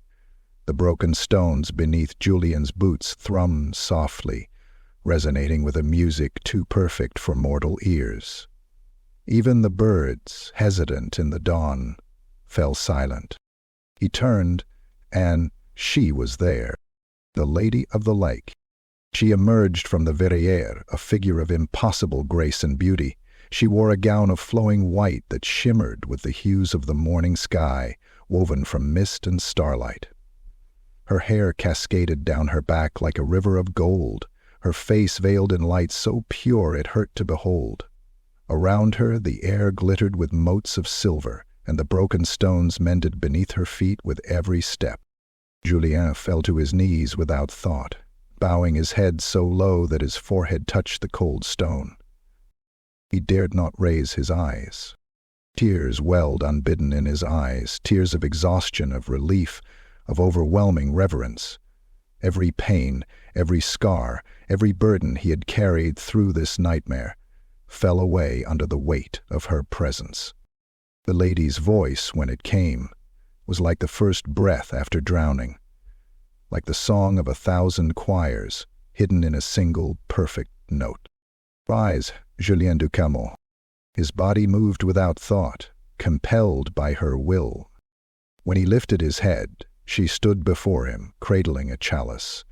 The broken stones beneath Julien's boots thrummed softly, resonating with a music too perfect for mortal ears. Even the birds, hesitant in the dawn, fell silent. He turned, and she was there, the Lady of the Lake. She emerged from the verrière, a figure of impossible grace and beauty. She wore a gown of flowing white that shimmered with the hues of the morning sky, woven from mist and starlight. Her hair cascaded down her back like a river of gold, her face veiled in light so pure it hurt to behold. Around her the air glittered with motes of silver, and the broken stones mended beneath her feet with every step. Julien fell to his knees without thought, bowing his head so low that his forehead touched the cold stone. He dared not raise his eyes. Tears welled unbidden in his eyes, tears of exhaustion, of relief, of overwhelming reverence. Every pain, every scar, every burden he had carried through this nightmare fell away under the weight of her presence. The lady's voice, when it came, was like the first breath after drowning, like the song of 1,000 choirs hidden in a single perfect note. "Rise, Julien de Calmont." His body moved without thought, compelled by her will. When he lifted his head, she stood before him, cradling a chalice,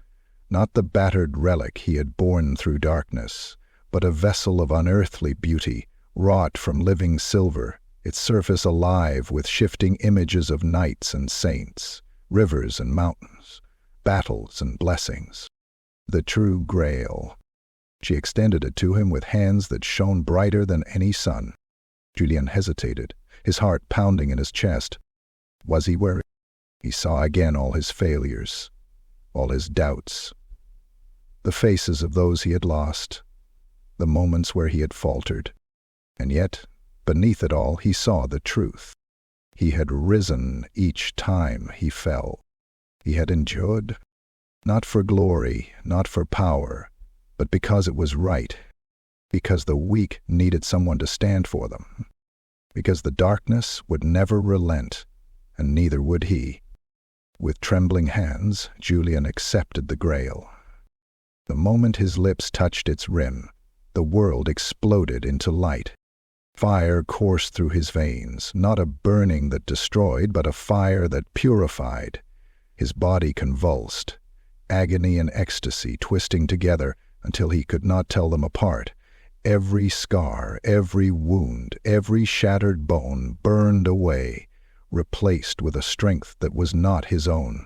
not the battered relic he had borne through darkness, but a vessel of unearthly beauty, wrought from living silver, its surface alive with shifting images of knights and saints, rivers and mountains, battles and blessings. The true Grail. She extended it to him with hands that shone brighter than any sun. Julien hesitated, his heart pounding in his chest. Was he worried? He saw again all his failures, all his doubts, the faces of those he had lost, the moments where he had faltered. And yet, beneath it all, he saw the truth. He had risen each time he fell. He had endured, not for glory, not for power, but because it was right, because the weak needed someone to stand for them, because the darkness would never relent, and neither would he. With trembling hands, Julien accepted the Grail. The moment his lips touched its rim, the world exploded into light. Fire coursed through his veins, not a burning that destroyed, but a fire that purified. His body convulsed, agony and ecstasy twisting together until he could not tell them apart. Every scar, every wound, every shattered bone burned away, replaced with a strength that was not his own.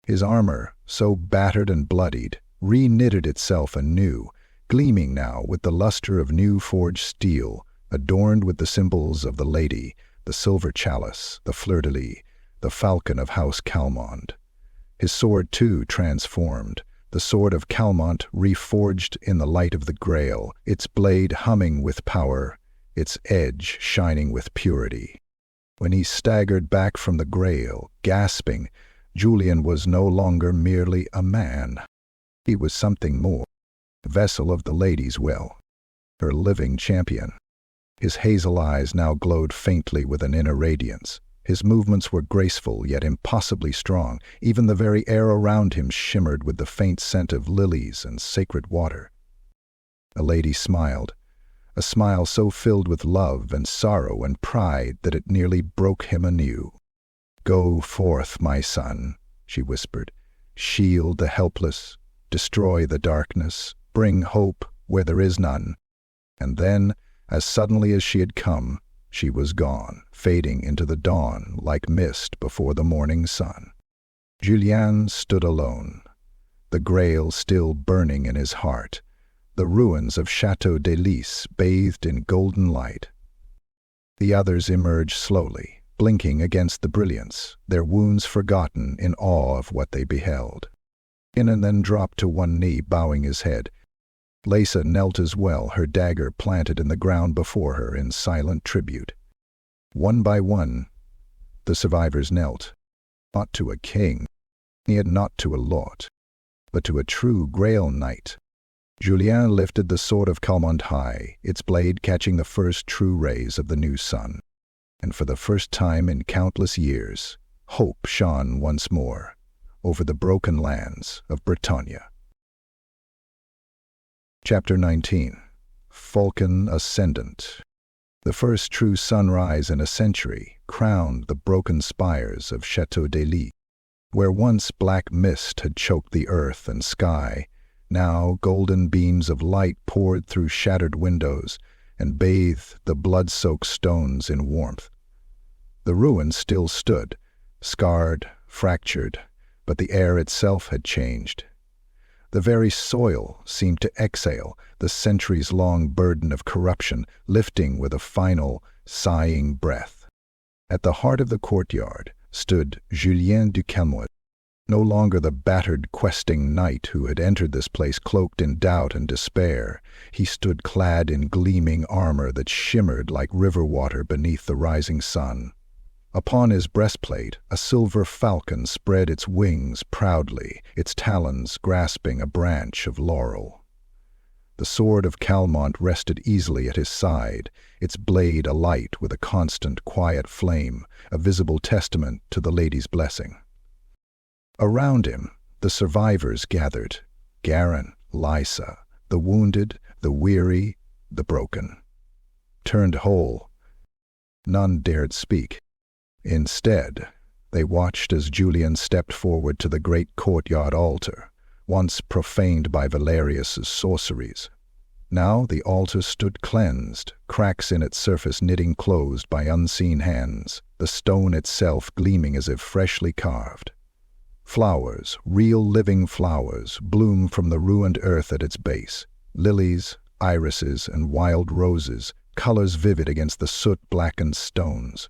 His armor, so battered and bloodied, re-knitted itself anew, gleaming now with the luster of new-forged steel, adorned with the symbols of the lady, the silver chalice, the fleur-de-lis, the falcon of House Calmont. His sword, too, transformed, the sword of Calmont reforged in the light of the Grail, its blade humming with power, its edge shining with purity. When he staggered back from the Grail, gasping, Julien was no longer merely a man. He was something more, a vessel of the lady's will, her living champion. His hazel eyes now glowed faintly with an inner radiance. His movements were graceful yet impossibly strong. Even the very air around him shimmered with the faint scent of lilies and sacred water. The lady smiled, a smile so filled with love and sorrow and pride that it nearly broke him anew. "Go forth, my son," she whispered. "Shield the helpless, destroy the darkness, bring hope where there is none." And then, as suddenly as she had come, she was gone, fading into the dawn like mist before the morning sun. Julien stood alone, the Grail still burning in his heart, the ruins of Chatau Dei bathed in golden light. The others emerged slowly, blinking against the brilliance, their wounds forgotten in awe of what they beheld. In and then dropped to one knee, bowing his head. Lisa knelt as well, her dagger planted in the ground before her in silent tribute. One by one, the survivors knelt, not to a king, yet not to a lord, but to a true Grail knight. Julien lifted the sword of Calmont high, its blade catching the first true rays of the new sun. And for the first time in countless years, hope shone once more over the broken lands of Bretagne. Chapter 19. Falcon Ascendant. The first true sunrise in a century crowned the broken spires of Chatau Dei. Where once black mist had choked the earth and sky, now golden beams of light poured through shattered windows and bathed the blood-soaked stones in warmth. The ruins still stood, scarred, fractured, but the air itself had changed. The very soil seemed to exhale the centuries-long burden of corruption, lifting with a final, sighing breath. At the heart of the courtyard stood Julien de Calmont, no longer the battered, questing knight who had entered this place cloaked in doubt and despair. He stood clad in gleaming armor that shimmered like river water beneath the rising sun. Upon his breastplate, a silver falcon spread its wings proudly, its talons grasping a branch of laurel. The sword of Calmont rested easily at his side, its blade alight with a constant, quiet flame, a visible testament to the lady's blessing. Around him, the survivors gathered, Garin, Lysa, the wounded, the weary, the broken. Turned whole, none dared speak. Instead, they watched as Julien stepped forward to the great courtyard altar, once profaned by Valyris's sorceries. Now the altar stood cleansed, cracks in its surface knitting closed by unseen hands, the stone itself gleaming as if freshly carved. Flowers, real living flowers, bloom from the ruined earth at its base, lilies, irises, and wild roses, colors vivid against the soot-blackened stones.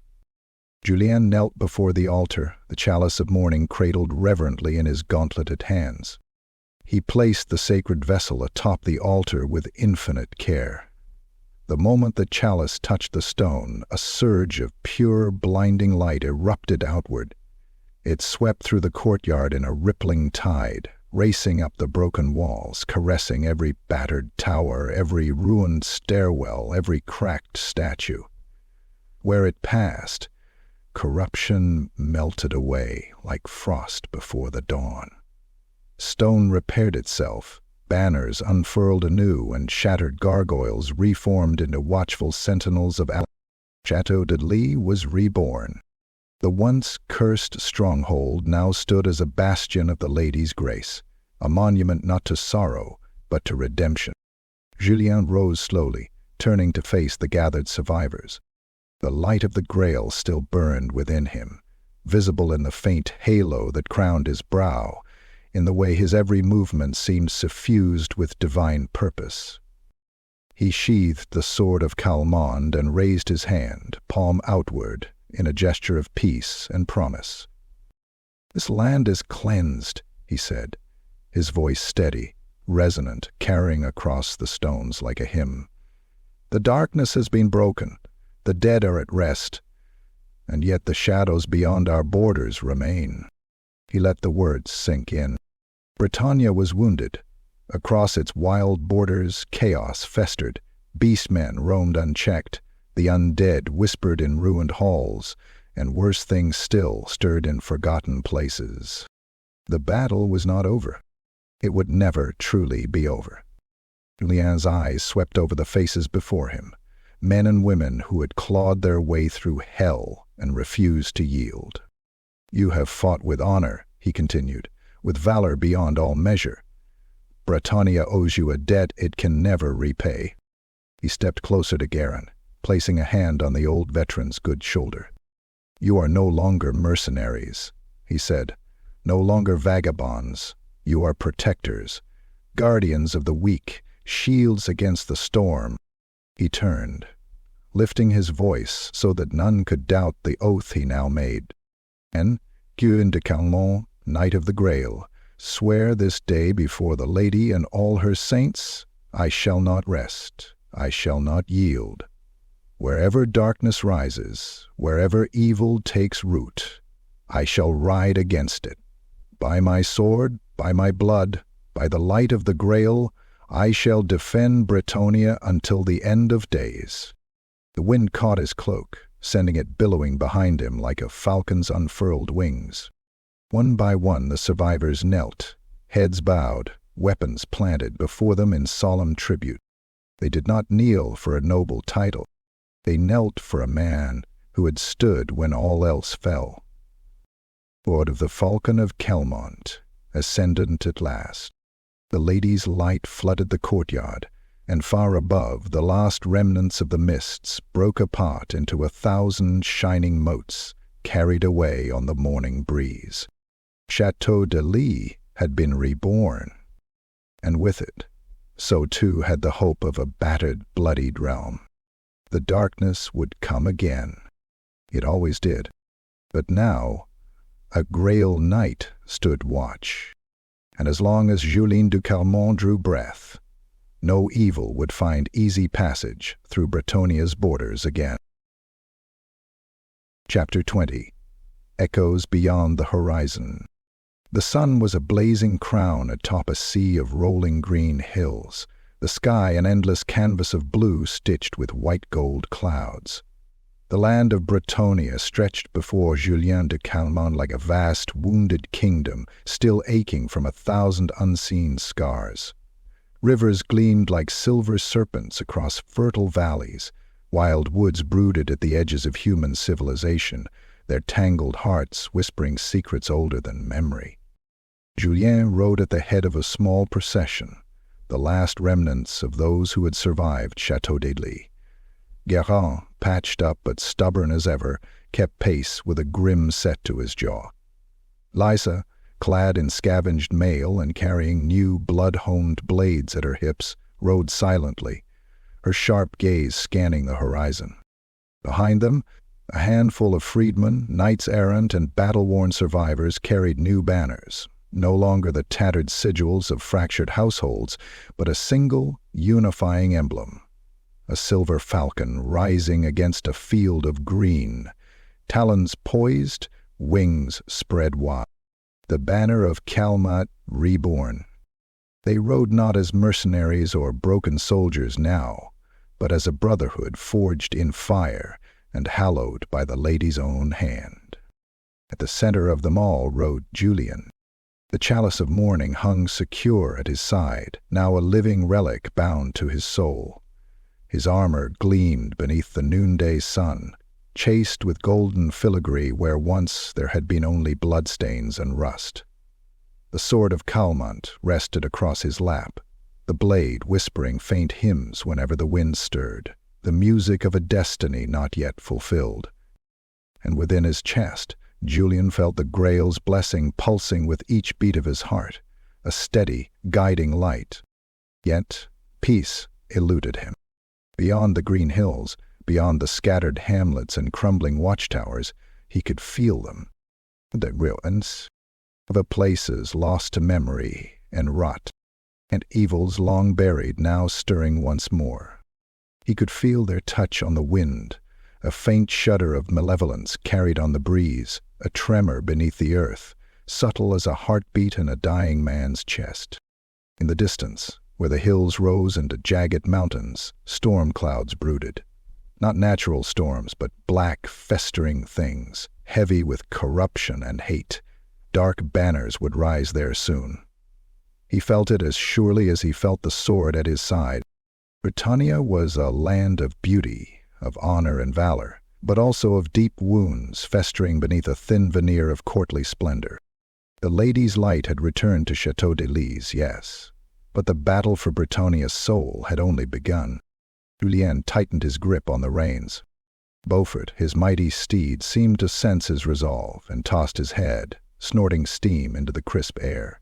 Julien knelt before the altar, the chalice of mourning cradled reverently in his gauntleted hands. He placed the sacred vessel atop the altar with infinite care. The moment the chalice touched the stone, a surge of pure, blinding light erupted outward. It swept through the courtyard in a rippling tide, racing up the broken walls, caressing every battered tower, every ruined stairwell, every cracked statue. Where it passed, corruption melted away like frost before the dawn. Stone repaired itself, banners unfurled anew, and shattered gargoyles reformed into watchful sentinels of Chatau Dei was reborn. The once cursed stronghold now stood as a bastion of the lady's grace, a monument not to sorrow, but to redemption. Julien rose slowly, turning to face the gathered survivors. The light of the Grail still burned within him, visible in the faint halo that crowned his brow, in the way his every movement seemed suffused with divine purpose. He sheathed the sword of Calmont and raised his hand, palm outward, in a gesture of peace and promise. "This land is cleansed," he said, his voice steady, resonant, carrying across the stones like a hymn. "The darkness has been broken. The dead are at rest, and yet the shadows beyond our borders remain." He let the words sink in. Britannia was wounded. Across its wild borders, chaos festered. Beastmen roamed unchecked. The undead whispered in ruined halls, and worse things still stirred in forgotten places. The battle was not over. It would never truly be over. Julien's eyes swept over the faces before him, men and women who had clawed their way through hell and refused to yield. "You have fought with honor," he continued, "with valor beyond all measure. Britannia owes you a debt it can never repay." He stepped closer to Garin, placing a hand on the old veteran's good shoulder. "You are no longer mercenaries," he said, "no longer vagabonds. You are protectors, guardians of the weak, shields against the storm." He turned, lifting his voice so that none could doubt the oath he now made. "And, Julien de Calmont, Knight of the Grail, swear this day before the Lady and all her saints, I shall not rest, I shall not yield. Wherever darkness rises, wherever evil takes root, I shall ride against it. By my sword, by my blood, by the light of the Grail, I shall defend Britannia until the end of days." The wind caught his cloak, sending it billowing behind him like a falcon's unfurled wings. One by one the survivors knelt, heads bowed, weapons planted before them in solemn tribute. They did not kneel for a noble title. They knelt for a man who had stood when all else fell. Lord of the Falcon of Calmont, ascendant at last. The lady's light flooded the courtyard, and far above the last remnants of the mists broke apart into 1,000 shining motes carried away on the morning breeze. Chatau Dei had been reborn, and with it, so too had the hope of a battered, bloodied realm. The darkness would come again. It always did. But now, a Grail knight stood watch, and as long as Julien de Calmont drew breath, no evil would find easy passage through Bretonia's borders again. Chapter 20. Echoes Beyond the Horizon. The sun was a blazing crown atop a sea of rolling green hills, the sky an endless canvas of blue stitched with white-gold clouds. The land of Bretonia stretched before Julien de Calmont like a vast, wounded kingdom, still aching from 1,000 unseen scars. Rivers gleamed like silver serpents across fertile valleys. Wild woods brooded at the edges of human civilization, their tangled hearts whispering secrets older than memory. Julien rode at the head of a small procession, the last remnants of those who had survived Chatau Dei. Guérin, patched up but stubborn as ever, kept pace with a grim set to his jaw. Liza, clad in scavenged mail and carrying new blood-honed blades at her hips, rode silently, her sharp gaze scanning the horizon. Behind them, a handful of freedmen, knights-errant, and battle-worn survivors carried new banners, no longer the tattered sigils of fractured households, but a single, unifying emblem. A silver falcon rising against a field of green, talons poised, wings spread wide. The banner of Calmont reborn. They rode not as mercenaries or broken soldiers now, but as a brotherhood forged in fire and hallowed by the lady's own hand. At the center of them all rode Julien. The chalice of mourning hung secure at his side, now a living relic bound to his soul. His armor gleamed beneath the noonday sun, chased with golden filigree where once there had been only bloodstains and rust. The sword of Calmont rested across his lap, the blade whispering faint hymns whenever the wind stirred, the music of a destiny not yet fulfilled. And within his chest, Julien felt the Grail's blessing pulsing with each beat of his heart, a steady, guiding light. Yet peace eluded him. Beyond the green hills, beyond the scattered hamlets and crumbling watchtowers, he could feel them. The ruins of a places lost to memory and rot, and evils long buried now stirring once more. He could feel their touch on the wind, a faint shudder of malevolence carried on the breeze, a tremor beneath the earth, subtle as a heartbeat in a dying man's chest. In the distance, where the hills rose into jagged mountains, storm clouds brooded. Not natural storms, but black, festering things, heavy with corruption and hate. Dark banners would rise there soon. He felt it as surely as he felt the sword at his side. Bretonia was a land of beauty, of honor and valor, but also of deep wounds festering beneath a thin veneer of courtly splendor. The lady's light had returned to Chatau Dei, yes, but the battle for Bretonia's soul had only begun. Julien tightened his grip on the reins. Beaufort, his mighty steed, seemed to sense his resolve and tossed his head, snorting steam into the crisp air.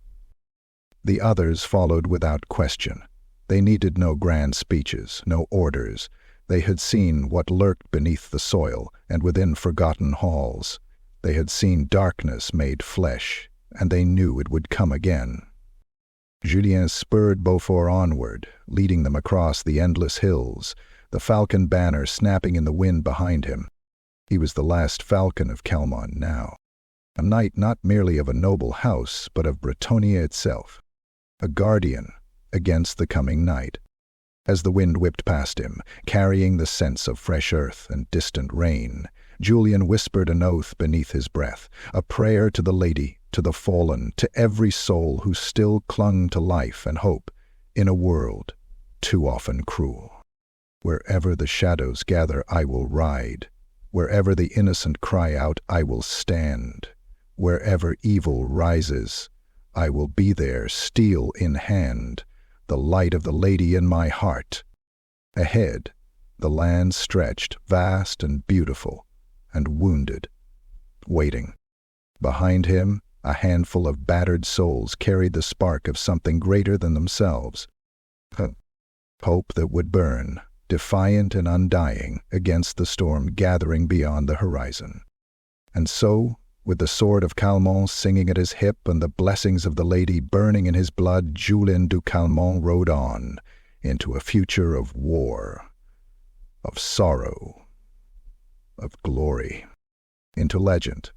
The others followed without question. They needed no grand speeches, no orders. They had seen what lurked beneath the soil and within forgotten halls. They had seen darkness made flesh, and they knew it would come again. Julien spurred Beaufort onward, leading them across the endless hills, the falcon banner snapping in the wind behind him. He was the last falcon of Calmont now, a knight not merely of a noble house, but of Bretonia itself, a guardian against the coming night. As the wind whipped past him, carrying the scents of fresh earth and distant rain, Julien whispered an oath beneath his breath, a prayer to the lady, to the fallen, to every soul who still clung to life and hope in a world too often cruel. Wherever the shadows gather, I will ride. Wherever the innocent cry out, I will stand. Wherever evil rises, I will be there, steel in hand, the light of the lady in my heart. Ahead, the land stretched, vast and beautiful, and wounded, waiting. Behind him, a handful of battered souls carried the spark of something greater than themselves. Hope that would burn, defiant and undying, against the storm gathering beyond the horizon. And so, with the sword of Calmont singing at his hip and the blessings of the lady burning in his blood, Julien du Calmont rode on into a future of war, of sorrow, of glory, into legend.